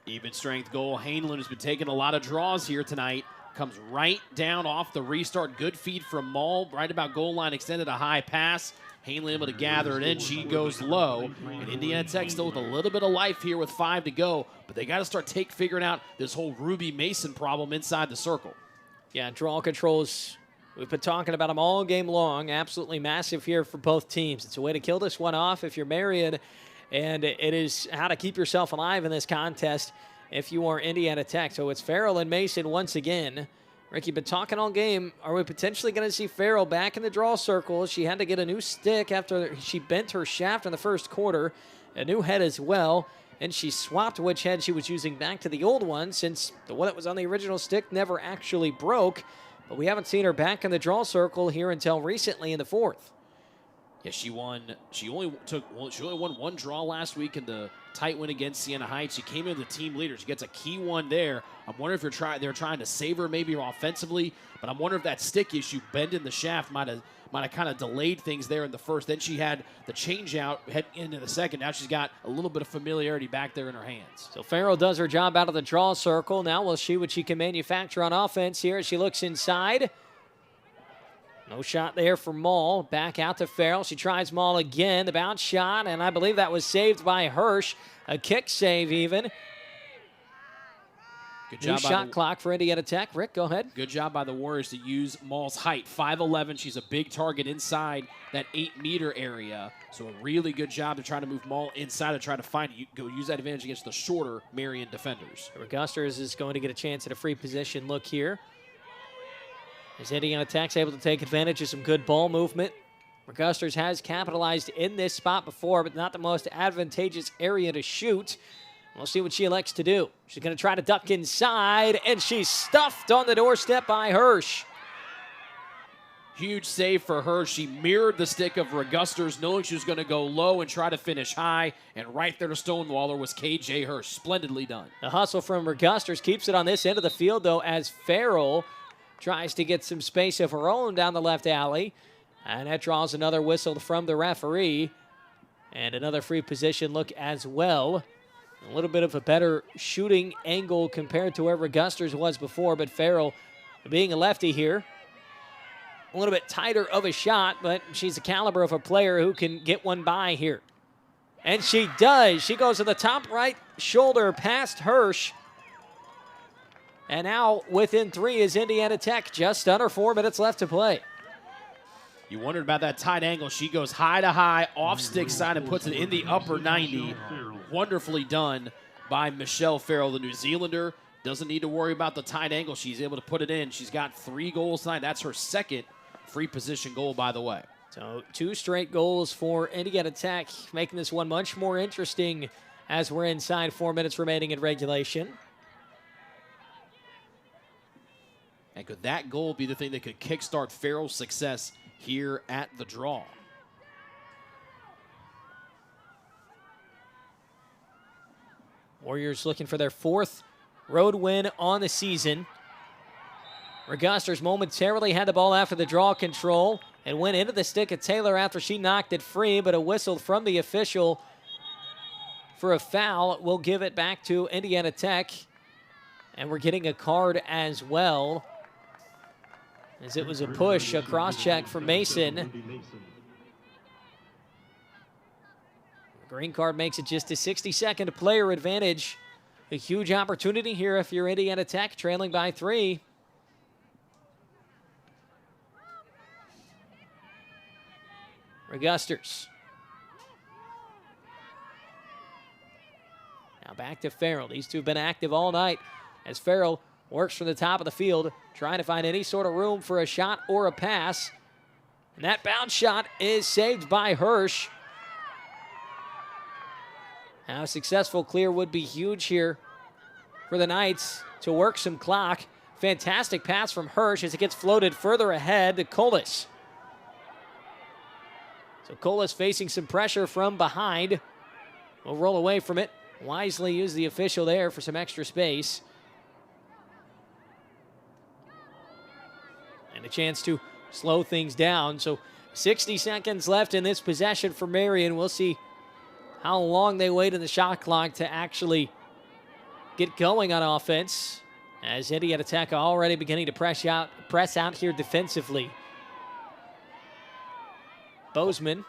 Even strength goal. Hainland has been taking a lot of draws here tonight. Comes right down off the restart. Good feed from Maul. Right about goal line. Extended a high pass. Hainland able to gather it in. She goes low. And Indiana Tech still with a little bit of life here with 5 to go. But they got to start figuring out this whole Ruby Mason problem inside the circle. Yeah, draw controls. We've been talking about them all game long. Absolutely massive here for both teams. It's a way to kill this one off if you're Marian. And it is how to keep yourself alive in this contest if you are Indiana Tech. So it's Farrell and Mason once again. Ricky, been talking all game. Are we potentially going to see Farrell back in the draw circle? She had to get a new stick after she bent her shaft in the first quarter. A new head as well. And she swapped which head she was using back to the old one, since the one that was on the original stick never actually broke. But we haven't seen her back in the draw circle here until recently in the fourth. Yeah, she won. She only won one draw last week in the tight win against Siena Heights. She came in the team leader. She gets a key one there. I'm wondering if they're trying to save her maybe offensively, but I'm wondering if that stick issue, bending the shaft, might have kind of delayed things there in the first. Then she had the change out head into the second. Now she's got a little bit of familiarity back there in her hands. So Farrell does her job out of the draw circle. Now we'll see what she can manufacture on offense here as she looks inside. No shot there for Maul. Back out to Farrell. She tries Maul again. The bounce shot, and I believe that was saved by Hirsch. A kick save even. Good job. New shot clock for Indiana Tech. Rick, go ahead. Good job by the Warriors to use Maul's height. 5'11". She's a big target inside that 8-meter area. So a really good job to try to move Maul inside to try to find it. Go use that advantage against the shorter Marian defenders. Regusters is going to get a chance at a free position look here. As Indiana Tech's able to take advantage of some good ball movement. Regusters has capitalized in this spot before, but not the most advantageous area to shoot. We'll see what she elects to do. She's going to try to duck inside, and she's stuffed on the doorstep by Hirsch. Huge save for her. She mirrored the stick of Regusters, knowing she was going to go low and try to finish high. And right there to Stonewaller was KJ Hirsch. Splendidly done. The hustle from Regusters keeps it on this end of the field, though, as Farrell tries to get some space of her own down the left alley. And that draws another whistle from the referee. And another free position look as well. A little bit of a better shooting angle compared to where Regusters was before, but Farrell, being a lefty here, a little bit tighter of a shot, but she's the caliber of a player who can get one by here. And she does. She goes to the top right shoulder past Hirsch. And now within 3 is Indiana Tech. Just under 4 minutes left to play. You wondered about that tight angle. She goes high to high, off stick side, and puts it in the upper 90. Wonderfully done by Michelle Farrell, the New Zealander. Doesn't need to worry about the tight angle. She's able to put it in. She's got 3 goals tonight. That's her second free position goal, by the way. So 2 straight goals for Indiana Tech, making this one much more interesting as we're inside 4 minutes remaining in regulation. And could that goal be the thing that could kickstart Farrell's success here at the Draw? Warriors looking for their 4th road win on the season. Regusters momentarily had the ball after the draw control and went into the stick of Taylor after she knocked it free, but a whistle from the official for a foul will give it back to Indiana Tech. And we're getting a card as well, as it was a push, a cross-check for Mason. Green card makes it just a 60-second player advantage. A huge opportunity here if you're Indiana Tech, trailing by 3. Regusters. Now back to Farrell. These two have been active all night as Farrell works from the top of the field, trying to find any sort of room for a shot or a pass. And that bounce shot is saved by Hirsch. Now a successful clear would be huge here for the Knights to work some clock. Fantastic pass from Hirsch as it gets floated further ahead to Colas. So Colas facing some pressure from behind. Will roll away from it. Wisely use the official there for some extra space. And a chance to slow things down. So 60 seconds left in this possession for Marian. We'll see how long they wait in the shot clock to actually get going on offense, as Indiana Tech already beginning to press out here defensively. Bozeman.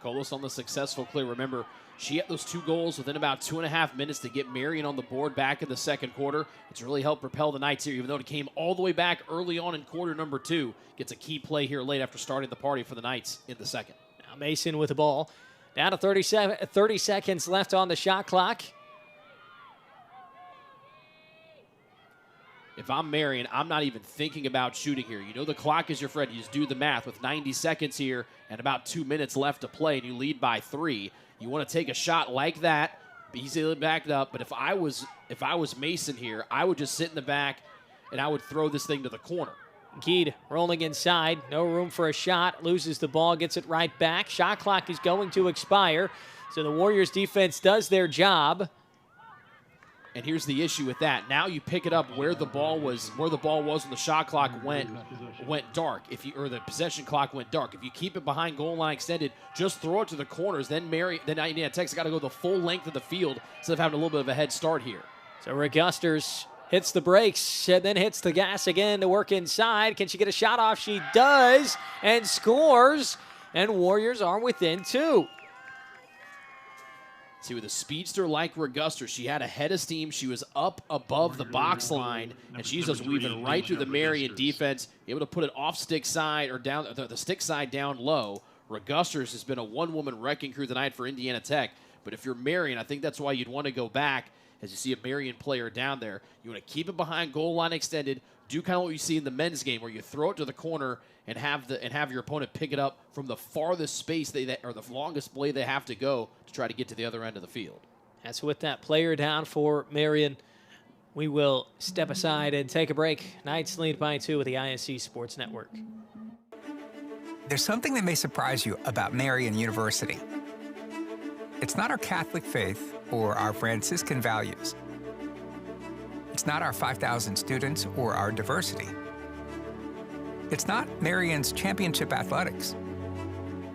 Colas on the successful clear. Remember, she had those 2 goals within about 2.5 minutes to get Marian on the board back in the second quarter. It's really helped propel the Knights here, even though it came all the way back early on in quarter number 2. Gets a key play here late after starting the party for the Knights in the second. Now Mason with the ball. Down to 30 seconds left on the shot clock. If I'm Marian, I'm not even thinking about shooting here. You know the clock is your friend. You just do the math. With 90 seconds here and about 2 minutes left to play and you lead by 3, you want to take a shot like that, easily backed up. But if I was Mason here, I would just sit in the back and I would throw this thing to the corner. Keed rolling inside. No room for a shot. Loses the ball. Gets it right back. Shot clock is going to expire. So the Warriors defense does their job. And here's the issue with that. Now you pick it up where the ball was when the shot clock went dark. Or the possession clock went dark. If you keep it behind goal line extended, just throw it to the corners. Then Indiana Tech's got to go the full length of the field instead of having a little bit of a head start here. So Regusters hits the brakes and then hits the gas again to work inside. Can she get a shot off? She does, and scores. And Warriors are within 2. See, with a speedster like Reguster, she had a head of steam. She was up above the box line, and she's just weaving right through the Marian defense, able to put it off stick side or down the stick side down low. Regusters has been a one-woman wrecking crew tonight for Indiana Tech. But if you're Marian, I think that's why you'd want to go back as you see a Marian player down there. You want to keep it behind goal line extended. Do kind of what you see in the men's game, where you throw it to the corner and have your opponent pick it up from the farthest space or the longest blade they have to go to try to get to the other end of the field. As with that player down for Marian, we will step aside and take a break. Knights lead by 2 with the ISC Sports Network. There's something that may surprise you about Marian University. It's not our Catholic faith or our Franciscan values. It's not our 5,000 students or our diversity. It's not Marian's championship athletics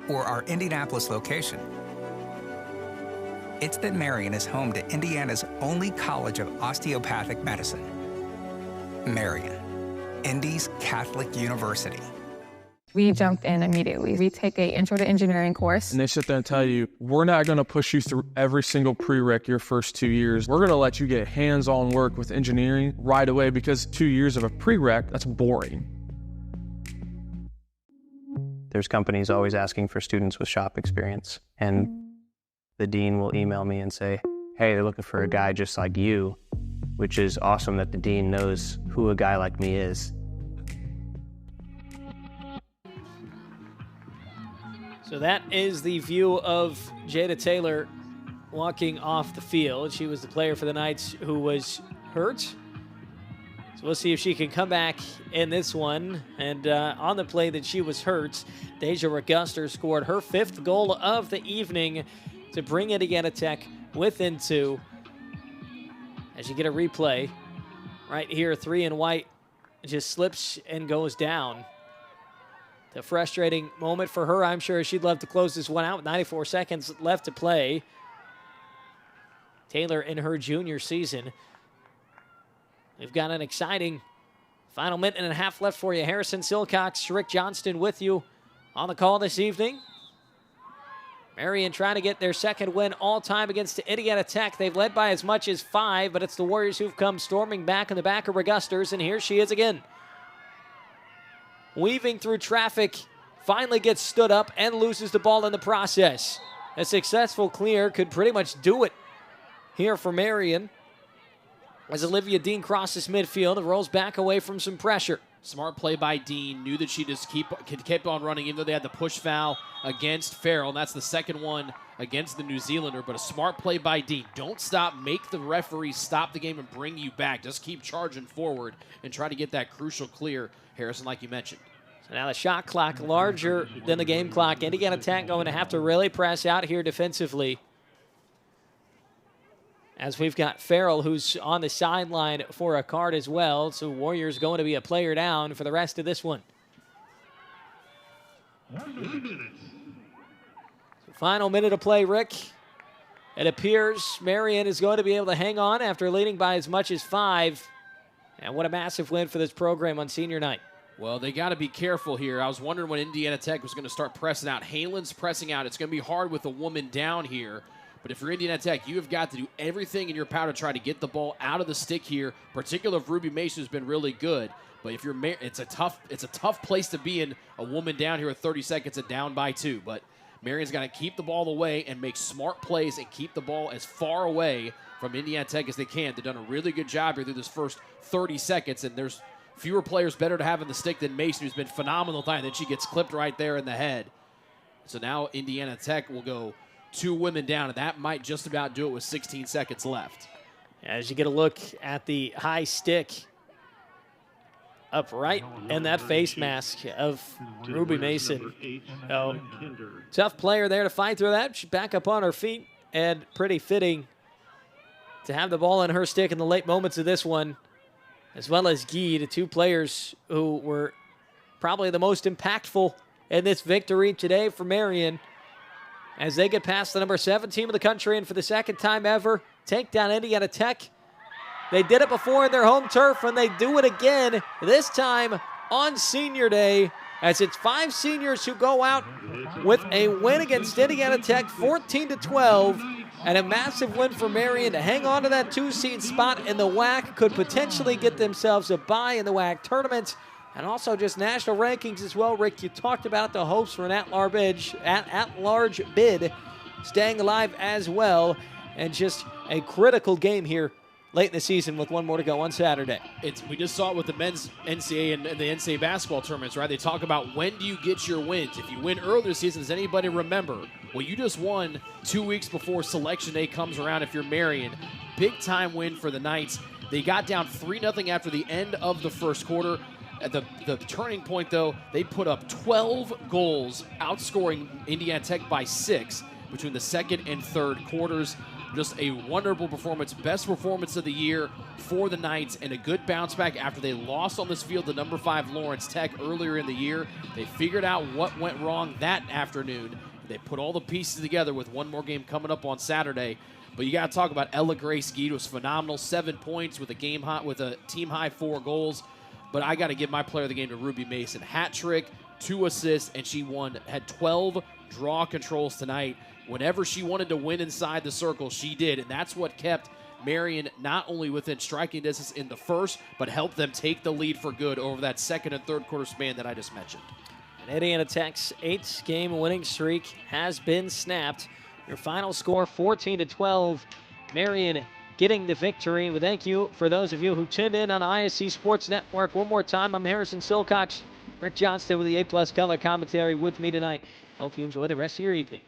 or our Indianapolis location. It's that Marian is home to Indiana's only college of osteopathic medicine. Marian, Indy's Catholic University. We jumped in immediately. We take a intro to engineering course. And they sit there and tell you, we're not going to push you through every single prereq your first 2 years. We're going to let you get hands-on work with engineering right away, because 2 years of a prereq, that's boring. There's companies always asking for students with shop experience. And the dean will email me and say, hey, they're looking for a guy just like you, which is awesome that the dean knows who a guy like me is. So that is the view of Jada Taylor walking off the field. She was the player for the Knights who was hurt. So we'll see if she can come back in this one. And on the play that she was hurt, Deja Reguster scored her 5th goal of the evening to bring Indiana Tech within 2. As you get a replay, right here, 3 and white just slips and goes down. The frustrating moment for her. I'm sure she'd love to close this one out with 94 seconds left to play. Taylor in her junior season. We've got an exciting final minute and a half left for you. Harrison Silcox, Rick Johnston with you on the call this evening. Marian trying to get their 2nd win all time against Indiana Tech. They've led by as much as 5, but it's the Warriors who've come storming back in the back of Regusters, and here she is again. Weaving through traffic, finally gets stood up and loses the ball in the process. A successful clear could pretty much do it here for Marian. As Olivia Dean crosses midfield and rolls back away from some pressure. Smart play by Dean. Knew that she just kept on running, even though they had the push foul against Farrell. And that's the 2nd one against the New Zealander. But a smart play by Dean. Don't stop. Make the referee stop the game and bring you back. Just keep charging forward and try to get that crucial clear, Harrison, like you mentioned. So now the shot clock larger than the game clock. Indiana Tech going to have to really press out here defensively. As we've got Farrell, who's on the sideline for a card as well. So Warriors going to be a player down for the rest of this one. So final minute of play, Rick. It appears Marian is going to be able to hang on after leading by as much as 5. And what a massive win for this program on senior night. Well, they got to be careful here. I was wondering when Indiana Tech was going to start pressing out. Halen's pressing out. It's going to be hard with a woman down here. But if you're Indiana Tech, you have got to do everything in your power to try to get the ball out of the stick here, particularly if Ruby Mason has been really good. But if you're, it's a tough place to be in, a woman down here with 30 seconds and down by 2. But Marian's got to keep the ball away and make smart plays and keep the ball as far away from Indiana Tech as they can. They've done a really good job here through this first 30 seconds, and there's fewer players better to have in the stick than Mason, who's been phenomenal time. Then she gets clipped right there in the head. So now Indiana Tech will go 2 women down, and that might just about do it with 16 seconds left. As you get a look at the high stick up right in that face mask of Ruby Mason. Tough player there to fight through that. She's back up on her feet, and pretty fitting to have the ball in her stick in the late moments of this one, as well as Guy, the 2 players who were probably the most impactful in this victory today for Marian, as they get past the number 7 team in the country and for the 2nd time ever take down Indiana Tech. They did it before in their home turf, and they do it again, this time on senior day, as it's 5 seniors who go out with a win against Indiana Tech, 14-12, and a massive win for Marian to hang on to that 2-seed spot in the WLAC, could potentially get themselves a bye in the WLAC tournament, and also just national rankings as well. Rick, you talked about the hopes for an at-large bid staying alive as well, and just a critical game here late in the season with one more to go on Saturday. We just saw it with the men's NCAA and the NCAA basketball tournaments, right? They talk about when do you get your wins. If you win earlier this season, does anybody remember? Well, you just won 2 weeks before Selection Day comes around if you're Marian. Big time win for the Knights. They got down 3-0 after the end of the first quarter. At the turning point, though, they put up 12 goals, outscoring Indiana Tech by 6 between the second and third quarters. Just a wonderful performance, best performance of the year for the Knights, and a good bounce back after they lost on this field to number 5 Lawrence Tech earlier in the year. They figured out what went wrong that afternoon. They put all the pieces together with one more game coming up on Saturday. But you got to talk about Ella Grace Geed. Was phenomenal, 7 points with a team high 4 goals. But I got to give my player of the game to Ruby Mason. Hat trick, 2 assists, and she had 12 draw controls tonight. Whenever she wanted to win inside the circle, she did, and that's what kept Marian not only within striking distance in the first, but helped them take the lead for good over that second and third quarter span that I just mentioned. And Indiana Tech's 8-game winning streak has been snapped. Your final score, 14-12. Marian getting the victory. Well, thank you for those of you who tuned in on ISC Sports Network. One more time, I'm Harrison Silcox. Rick Johnston with the A+ color commentary with me tonight. Hope you enjoy the rest of your evening.